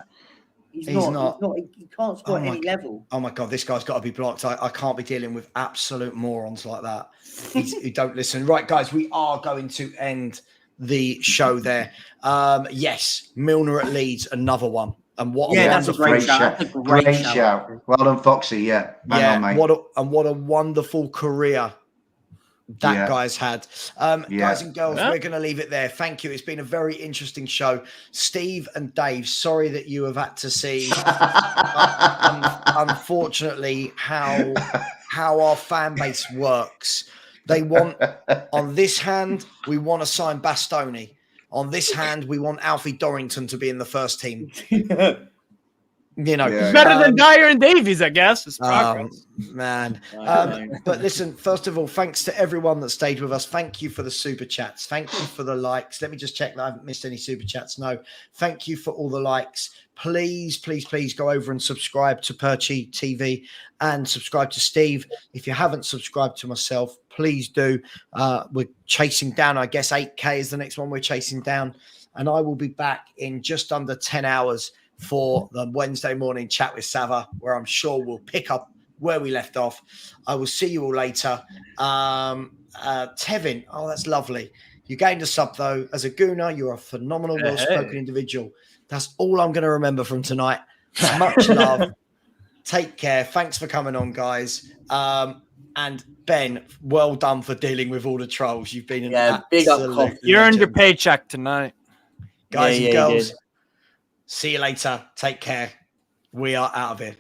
He's not. He can't score at any level. Oh my God, this guy's got to be blocked. I can't be dealing with absolute morons like that who don't listen. Right, guys, we are going to end the show there. Yes, Milner at Leeds, another one. And what that's a great shout. Great shout. Well done, Foxy. Bang on, mate. What a wonderful career that guy's had. Guys and girls, we're going to leave it there. Thank you. It's been a very interesting show. Steve and Dave, sorry that you have had to see, unfortunately, how our fan base works. They want, on this hand, we want to sign Bastoni. On this hand, we want Alfie Dorrington to be in the first team. Better than Dyer and Davies, I guess. It's progress. Man. But listen, first of all, thanks to everyone that stayed with us. Thank you for the super chats. Thank you for the likes. Let me just check that I haven't missed any super chats. No. Thank you for all the likes. Please go over and subscribe to Perchy TV and subscribe to Steve. If you haven't subscribed to myself, please do. We're chasing down, I guess 8K is the next one we're chasing down. And I will be back in just under 10 hours for the Wednesday morning chat with Savva, where I'm sure we'll pick up where we left off. I will see you all later. Tevin, that's lovely. You gained a sub, though. As a Gooner, you're a phenomenal, well-spoken individual. That's all I'm going to remember from tonight. Much love. Take care. Thanks for coming on, guys. And Ben, well done for dealing with all the trolls. You've been an big up. You earned your paycheck tonight. Guys and girls, see you later. Take care. We are out of here.